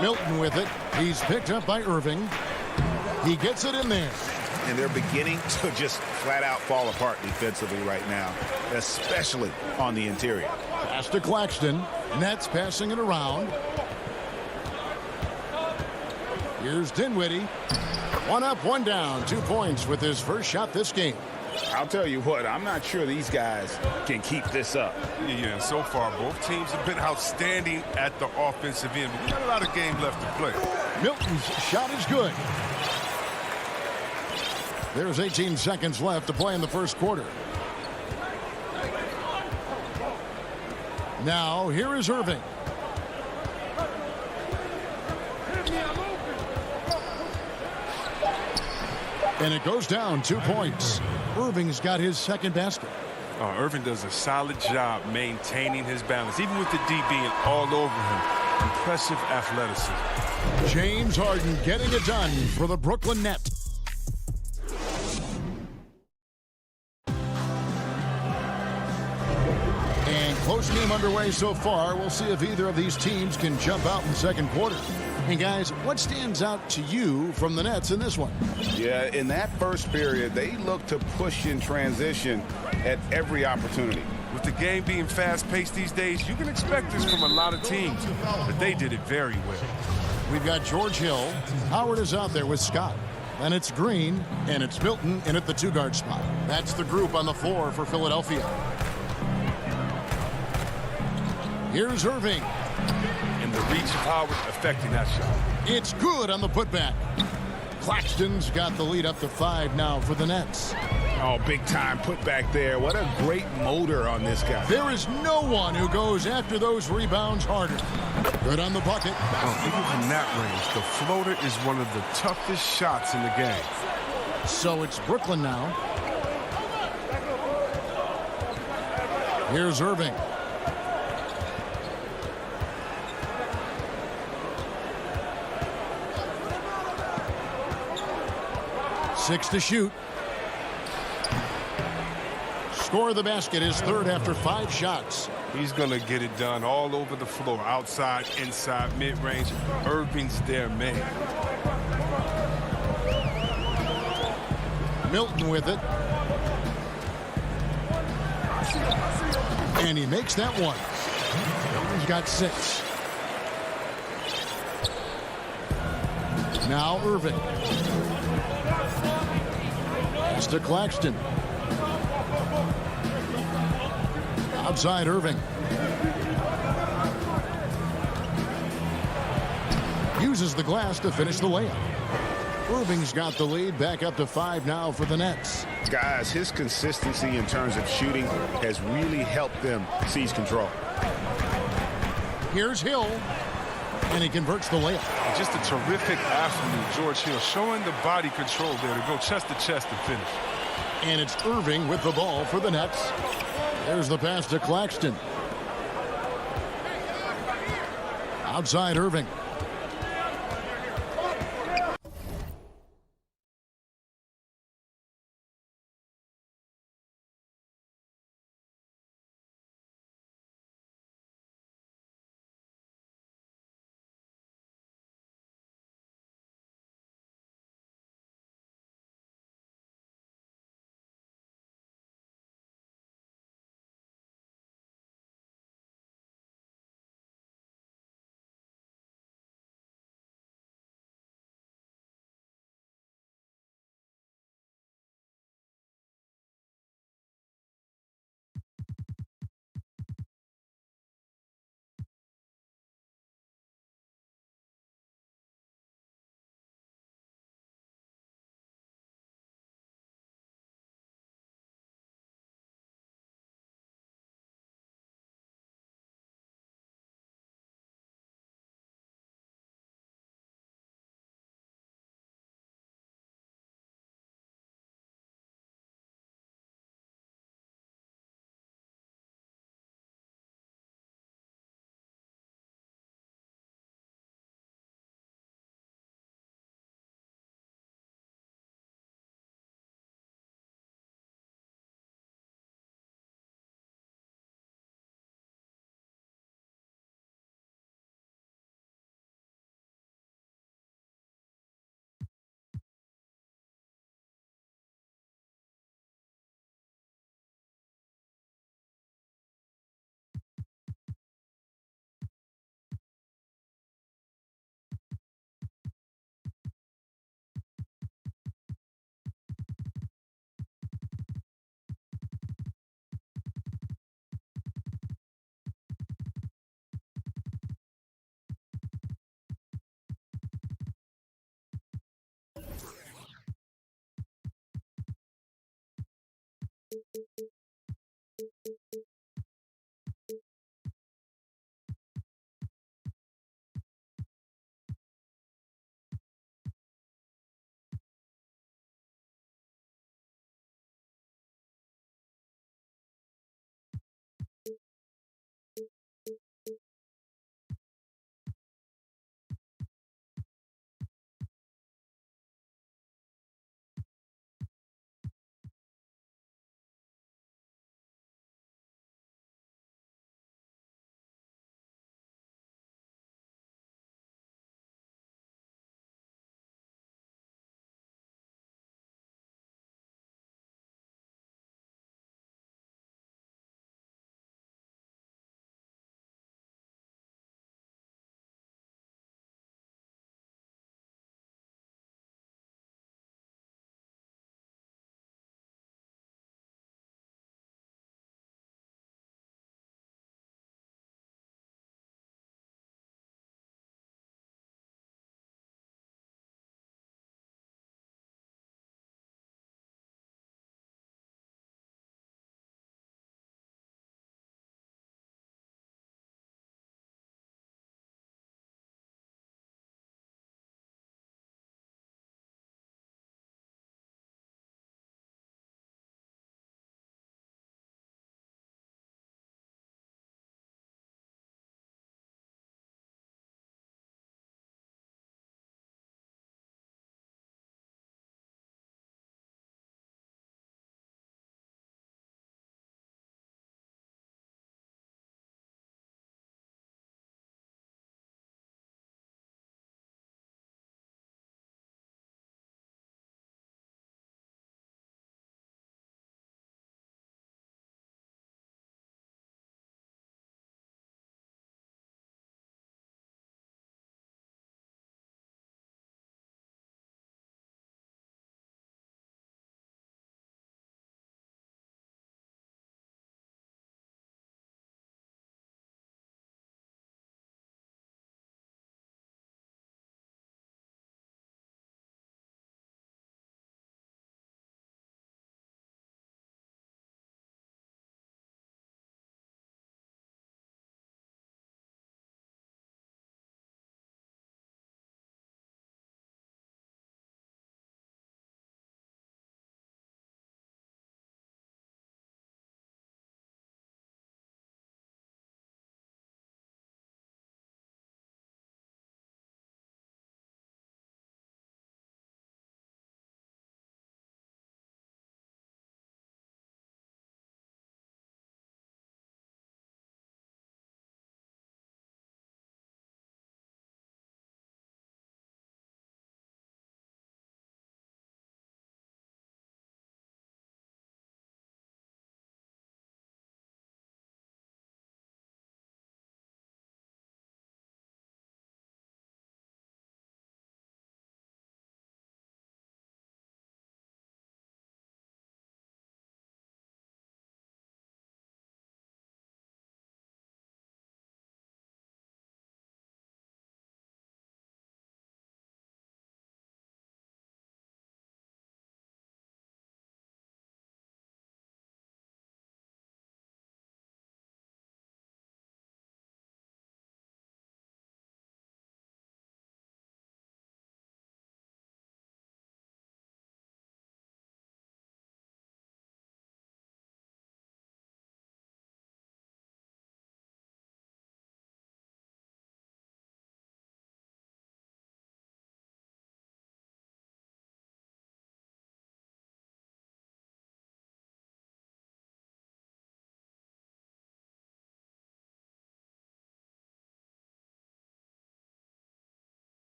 Milton with it. He's picked up by Irving. He gets it in there. And they're beginning to just flat out fall apart defensively right now, especially on the interior. Pass to Claxton. Nets passing it around. Here's Dinwiddie. 1 up, 1 down. 2 points with his first shot this game. I'll tell you what, I'm not sure these guys can keep this up. Yeah, and so far, both teams have been outstanding at the offensive end. But we got a lot of game left to play. Milton's shot is good. There's 18 seconds left to play in the first quarter. Now, here is Irving. And it goes down 2 points. Irving's got his second basket. Irving does a solid job maintaining his balance, even with the D being all over him. Impressive athleticism. James Harden getting it done for the Brooklyn Nets. And close game underway so far. We'll see if either of these teams can jump out in the second quarter. And guys, what stands out to you from the Nets in this one? Yeah, in that first period, they look to push in transition at every opportunity. With the game being fast-paced these days, you can expect this from a lot of teams, but they did it very well. We've got George Hill. Howard is out there with Scott. And it's Green, and it's Milton in at the 2-guard spot. That's the group on the floor for Philadelphia. Here's Irving. And the reach of Howard affecting that shot. It's good on the putback. Claxton's got the lead up to 5 now for the Nets. Oh, big time putback there. What a great motor on this guy. There is no one who goes after those rebounds harder. Good on the bucket. Even from that range, the floater is one of the toughest shots in the game. So it's Brooklyn now. Here's Irving. Six to shoot. Score the basket, his third after 5 shots. He's going to get it done all over the floor, outside, inside, mid-range. Irving's their man. Milton with it. And he makes that one. Milton's got 6. Now Irving. Pass to Claxton. Outside Irving. Uses the glass to finish the layup. Irving's got the lead, back up to 5 now for the Nets. Guys, his consistency in terms of shooting has really helped them seize control. Here's Hill, and he converts the layup. Just a terrific athlete, George Hill, showing the body control there to go chest to chest and finish. And it's Irving with the ball for the Nets. There's the pass to Claxton. Outside Irving.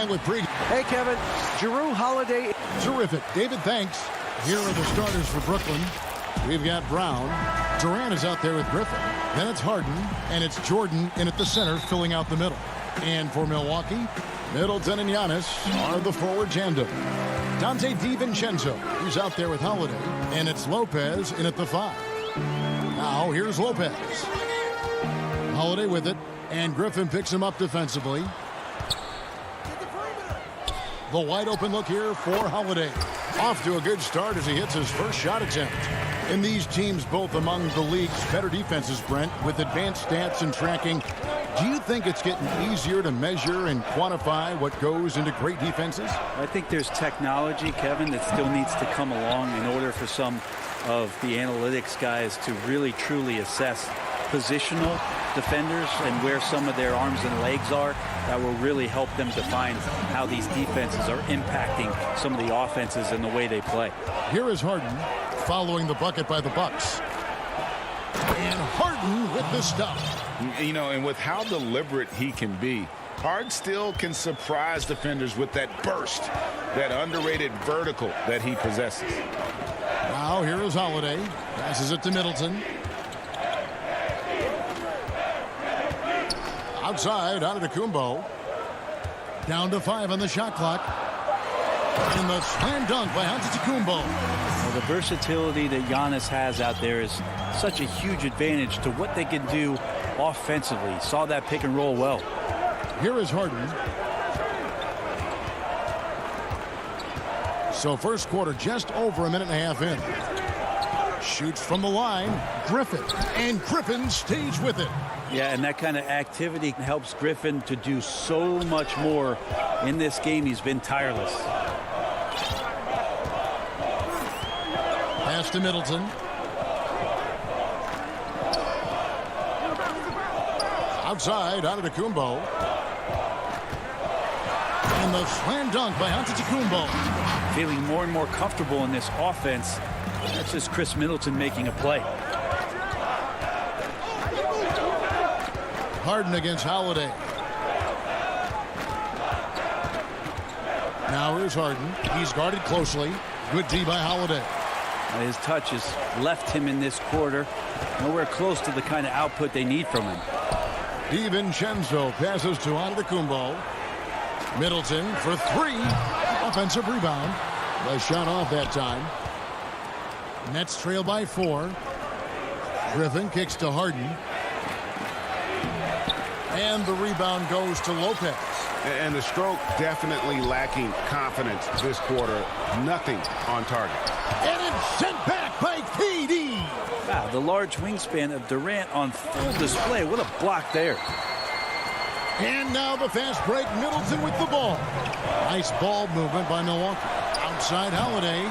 with pre. Hey, Kevin. Jrue Holiday. Terrific. David, thanks. Here are the starters for Brooklyn. We've got Brown. Durant is out there with Griffin. Then it's Harden, and it's Jordan in at the center, filling out the middle. And for Milwaukee, Middleton and Giannis are the forward tandem. Dante DiVincenzo, who's out there with Holiday, and it's Lopez in at the 5. Now here's Lopez. Holiday with it, and Griffin picks him up defensively. The wide open look here for Holiday. Off to a good start as he hits his first shot attempt. And these teams both among the league's better defenses, Brent, with advanced stats and tracking. Do you think it's getting easier to measure and quantify what goes into great defenses? I think there's technology, Kevin, that still needs to come along in order for some of the analytics guys to really truly assess positional defenders and where some of their arms and legs are. That will really help them define how these defenses are impacting some of the offenses and the way they play. Here is Harden following the bucket by the Bucks. And Harden with the stuff. You know, and with how deliberate he can be, Harden still can surprise defenders with that burst, that underrated vertical that he possesses. Now here is Holiday. Passes it to Middleton. Outside, Antetokounmpo. Down to 5 on the shot clock. And the slam dunk by Antetokounmpo. Well, the versatility that Giannis has out there is such a huge advantage to what they can do offensively. Saw that pick and roll well. Here is Harden. So first quarter just over a minute and a half in. Shoots from the line. Griffin. And Griffin stays with it. Yeah, and that kind of activity helps Griffin to do so much more in this game. He's been tireless. Pass to Middleton. Outside, Antetokounmpo. And the slam dunk by Antetokounmpo. Feeling more and more comfortable in this offense. That's just Chris Middleton making a play. Harden against Holiday. Now here's Harden. He's guarded closely. Good D by Holiday. His touch has left him in this quarter. Nowhere close to the kind of output they need from him. DiVincenzo passes to Antetokounmpo. Middleton for 3. Offensive rebound. The shot off that time. Nets trail by 4. Griffin kicks to Harden. And the rebound goes to Lopez. And the stroke definitely lacking confidence this quarter. Nothing on target. And it's sent back by KD. Wow, the large wingspan of Durant on full display. What a block there. And now the fast break. Middleton with the ball. Nice ball movement by Milwaukee. Outside Holiday.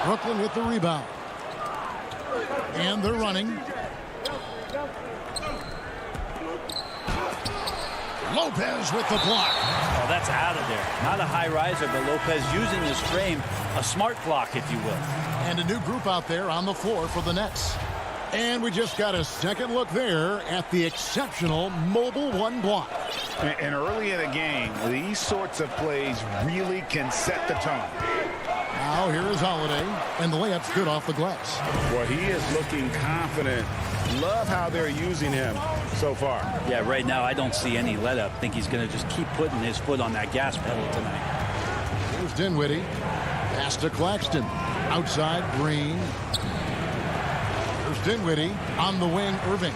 Brooklyn with the rebound. And they're running. Lopez with the block. Oh, that's out of there. Not a high riser, but Lopez using his frame. A smart block, if you will. And a new group out there on the floor for the Nets. And we just got a second look there at the exceptional mobile 1 block. And early in a game, these sorts of plays really can set the tone. Now here is Holiday, and the layup's good off the glass. Well, he is looking confident. Love how they're using him so far. Yeah, right now I don't see any let up. I think he's going to just keep putting his foot on that gas pedal tonight. Here's Dinwiddie. Pass to Claxton. Outside, Green. Here's Dinwiddie. On the wing, Irving.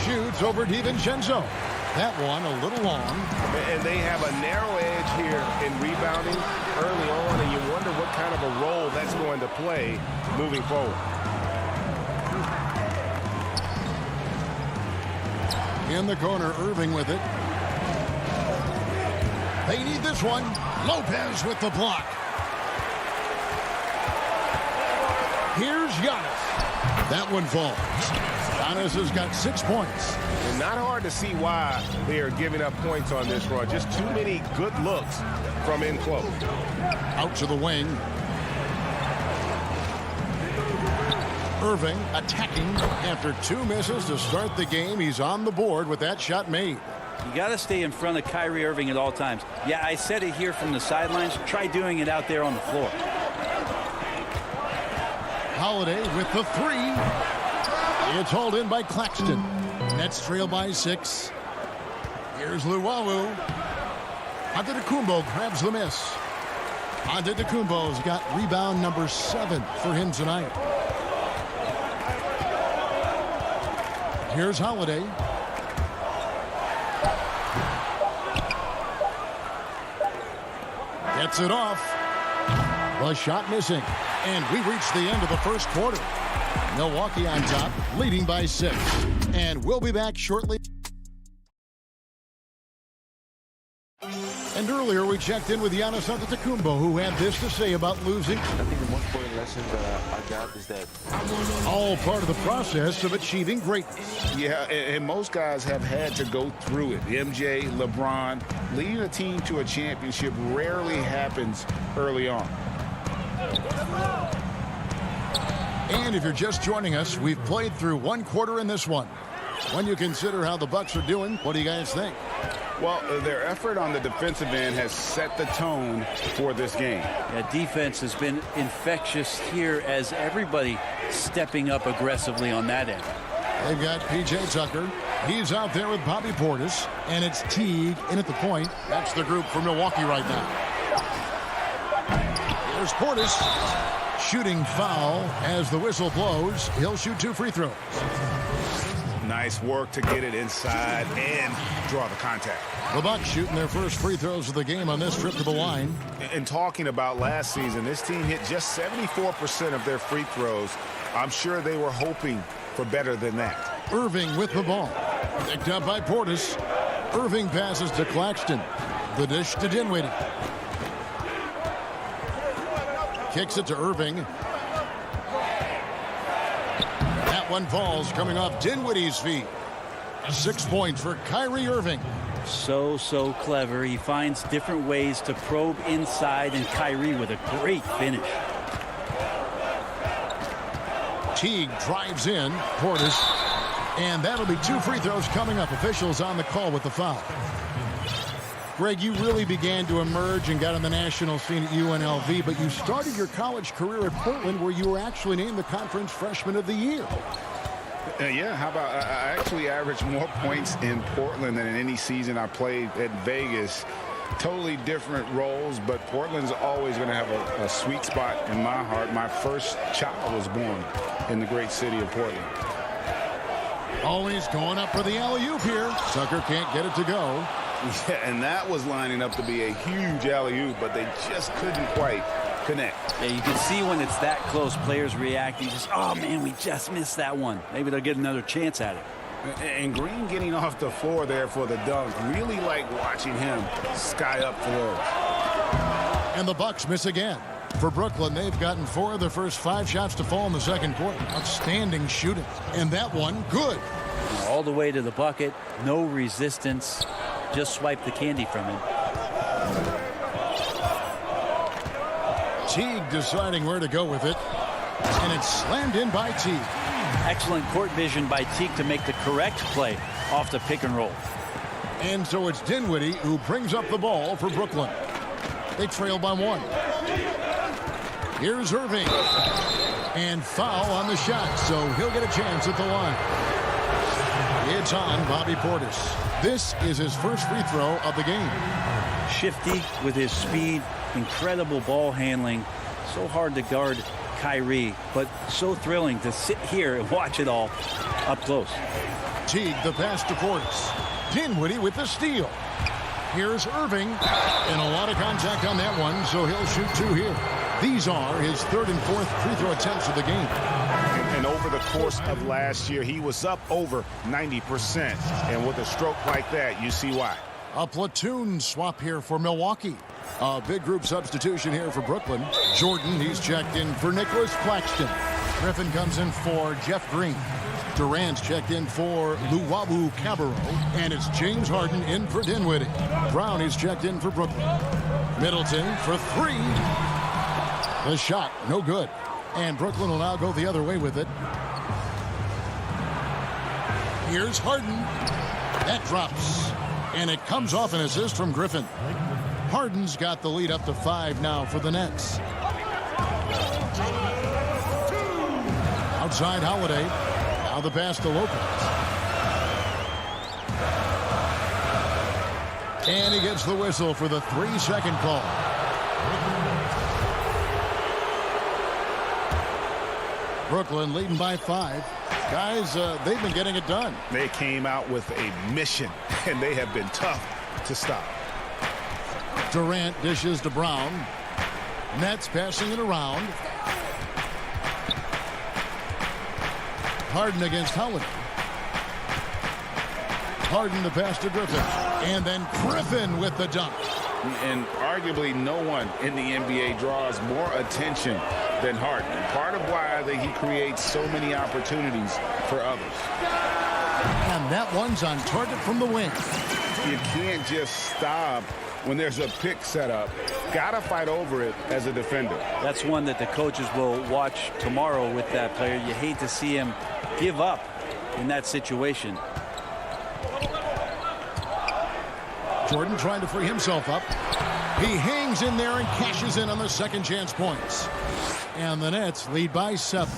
Shoots over DiVincenzo. That one a little long. And they have a narrow edge here in rebounding early on, and you wonder what kind of a role that's going to play moving forward. In the corner, Irving with it. They need this one. Lopez with the block. Here's Giannis. That one falls. Giannis has got 6 points. And not hard to see why they are giving up points on this run. Just too many good looks from in close. Out to the wing. Irving attacking after 2 misses to start the game. He's on the board with that shot made. You got to stay in front of Kyrie Irving at all times. Yeah, I said it here from the sidelines. Try doing it out there on the floor. Holiday with the three. It's hauled in by Claxton. Nets trail by 6. Here's Luwawu. Antetokounmpo grabs the miss. Antetokounmpo's got rebound number 7 for him tonight. Here's Holiday. Gets it off. The shot missing. And we reach the end of the first quarter. Milwaukee on top, leading by 6. And we'll be back shortly. And earlier we checked in with Giannis Antetokounmpo, who had this to say about losing. I think the most important lesson that I got is that all part of the process of achieving greatness. Yeah, and most guys have had to go through it. MJ, LeBron, leading a team to a championship rarely happens early on. And if you're just joining us, we've played through one quarter in this one. When you consider how the Bucks are doing, what do you guys think? Well, their effort on the defensive end has set the tone for this game. Yeah, defense has been infectious here as everybody stepping up aggressively on that end. They've got P.J. Tucker. He's out there with Bobby Portis. And it's Teague in at the point. That's the group for Milwaukee right now. Here's Portis. Shooting foul as the whistle blows. He'll shoot 2 free throws. Nice work to get it inside and draw the contact. The Bucks shooting their first free throws of the game on this trip to the line. And talking about last season, this team hit just 74% of their free throws. I'm sure they were hoping for better than that. Irving with the ball. Picked up by Portis. Irving passes to Claxton. The dish to Dinwiddie. Kicks it to Irving. That one falls coming off Dinwiddie's feet. 6 points for Kyrie Irving. So clever. He finds different ways to probe inside, and Kyrie with a great finish. Teague drives in. Portis. And that'll be 2 free throws coming up. Officials on the call with the foul. Greg, you really began to emerge and got on the national scene at UNLV, but you started your college career at Portland, where you were actually named the Conference Freshman of the Year. Yeah, how about I actually averaged more points in Portland than in any season I played at Vegas. Totally different roles, but Portland's always going to have a sweet spot in my heart. My first child was born in the great city of Portland. Always going up for the alley-oop here. Tucker can't get it to go. Yeah, and that was lining up to be a huge alley-oop, but they just couldn't quite connect. Yeah, you can see when it's that close, players reacting. Just, oh, man, we just missed that one. Maybe they'll get another chance at it. And Green getting off the floor there for the dunk. Really like watching him sky up for those. And the Bucks miss again. For Brooklyn, they've gotten 4 of their first 5 shots to fall in the second quarter. Outstanding shooting. And that one, good. All the way to the bucket. No resistance. Just swipe the candy from him. Teague deciding where to go with it. And it's slammed in by Teague. Excellent court vision by Teague to make the correct play off the pick and roll. And so it's Dinwiddie who brings up the ball for Brooklyn. They trail by 1. Here's Irving. And foul on the shot, so he'll get a chance at the line. It's on Bobby Portis. This is his first free throw of the game. Shifty with his speed, incredible ball handling. So hard to guard Kyrie, but so thrilling to sit here and watch it all up close. Teague the pass to Portis. Dinwiddie with the steal. Here's Irving. And a lot of contact on that one, so he'll shoot 2 here. These are his 3rd and 4th free throw attempts of the game. And over the course of last year, he was up over 90%. And with a stroke like that, you see why. A platoon swap here for Milwaukee. A big group substitution here for Brooklyn. Jordan, he's checked in for Nicholas Claxton. Griffin comes in for Jeff Green. Durant's checked in for Luwawu Cabarro. And it's James Harden in for Dinwiddie. Brown is checked in for Brooklyn. Middleton for 3. The shot, no good. And Brooklyn will now go the other way with it. Here's Harden. That drops. And it comes off an assist from Griffin. Harden's got the lead up to 5 now for the Nets. Outside Holiday. Now the pass to Lopez. And he gets the whistle for the 3-second call. Brooklyn leading by 5. Guys, they've been getting it done. They came out with a mission, and they have been tough to stop. Durant dishes to Brown. Nets passing it around. Harden against Holiday. Harden to pass to Griffin. And then Griffin with the dunk. And arguably no one in the NBA draws more attention than Harden. Part of why he creates so many opportunities for others. And that one's on target from the wing. You can't just stop when there's a pick set up. Gotta fight over it as a defender. That's one that the coaches will watch tomorrow with that player. You hate to see him give up in that situation. Jordan trying to free himself up. He hangs in there and cashes in on the second chance points. And the Nets lead by 7.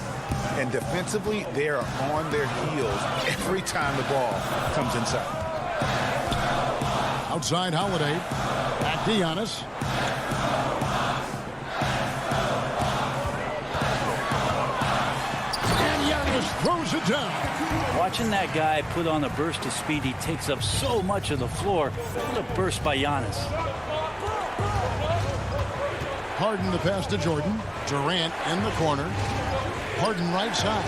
And defensively, they are on their heels every time the ball comes inside. Outside Holiday. Back to Giannis. And Giannis throws it down. Watching that guy put on a burst of speed, he takes up so much of the floor. What a burst by Giannis. Harden the pass to Jordan. Durant in the corner. Harden right side.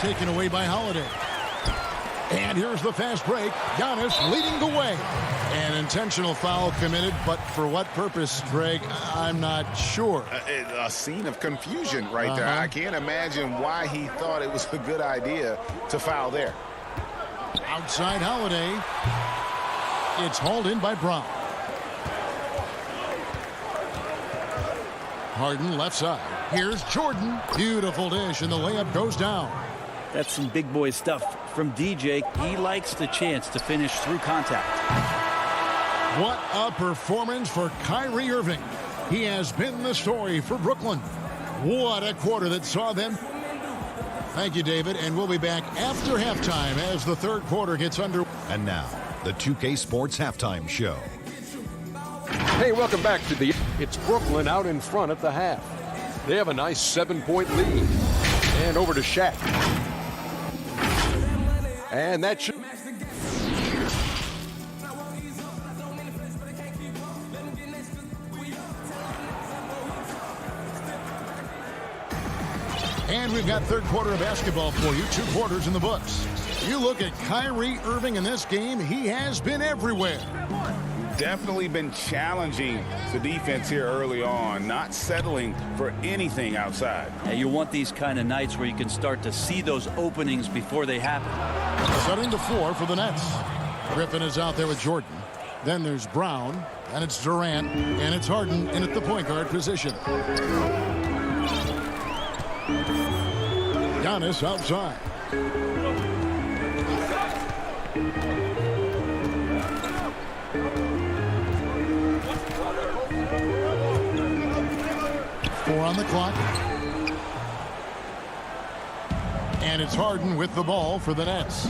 Taken away by Holiday. And here's the fast break. Giannis leading the way. An intentional foul committed, but for what purpose, Greg? I'm not sure. A scene of confusion right there. I can't imagine why he thought it was a good idea to foul there. Outside Holiday. It's hauled in by Brown. Harden left side. Here's Jordan. Beautiful dish, and the layup goes down. That's some big boy stuff from DJ. He likes the chance to finish through contact. What a performance for Kyrie Irving. He has been the story for Brooklyn. What a quarter that saw them. Thank you, David, and we'll be back after halftime as the third quarter gets under. And now, the 2K Sports Halftime Show. Hey, welcome back to the... It's Brooklyn out in front at the half. They have a nice 7-point lead. And over to Shaq. And that should... And we've got third quarter of basketball for you. 2 quarters in the books. You look at Kyrie Irving in this game, he has been everywhere. Definitely been challenging the defense here early on, not settling for anything outside. Yeah, you want these kind of nights where you can start to see those openings before they happen. Setting to 4 for the Nets. Griffin is out there with Jordan. Then there's Brown, and it's Durant, and it's Harden in at the point guard position. Giannis outside. Four on the clock. And it's Harden with the ball for the Nets.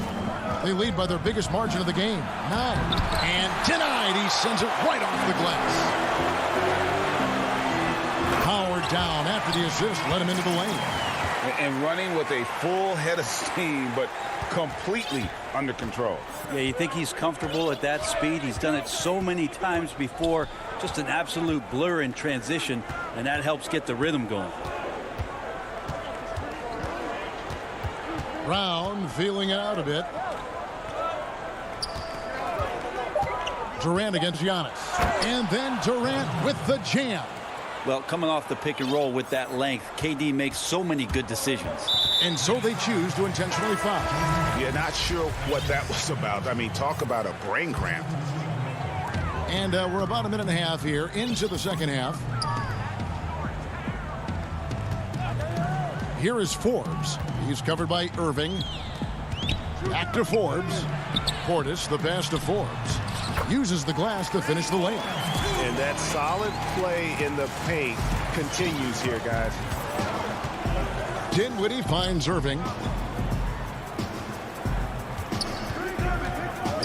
They lead by their biggest margin of the game, 9. And denied. He sends it right off the glass. Howard down after the assist, let him into the lane. And running with a full head of steam, but completely under control. Yeah, you think he's comfortable at that speed. He's done it so many times before. Just an absolute blur in transition, and that helps get the rhythm going. Brown feeling it out a bit. Durant against Giannis. And then Durant with the jam. Well, coming off the pick and roll with that length, KD makes so many good decisions. And so they choose to intentionally foul. Yeah, not sure what that was about. I mean, talk about a brain cramp. And we're about a minute and a half here into the second half. Here is Forbes. He's covered by Irving. Back to Forbes. Portis, the pass to Forbes. Uses the glass to finish the layup. And that solid play in the paint continues here, guys. Dinwiddie finds Irving.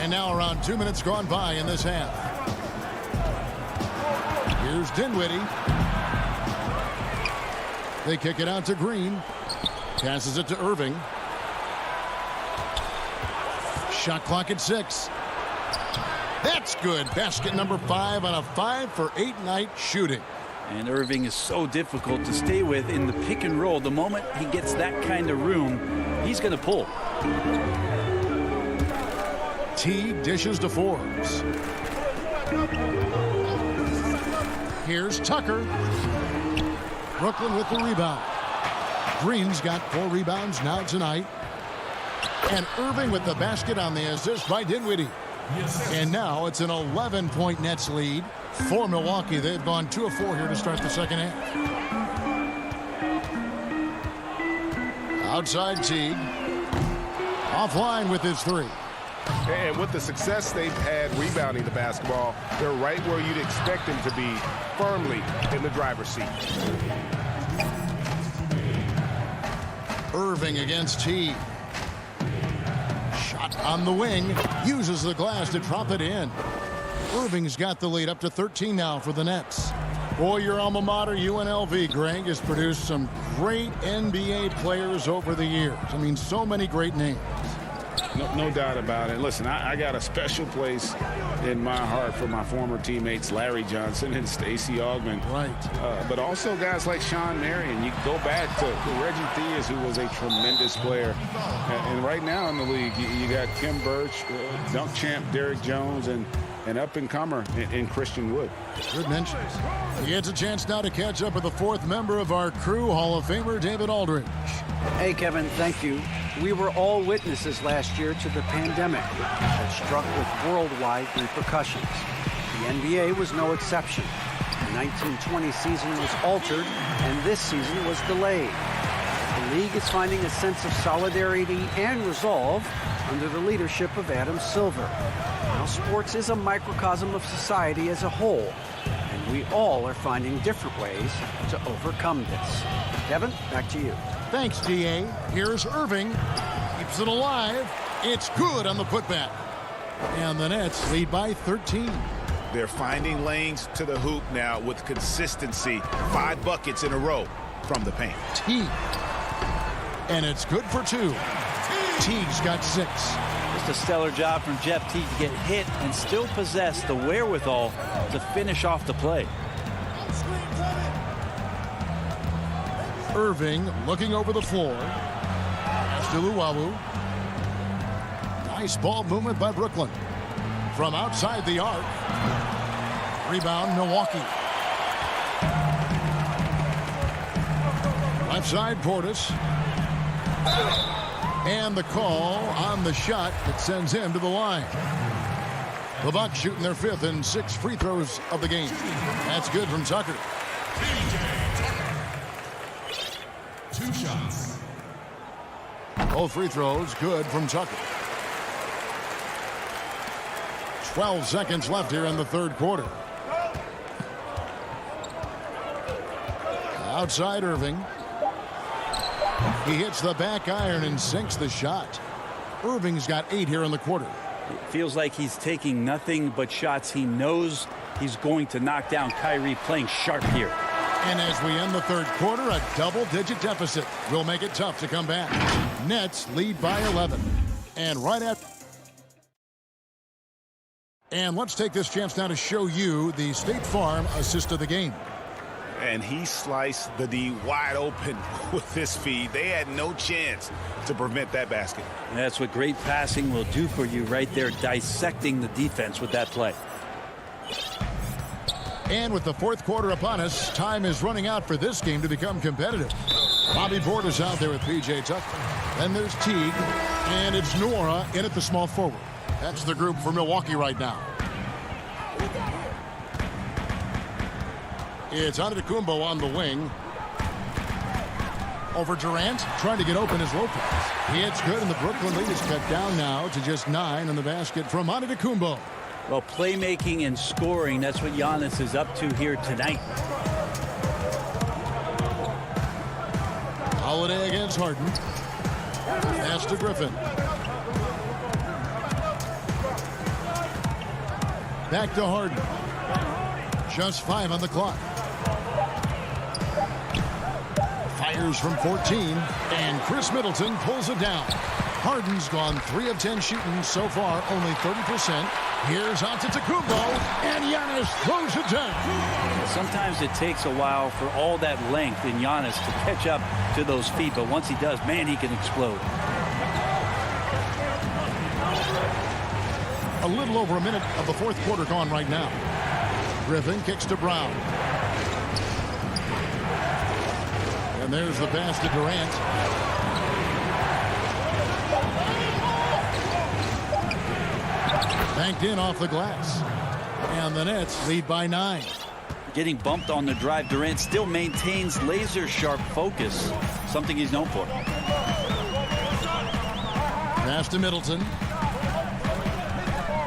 And now around 2 minutes gone by in this half. Here's Dinwiddie. They kick it out to Green. Passes it to Irving. Shot clock at 6. That's good. Basket number 5 on a 5-for-8 night shooting. And Irving is so difficult to stay with in the pick and roll. The moment he gets that kind of room, he's going to pull. T dishes to Forbes. Here's Tucker. Brooklyn with the rebound. Green's got 4 rebounds now tonight. And Irving with the basket on the assist by Dinwiddie. And now it's an 11-point Nets lead for Milwaukee. They've gone 2 of 4 here to start the second half. Outside Teague. Offline with his 3. And with the success they've had rebounding the basketball, they're right where you'd expect them to be, firmly in the driver's seat. Irving against Teague. Shot on the wing. Uses the glass to drop it in. Irving's got the lead up to 13 now for the Nets. Boy, your alma mater, UNLV, Greg, has produced some great NBA players over the years. I mean, so many great names. No doubt about it. Listen, I got a special place in my heart for my former teammates Larry Johnson and Stacey Augmon. Right. But also guys like Sean Marion. You go back to Reggie Theus, who was a tremendous player. And right now in the league, you got Kim Birch, dunk champ Derrick Jones, and an up-and-comer in Christian Wood. Good mentions. He gets a chance now to catch up with the 4th member of our crew, Hall of Famer David Aldridge. Hey, Kevin, thank you. We were all witnesses last year to the pandemic that struck with worldwide repercussions. The NBA was no exception. The 1920 season was altered, and this season was delayed. The league is finding a sense of solidarity and resolve under the leadership of Adam Silver. Now, sports is a microcosm of society as a whole, and we all are finding different ways to overcome this. Kevin, back to you. Thanks, D.A. Here's Irving. Keeps it alive. It's good on the putback. And the Nets lead by 13. They're finding lanes to the hoop now with consistency. 5 buckets in a row from the paint. Teague. And it's good for 2. Teague's got 6. Just a stellar job from Jeff Teague to get hit and still possess the wherewithal to finish off the play. Irving looking over the floor. Pass to Luwawu. Nice ball movement by Brooklyn. From outside the arc. Rebound, Milwaukee. Left side, Portis. And the call on the shot that sends him to the line. The Bucks shooting their 5th and 6th free throws of the game. That's good from Tucker. 2 shots. Both free throws good from Tucker. 12 seconds left here in the 3rd quarter. Outside Irving. He hits the back iron and sinks the shot. Irving's got 8 here in the quarter. It feels like he's taking nothing but shots he knows he's going to knock down. Kyrie playing sharp here. And as we end the 3rd quarter, a double-digit deficit will make it tough to come back. Nets lead by 11. And right after... And let's take this chance now to show you the State Farm assist of the game. And he sliced the D wide open with his feed. They had no chance to prevent that basket. That's what great passing will do for you right there, dissecting the defense with that play. And with the 4th quarter upon us, time is running out for this game to become competitive. Bobby Portis out there with P.J. Tucker. Then there's Teague, and it's Nora in at the small forward. That's the group for Milwaukee right now. It's Antetokounmpo on the wing. Over Durant, trying to get open is Lopez. He hits good, and the Brooklyn lead is cut down now to just 9 on the basket from Antetokounmpo. Well, playmaking and scoring, that's what Giannis is up to here tonight. Holiday against Harden. Pass to Griffin. Back to Harden. Just 5 on the clock. Fires from 14, and Chris Middleton pulls it down. Harden's gone 3 of 10 shooting so far, only 30%. Here's Antetokounmpo, and Giannis throws it down. Sometimes it takes a while for all that length in Giannis to catch up to those feet, but once he does, man, he can explode. A little over a minute of the fourth quarter gone right now. Griffin kicks to Brown. And there's the pass to Durant. Banked in off the glass. And the Nets lead by 9. Getting bumped on the drive, Durant still maintains laser-sharp focus, something he's known for. Pass to Middleton.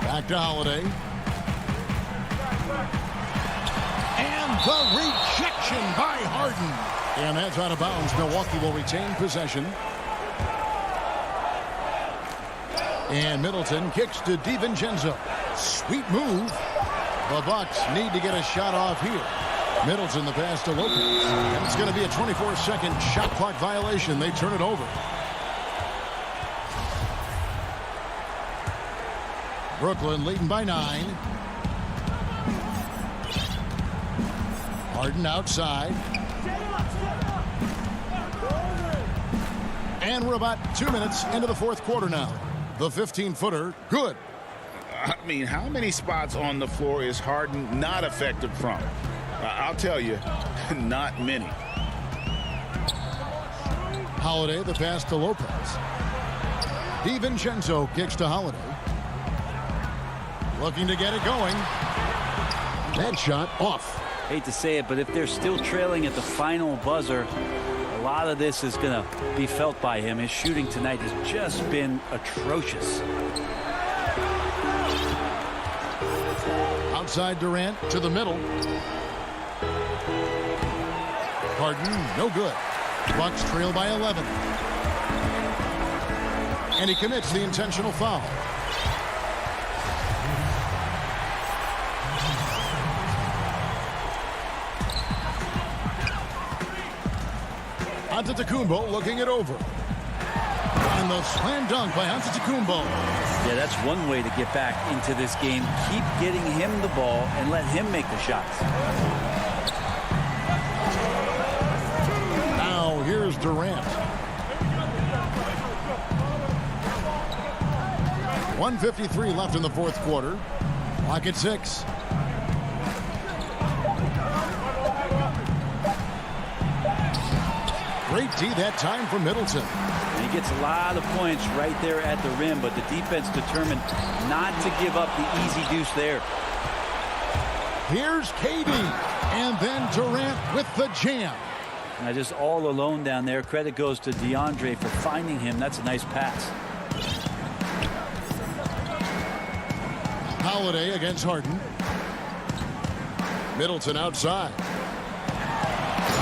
Back to Holiday. And the rejection by Harden. And that's out of bounds. Milwaukee will retain possession. And Middleton kicks to DiVincenzo. Sweet move. The Bucks need to get a shot off here. Middleton the pass to Lopez. And it's going to be a 24-second shot clock violation. They turn it over. Brooklyn leading by 9. Harden outside. And we're about 2 minutes into the fourth quarter now. The 15-footer, good. I mean, how many spots on the floor is Harden not effective from? I'll tell you, not many. Holiday, the pass to Lopez. DiVincenzo kicks to Holiday. Looking to get it going. That shot off. Hate to say it, but if they're still trailing at the final buzzer, a lot of this is going to be felt by him. His shooting tonight has just been atrocious. Outside Durant to the middle. Harden, no good. Bucks trail by 11. And he commits the intentional foul. Antetokounmpo looking it over. And the slam dunk by Antetokounmpo. Yeah, that's one way to get back into this game. Keep getting him the ball and let him make the shots. Now here's Durant. 1:53 left in the fourth quarter. Clock at 6. Great D that time for Middleton. And he gets a lot of points right there at the rim, but the defense determined not to give up the easy deuce there. Here's KD, and then Durant with the jam. Now just all alone down there. Credit goes to DeAndre for finding him. That's a nice pass. Holiday against Harden. Middleton outside.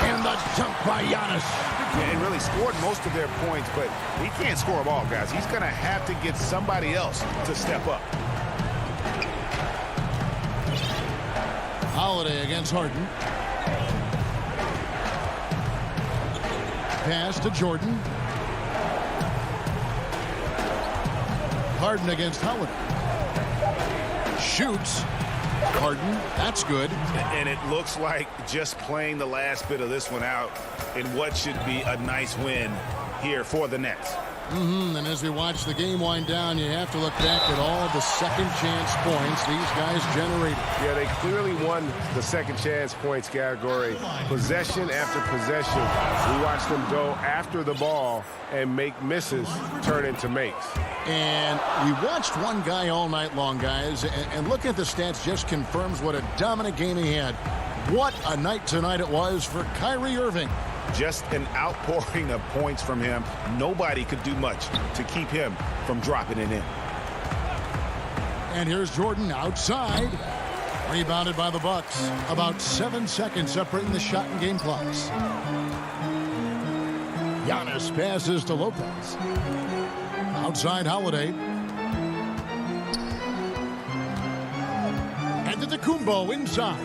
And the dunk by Giannis. Yeah, and really scored most of their points, but he can't score them all, guys. He's going to have to get somebody else to step up. Holiday against Harden. Pass to Jordan. Harden against Holiday. Shoots. Harden, that's good. And it looks like just playing the last bit of this one out in what should be a nice win here for the Nets. And as we watch the game wind down, you have to look back at all of the second chance points these guys generated. Yeah, they clearly won the second chance points category. Possession after possession. We watched them go after the ball and make misses turn into makes. And we watched one guy all night long, guys, and look at the stats just confirms what a dominant game he had. What a night tonight it was for Kyrie Irving. Just an outpouring of points from him. Nobody could do much to keep him from dropping it in. And here's Jordan outside. Rebounded by the Bucks. About 7 seconds separating the shot and game clocks. Giannis passes to Lopez. Outside Holiday. And to Kumbo inside.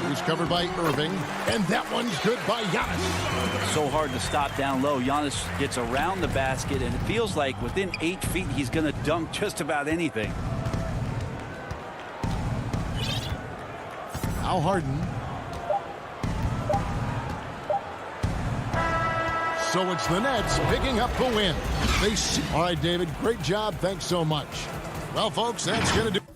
He's covered by Irving. And that one's good by Giannis. So hard to stop down low. Giannis gets around the basket, and it feels like within 8 feet he's going to dunk just about anything. Now Harden. So it's the Nets picking up the win. All right, David, great job. Thanks so much. Well, folks, that's going to do.